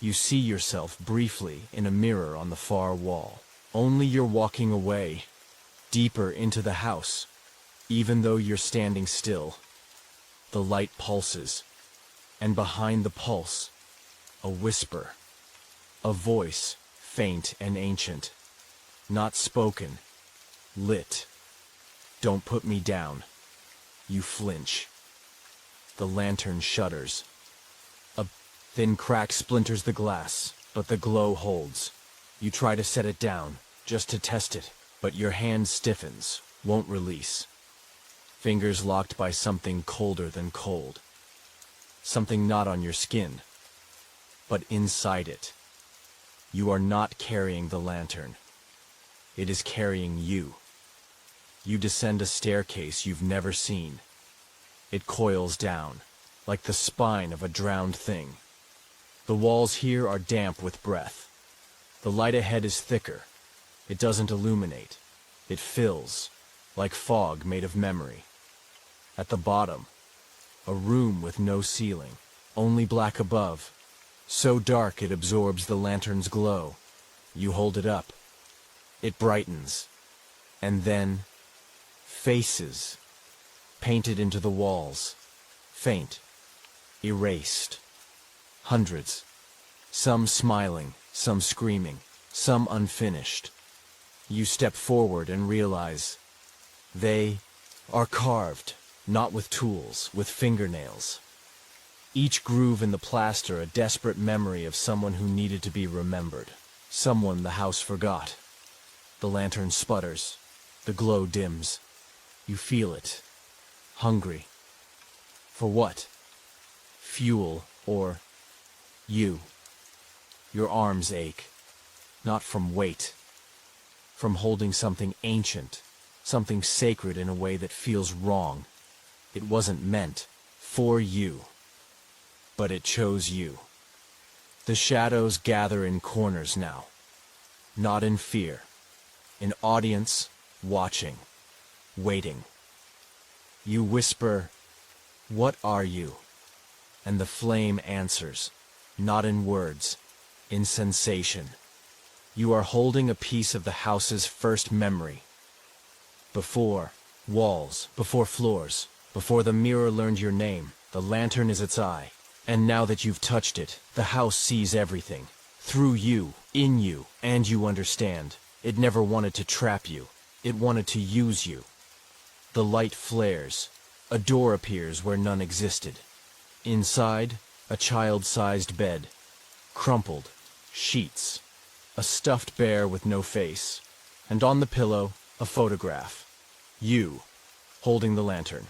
B: You see yourself briefly in a mirror on the far wall. Only you're walking away, deeper into the house. Even though you're standing still, the light pulses, and behind the pulse, a whisper, a voice, faint and ancient, not spoken, lit. Don't put me down. You flinch. The lantern shudders. A thin crack splinters the glass, but the glow holds. You try to set it down, just to test it, but your hand stiffens, won't release. Fingers locked by something colder than cold. Something not on your skin, but inside it. You are not carrying the lantern. It is carrying you. You descend a staircase you've never seen. It coils down, like the spine of a drowned thing. The walls here are damp with breath. The light ahead is thicker. It doesn't illuminate. It fills, like fog made of memory. At the bottom, a room with no ceiling, only black above, so dark it absorbs the lantern's glow. You hold it up. It brightens. And then, faces, painted into the walls, faint, erased. Hundreds, some smiling, some screaming, some unfinished. You step forward and realize they are carved. Not with tools, with fingernails. Each groove in the plaster a desperate memory of someone who needed to be remembered. Someone the house forgot. The lantern sputters. The glow dims. You feel it. Hungry. For what? Fuel or you. Your arms ache. Not from weight. From holding something ancient. Something sacred in a way that feels wrong. It wasn't meant for you, but it chose you. The shadows gather in corners now, not in fear, in audience, watching, waiting. You whisper, "What are you?" And the flame answers, not in words, in sensation. You are holding a piece of the house's first memory. Before walls, before floors, before the mirror learned your name, the lantern is its eye. And now that you've touched it, the house sees everything. Through you, in you, and you understand. It never wanted to trap you. It wanted to use you. The light flares. A door appears where none existed. Inside, a child-sized bed. Crumpled. Sheets. A stuffed bear with no face. And on the pillow, a photograph. You, holding the lantern.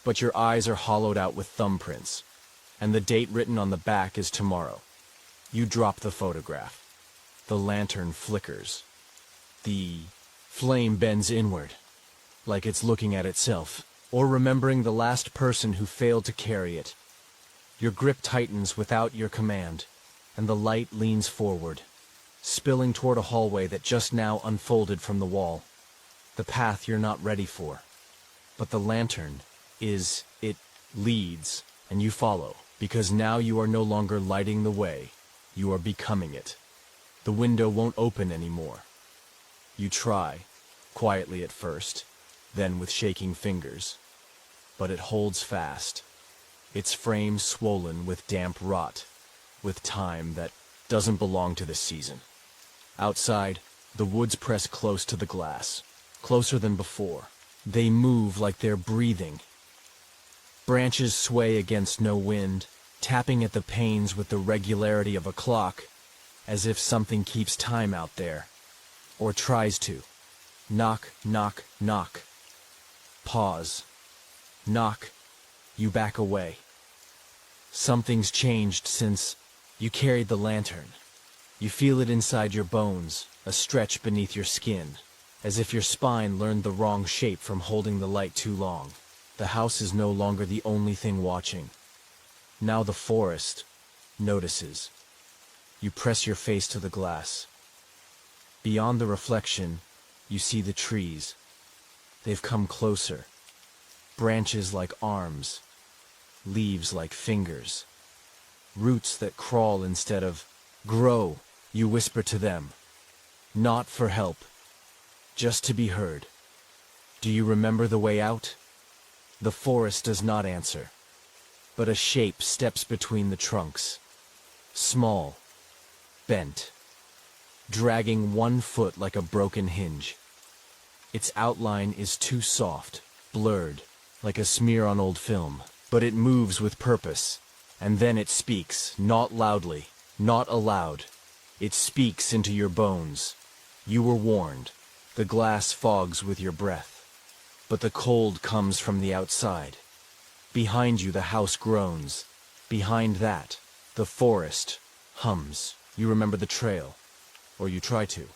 B: But your eyes are hollowed out with thumbprints, and the date written on the back is tomorrow. You drop the photograph. The lantern flickers. The flame bends inward, like it's looking at itself, or remembering the last person who failed to carry it. Your grip tightens without your command, and the light leans forward, spilling toward a hallway that just now unfolded from the wall. The path you're not ready for. But the lantern it leads, and you follow, because now you are no longer lighting the way, you are becoming it. The window won't open anymore. You try, quietly at first, then with shaking fingers, but it holds fast, its frame swollen with damp rot, with time that doesn't belong to this season. Outside, the woods press close to the glass, closer than before. They move like they're breathing. Branches sway against no wind, tapping at the panes with the regularity of a clock, as if something keeps time out there, or tries to. Knock, knock, knock. Pause. Knock. You back away. Something's changed since you carried the lantern. You feel it inside your bones, a stretch beneath your skin, as if your spine learned the wrong shape from holding the light too long. The house is no longer the only thing watching. Now the forest notices. You press your face to the glass. Beyond the reflection, you see the trees. They've come closer. Branches like arms, leaves like fingers, roots that crawl instead of grow. You whisper to them, not for help, just to be heard. Do you remember the way out? The forest does not answer, but a shape steps between the trunks. Small, bent, dragging one foot like a broken hinge. Its outline is too soft, blurred, like a smear on old film, but it moves with purpose. And then it speaks, not loudly, not aloud. It speaks into your bones. You were warned. The glass fogs with your breath. But the cold comes from the outside. Behind you the house groans. Behind that, the forest hums. You remember the trail, or you try to.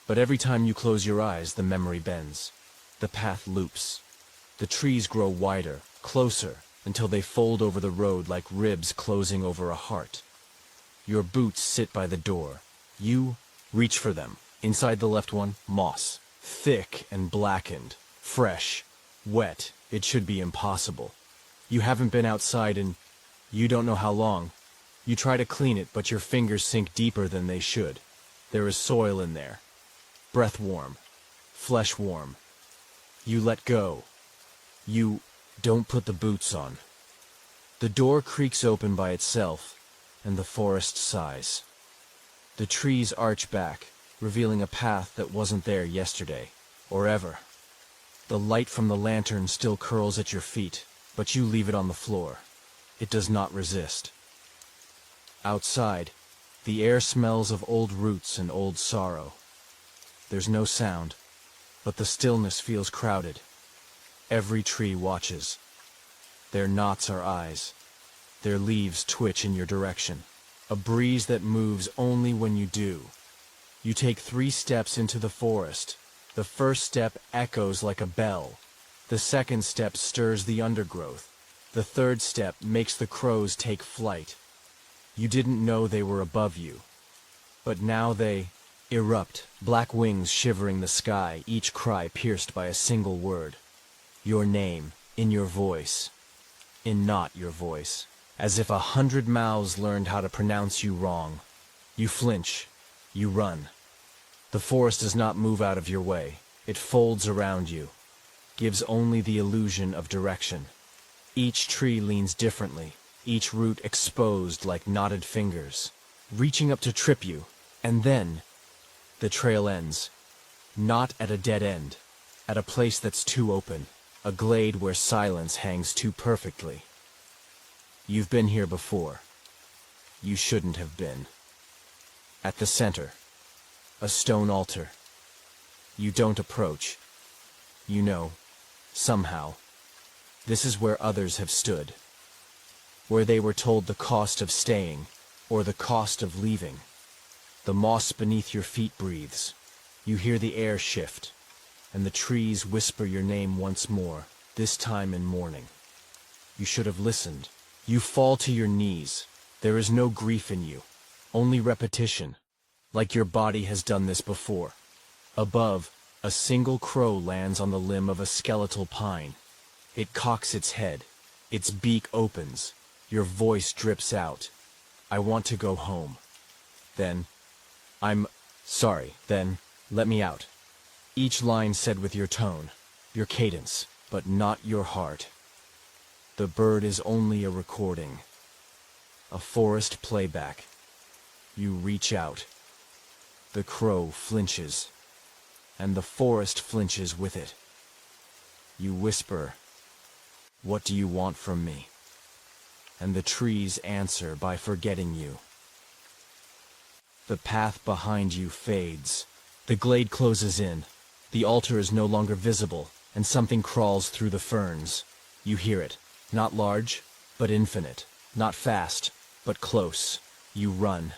B: But every time you close your eyes, the memory bends. The path loops. The trees grow wider, closer, until they fold over the road like ribs closing over a heart. Your boots sit by the door. You reach for them. Inside the left one, moss. Thick and blackened. Fresh. Wet. It should be impossible. You haven't been outside in you don't know how long. You try to clean it, but your fingers sink deeper than they should. There is soil in there. Breath warm. Flesh warm. You let go. You don't put the boots on. The door creaks open by itself, and the forest sighs. The trees arch back, revealing a path that wasn't there yesterday, or ever. The light from the lantern still curls at your feet, but you leave it on the floor. It does not resist. Outside, the air smells of old roots and old sorrow. There's no sound, but the stillness feels crowded. Every tree watches. Their knots are eyes. Their leaves twitch in your direction. A breeze that moves only when you do. You take 3 steps into the forest. The first step echoes like a bell. The second step stirs the undergrowth. The third step makes the crows take flight. You didn't know they were above you. But now they erupt, black wings shivering the sky, each cry pierced by a single word. Your name, in your voice. In not your voice. As if 100 mouths learned how to pronounce you wrong. You flinch. You run. The forest does not move out of your way. It folds around you. Gives only the illusion of direction. Each tree leans differently. Each root exposed like knotted fingers. Reaching up to trip you. And then, the trail ends. Not at a dead end. At a place that's too open. A glade where silence hangs too perfectly. You've been here before. You shouldn't have been. At the center, a stone altar. You don't approach. You know, somehow, this is where others have stood. Where they were told the cost of staying, or the cost of leaving. The moss beneath your feet breathes. You hear the air shift, and the trees whisper your name once more, this time in mourning. You should have listened. You fall to your knees. There is no grief in you, only repetition, like your body has done this before. Above, a single crow lands on the limb of a skeletal pine. It cocks its head. Its beak opens. Your voice drips out. I want to go home. Then, I'm sorry. Then, let me out. Each line said with your tone, your cadence, but not your heart. The bird is only a recording. A forest playback. You reach out. The crow flinches, and the forest flinches with it. You whisper, "What do you want from me?" And the trees answer by forgetting you. The path behind you fades. The glade closes in. The altar is no longer visible, and something crawls through the ferns. You hear it, not large, but infinite, not fast, but close. You run.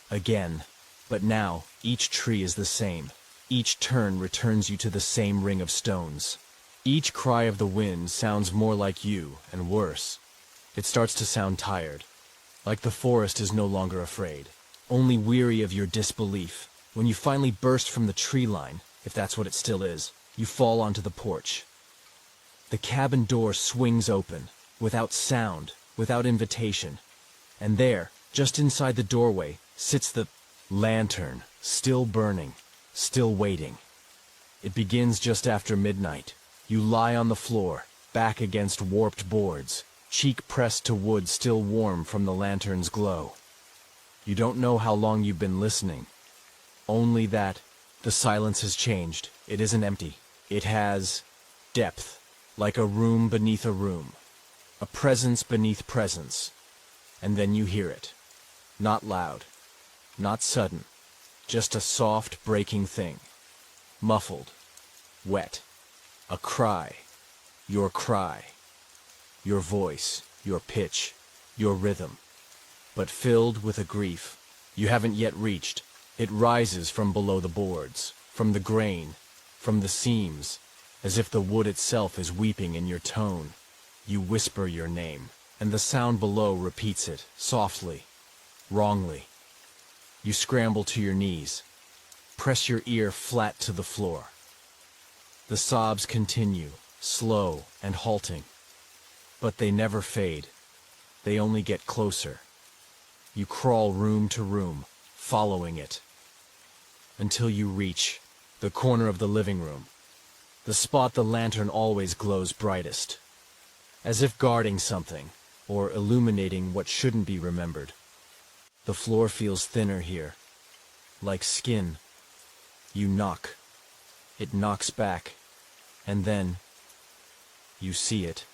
B: Again. But now, each tree is the same. Each turn returns you to the same ring of stones. Each cry of the wind sounds more like you, and worse. It starts to sound tired, like the forest is no longer afraid, only weary of your disbelief. When you finally burst from the tree line, if that's what it still is, you fall onto the porch. The cabin door swings open, without sound, without invitation. And there, just inside the doorway, sits the lantern, still burning, still waiting. It begins just after midnight. You lie on the floor, back against warped boards, cheek pressed to wood still warm from the lantern's glow. You don't know how long you've been listening. Only that the silence has changed. It isn't empty. It has depth, like a room beneath a room, a presence beneath presence. And then you hear it. Not loud, not sudden, just a soft breaking thing. Muffled, wet, a cry, your voice, your pitch, your rhythm, but filled with a grief you haven't yet reached. It rises from below the boards, from the grain, from the seams, as if the wood itself is weeping in your tone. You whisper your name, and the sound below repeats it, softly, wrongly. You scramble to your knees, press your ear flat to the floor. The sobs continue, slow and halting, but they never fade. They only get closer. You crawl room to room, following it, until you reach the corner of the living room, the spot the lantern always glows brightest, as if guarding something, or illuminating what shouldn't be remembered. The floor feels thinner here, like skin. You knock. It knocks back, and then you see it.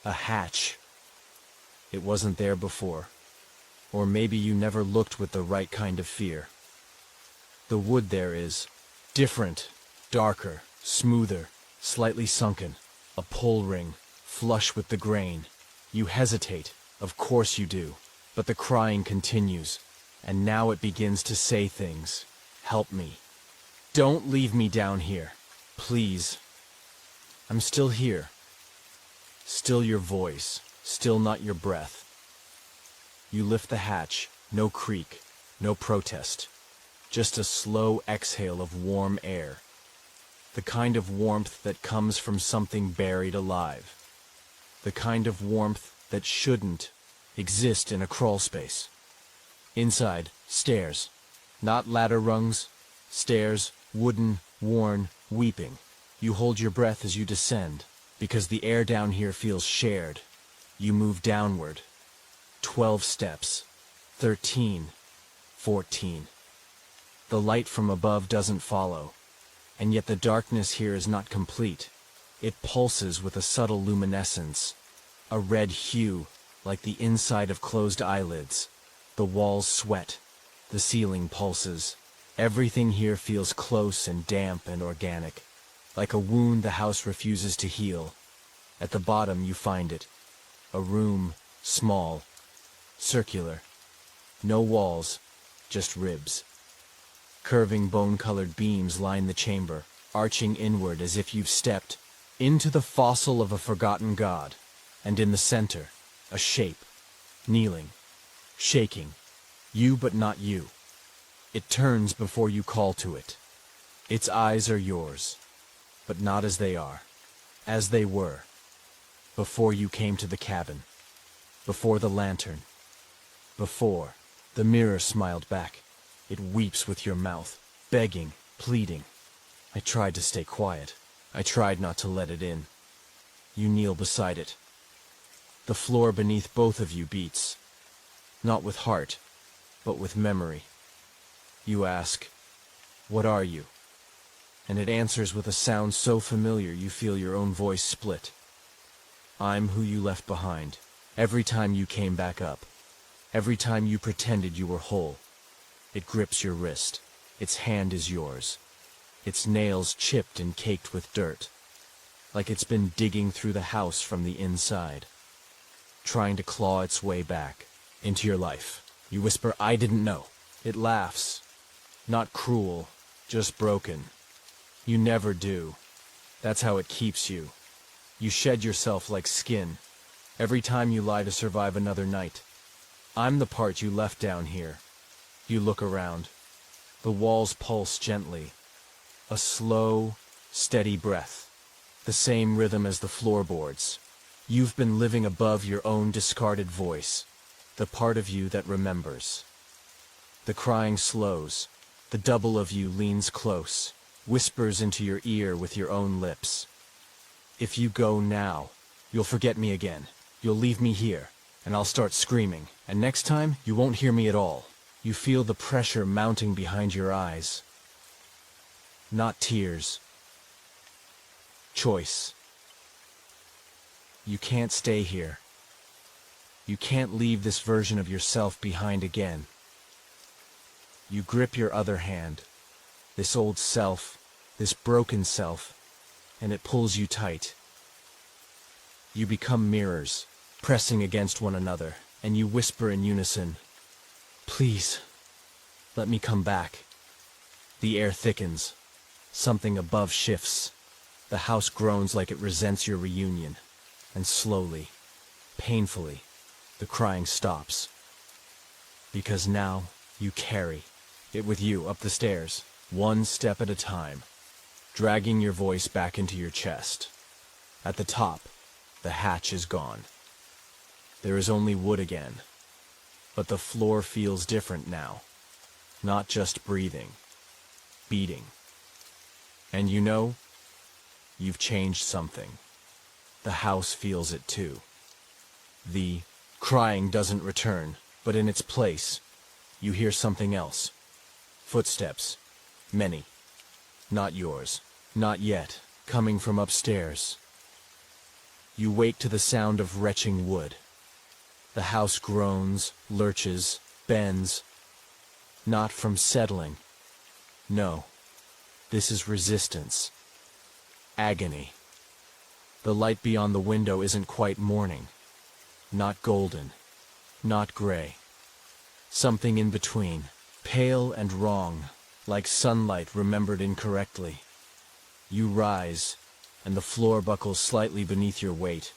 B: A hatch. It wasn't there before, or maybe you never looked with the right kind of fear. The wood there is different, darker, smoother, slightly sunken, a pull ring, flush with the grain. You hesitate, of course you do, but the crying continues, and now it begins to say things. Help me. Don't leave me down here, please. I'm still here. Still your voice, still not your breath. You lift the hatch, no creak, no protest. Just a slow exhale of warm air. The kind of warmth that comes from something buried alive. The kind of warmth that shouldn't exist in a crawl space. Inside, stairs. Not ladder rungs. Stairs, wooden, worn, weeping. You hold your breath as you descend, because the air down here feels shared. You move downward. 12 steps. 13. 14. The light from above doesn't follow, and yet the darkness here is not complete. It pulses with a subtle luminescence, a red hue like the inside of closed eyelids. The walls sweat, the ceiling pulses. Everything here feels close and damp and organic, like a wound the house refuses to heal. At the bottom you find it, a room, small, circular, no walls, just ribs. Curving bone-colored beams line the chamber, arching inward as if you've stepped into the fossil of a forgotten god. And in the center, a shape, kneeling, shaking, you but not you. It turns before you call to it. Its eyes are yours, but not as they are, as they were, before you came to the cabin, before the lantern, before the mirror smiled back. It weeps with your mouth, begging, pleading. I tried to stay quiet. I tried not to let it in. You kneel beside it. The floor beneath both of you beats, not with heart, but with memory. You ask, "What are you?" And it answers with a sound so familiar you feel your own voice split. I'm who you left behind. Every time you came back up. Every time you pretended you were whole. It grips your wrist. Its hand is yours. Its nails chipped and caked with dirt. Like it's been digging through the house from the inside. Trying to claw its way back into your life. You whisper, "I didn't know." It laughs. Not cruel, just broken. You never do. That's how it keeps you. You shed yourself like skin. Every time you lie to survive another night. I'm the part you left down here. You look around. The walls pulse gently. A slow, steady breath. The same rhythm as the floorboards. You've been living above your own discarded voice. The part of you that remembers. The crying slows. The double of you leans close, whispers into your ear with your own lips. If you go now, you'll forget me again. You'll leave me here, and I'll start screaming. And next time, you won't hear me at all. You feel the pressure mounting behind your eyes. Not tears. Choice. You can't stay here. You can't leave this version of yourself behind again. You grip your other hand, this old self, this broken self, and it pulls you tight. You become mirrors, pressing against one another, and you whisper in unison, "Please, let me come back." The air thickens. Something above shifts. The house groans like it resents your reunion. And slowly, painfully, the crying stops. Because now you carry it with you up the stairs, one step at a time, dragging your voice back into your chest. At the top, the hatch is gone. There is only wood again. But the floor feels different now. Not just breathing, beating. And you know, you've changed something. The house feels it too. The crying doesn't return, but in its place, you hear something else. Footsteps. Many. Not yours. Not yet. Coming from upstairs. You wake to the sound of retching wood. The house groans, lurches, bends. Not from settling. No. This is resistance. Agony. The light beyond the window isn't quite morning. Not golden. Not gray. Something in between. Pale and wrong, like sunlight remembered incorrectly. You rise, and the floor buckles slightly beneath your weight,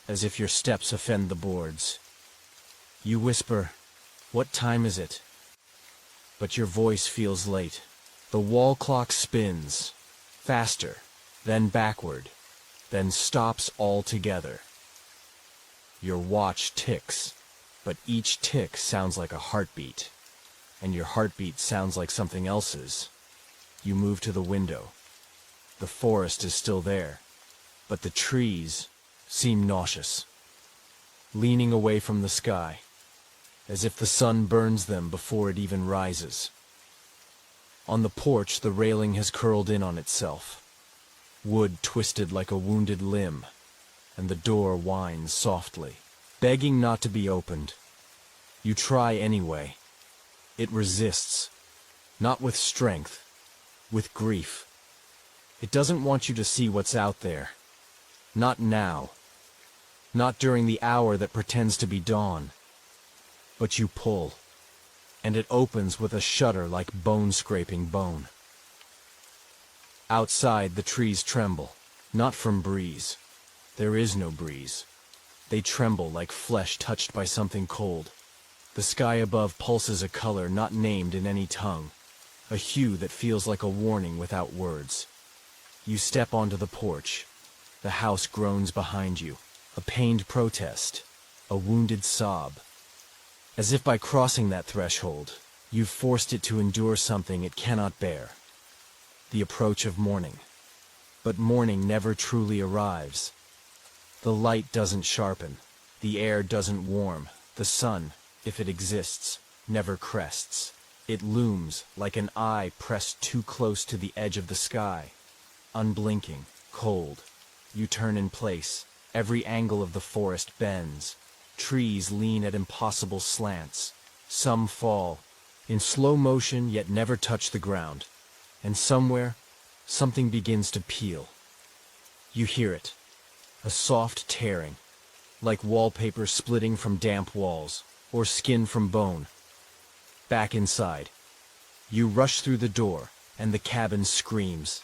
B: as if your steps offend the boards. You whisper, "What time is it?" But your voice feels late. The wall clock spins, faster, then backward, then stops altogether. Your watch ticks, but each tick sounds like a heartbeat. And your heartbeat sounds like something else's. You move to the window. The forest is still there, but the trees seem nauseous, leaning away from the sky, as if the sun burns them before it even rises. On the porch, the railing has curled in on itself, wood twisted like a wounded limb, and the door whines softly, begging not to be opened. You try anyway. It resists, not with strength, with grief. It doesn't want you to see what's out there. Not now. Not during the hour that pretends to be dawn. But you pull, and it opens with a shudder like bone scraping bone. Outside, the trees tremble, not from breeze. There is no breeze. They tremble like flesh touched by something cold. The sky above pulses a color not named in any tongue, a hue that feels like a warning without words. You step onto the porch. The house groans behind you, a pained protest, a wounded sob. As if by crossing that threshold, you've forced it to endure something it cannot bear. The approach of morning. But morning never truly arrives. The light doesn't sharpen, the air doesn't warm, the sun, if it exists, never crests. It looms like an eye pressed too close to the edge of the sky. Unblinking, cold. You turn in place. Every angle of the forest bends. Trees lean at impossible slants. Some fall, in slow motion yet never touch the ground. And somewhere, something begins to peel. You hear it. A soft tearing, like wallpaper splitting from damp walls, or skin from bone. Back inside. You rush through the door, and the cabin screams.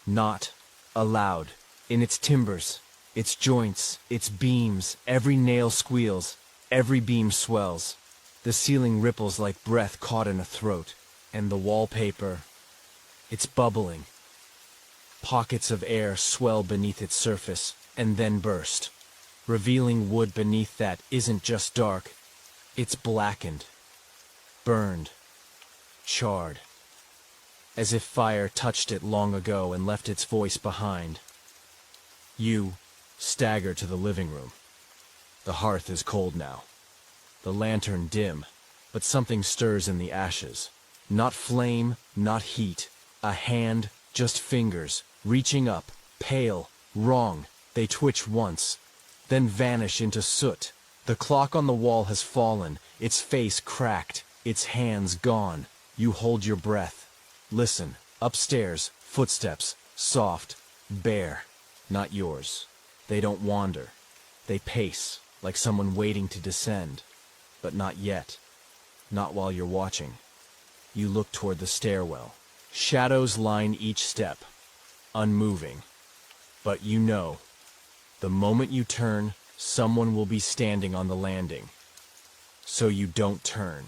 B: Not aloud, in its timbers, Its joints, its beams, every nail squeals, every beam swells. The ceiling ripples like breath caught in a throat, and the wallpaper, it's bubbling. Pockets of air swell beneath its surface, and then burst, revealing wood beneath that isn't just dark, it's blackened, burned, charred, as if fire touched it long ago and left its voice behind. You stagger to the living room. The hearth is cold now, the lantern dim, but something stirs in the ashes. Not flame, not heat, a hand, just fingers, reaching up, pale, wrong. They twitch once, then vanish into soot. The clock on the wall has fallen, its face cracked, its hands gone. You hold your breath. Listen, upstairs, footsteps, soft, bare, not yours. They don't wander. They pace, like someone waiting to descend. But not yet. Not while you're watching. You look toward the stairwell. Shadows line each step, unmoving. But you know, the moment you turn, someone will be standing on the landing. So you don't turn.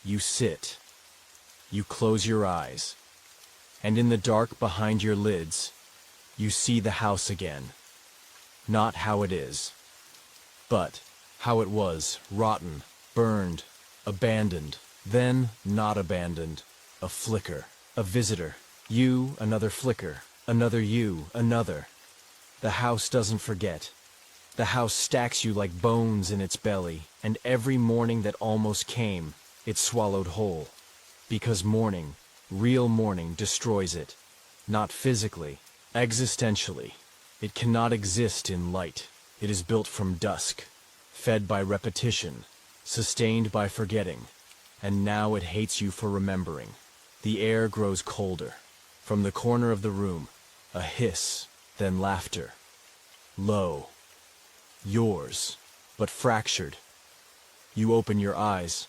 B: You sit. You close your eyes. And in the dark behind your lids, you see the house again. Not how it is, but how it was, rotten, burned, abandoned, then not abandoned, a flicker, a visitor, you, another flicker, another you, another. The house doesn't forget. The house stacks you like bones in its belly, and every morning that almost came, it swallowed whole. Because morning, real morning, destroys it. Not physically, existentially. It cannot exist in light. It is built from dusk, fed by repetition, sustained by forgetting. And now it hates you for remembering. The air grows colder. From the corner of the room, a hiss, then laughter. Low. Yours, but fractured. You open your eyes.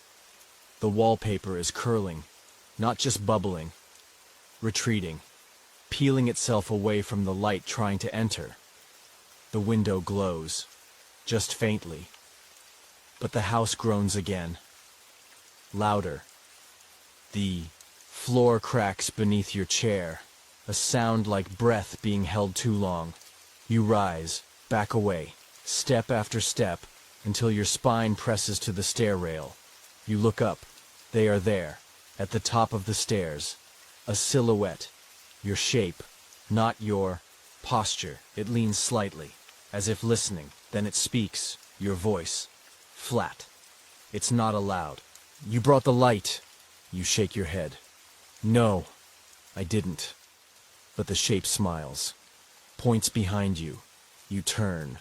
B: The wallpaper is curling, not just bubbling, retreating, peeling itself away from the light trying to enter. The window glows, just faintly. But the house groans again. Louder. The floor cracks beneath your chair, a sound like breath being held too long. You rise, back away, step after step, until your spine presses to the stair rail. You look up. They are there, at the top of the stairs. A silhouette. Your shape, not your posture. It leans slightly, as if listening. Then it speaks, your voice. Flat. It's not aloud. You brought the light. You shake your head. No, I didn't. But the shape smiles. Points behind you. You turn.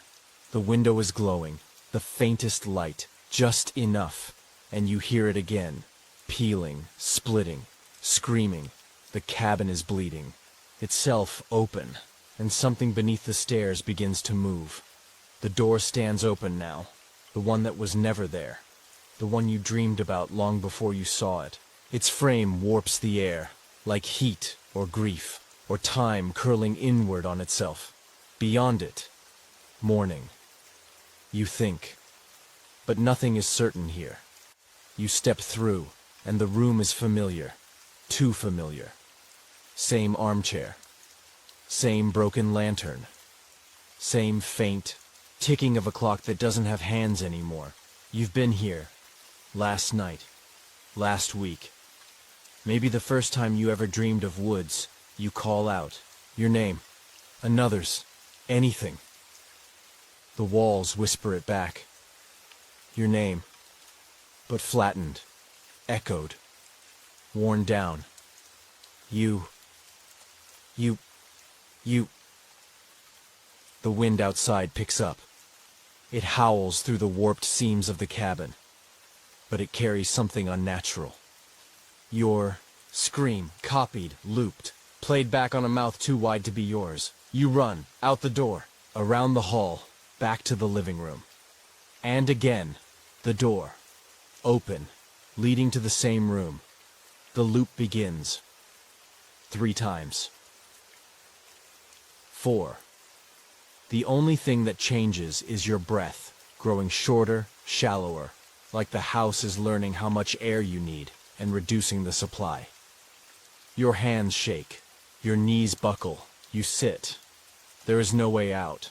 B: The window is glowing. The faintest light. Just enough. And you hear it again. Peeling, splitting, screaming. The cabin is bleeding. Itself open. And something beneath the stairs begins to move. The door stands open now. The one that was never there. The one you dreamed about long before you saw it. Its frame warps the air, like heat or grief, or time curling inward on itself. Beyond it, morning. You think. But nothing is certain here. You step through, and the room is familiar. Too familiar. Same armchair. Same broken lantern. Same faint ticking of a clock that doesn't have hands anymore. You've been here. Last night. Last week. Maybe the first time you ever dreamed of woods. You call out. Your name. Another's. Anything. The walls whisper it back. Your name. But flattened. Echoed. Worn down. You. The wind outside picks up. It howls through the warped seams of the cabin. But it carries something unnatural. Your scream, copied, looped, played back on a mouth too wide to be yours. You run, out the door, around the hall, back to the living room. And again, the door. Open, leading to the same room. The loop begins. 3 times. 4. The only thing that changes is your breath, growing shorter, shallower, like the house is learning how much air you need and reducing the supply. Your hands shake, your knees buckle, you sit. There is no way out.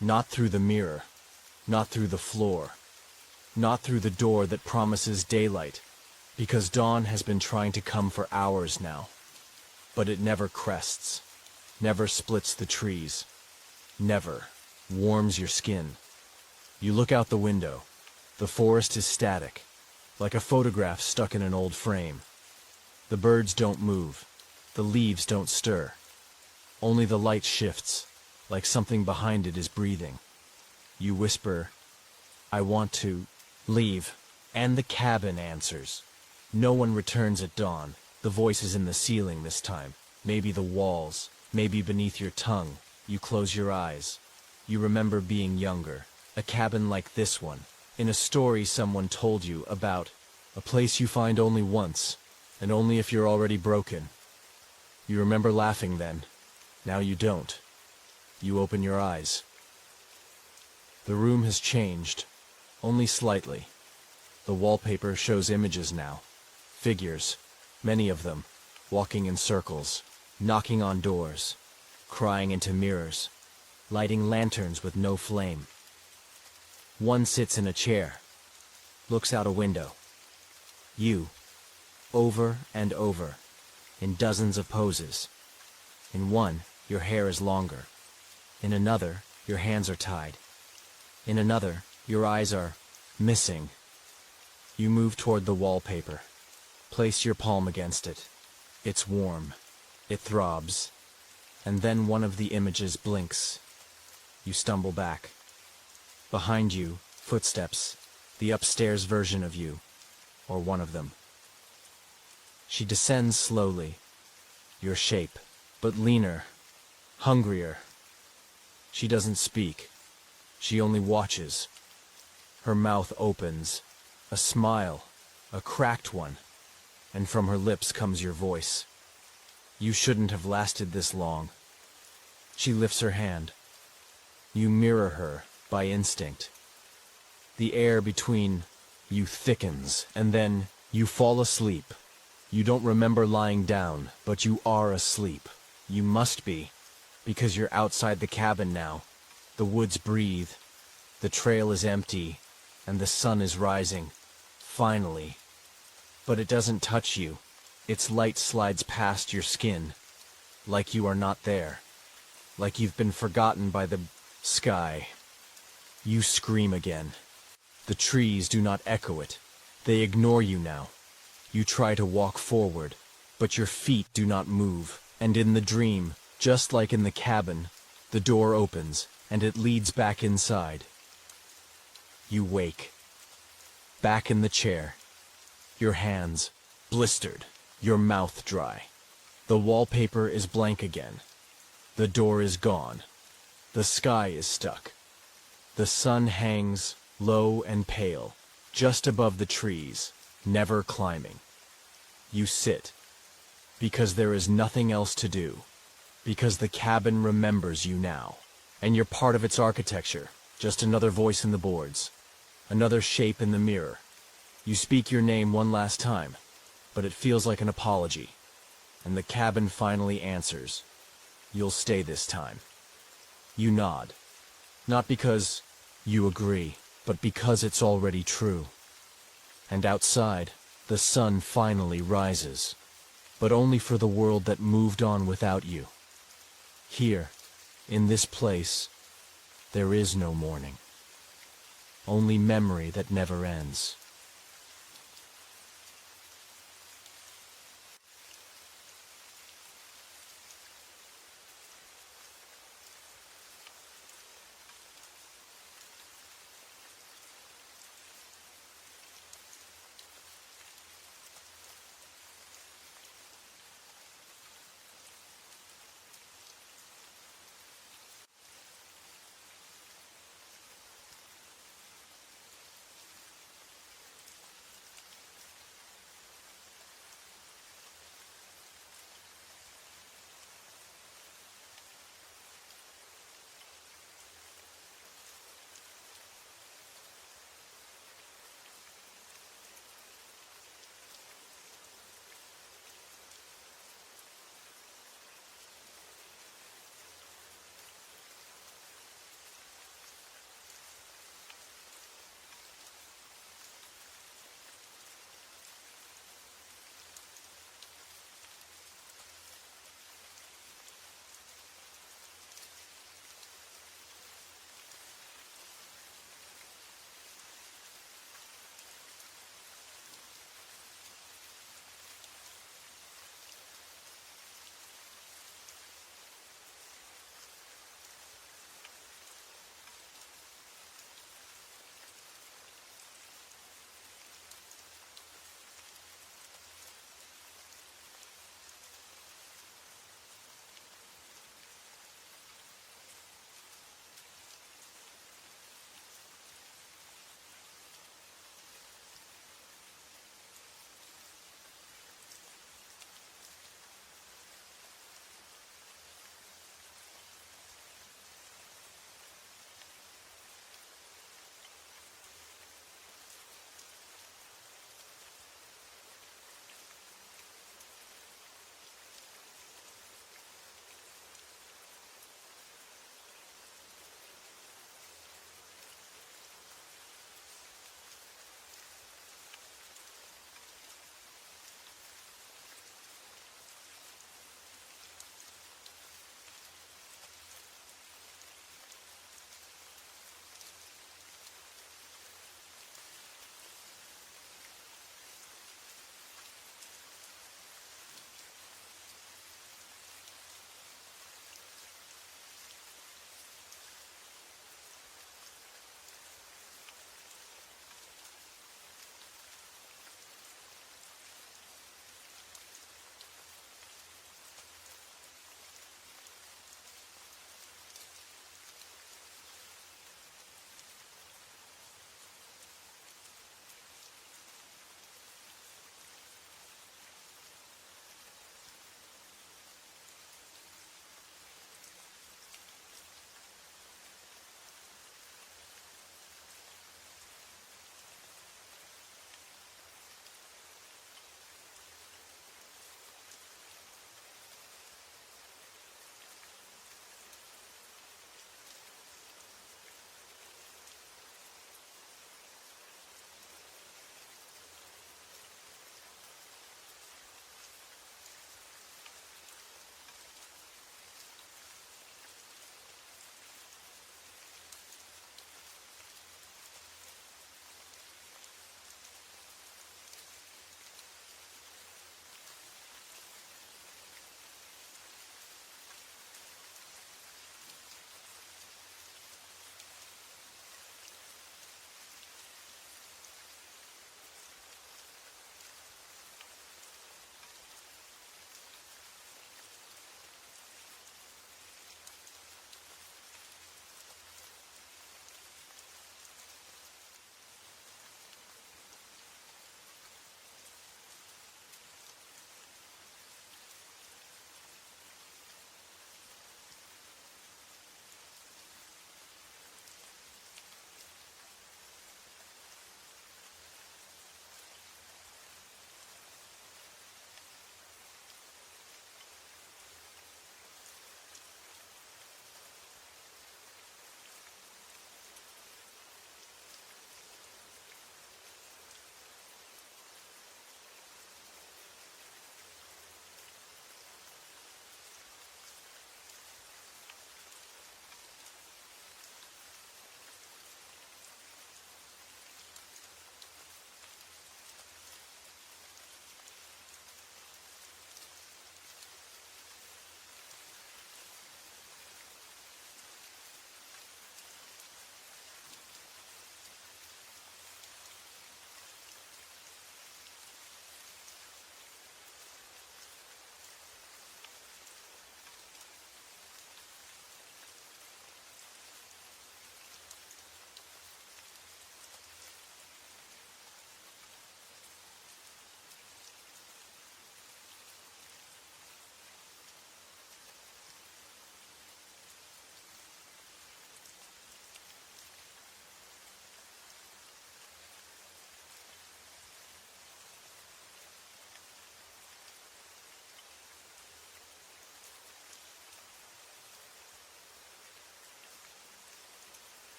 B: Not through the mirror, not through the floor, not through the door that promises daylight, because dawn has been trying to come for hours now. But it never crests, never splits the trees, never warms your skin. You look out the window. The forest is static, like a photograph stuck in an old frame. The birds don't move, the leaves don't stir. Only the light shifts, like something behind it is breathing. You whisper, "I want to leave," and the cabin answers. No one returns at dawn. The voice is in the ceiling this time, maybe the walls, maybe beneath your tongue. You close your eyes. You remember being younger, a cabin like this one, in a story someone told you about, a place you find only once, and only if you're already broken. You remember laughing then. Now you don't. You open your eyes. The room has changed, only slightly. The wallpaper shows images now. Figures, many of them, walking in circles, knocking on doors, crying into mirrors, lighting lanterns with no flame. One sits in a chair, looks out a window. You, over and over, in dozens of poses. In one, your hair is longer. In another, your hands are tied. In another, your eyes are missing. You move toward the wallpaper. Place your palm against it. It's warm. It throbs. And then one of the images blinks. You stumble back. Behind you, footsteps, the upstairs version of you, or one of them. She descends slowly, your shape, but leaner, hungrier. She doesn't speak. She only watches. Her mouth opens, a smile, a cracked one, and from her lips comes your voice. You shouldn't have lasted this long. She lifts her hand. You mirror her by instinct. The air between you thickens, and then you fall asleep. You don't remember lying down, but you are asleep. You must be, because you're outside the cabin now. The woods breathe, the trail is empty, and the sun is rising. Finally. But it doesn't touch you. Its light slides past your skin, like you are not there, like you've been forgotten by the sky. You scream again. The trees do not echo it. They ignore you now. You try to walk forward, but your feet do not move. And in the dream, just like in the cabin, the door opens, and it leads back inside. You wake. Back in the chair. Your hands blistered, your mouth dry. The wallpaper is blank again. The door is gone. The sky is stuck. The sun hangs low and pale, just above the trees, never climbing. You sit, because there is nothing else to do, because the cabin remembers you now, and you're part of its architecture, just another voice in the boards, another shape in the mirror. You speak your name one last time, but it feels like an apology, and the cabin finally answers. You'll stay this time. You nod, not because you agree, but because it's already true. And outside, the sun finally rises, but only for the world that moved on without you. Here, in this place, there is no morning. Only memory that never ends.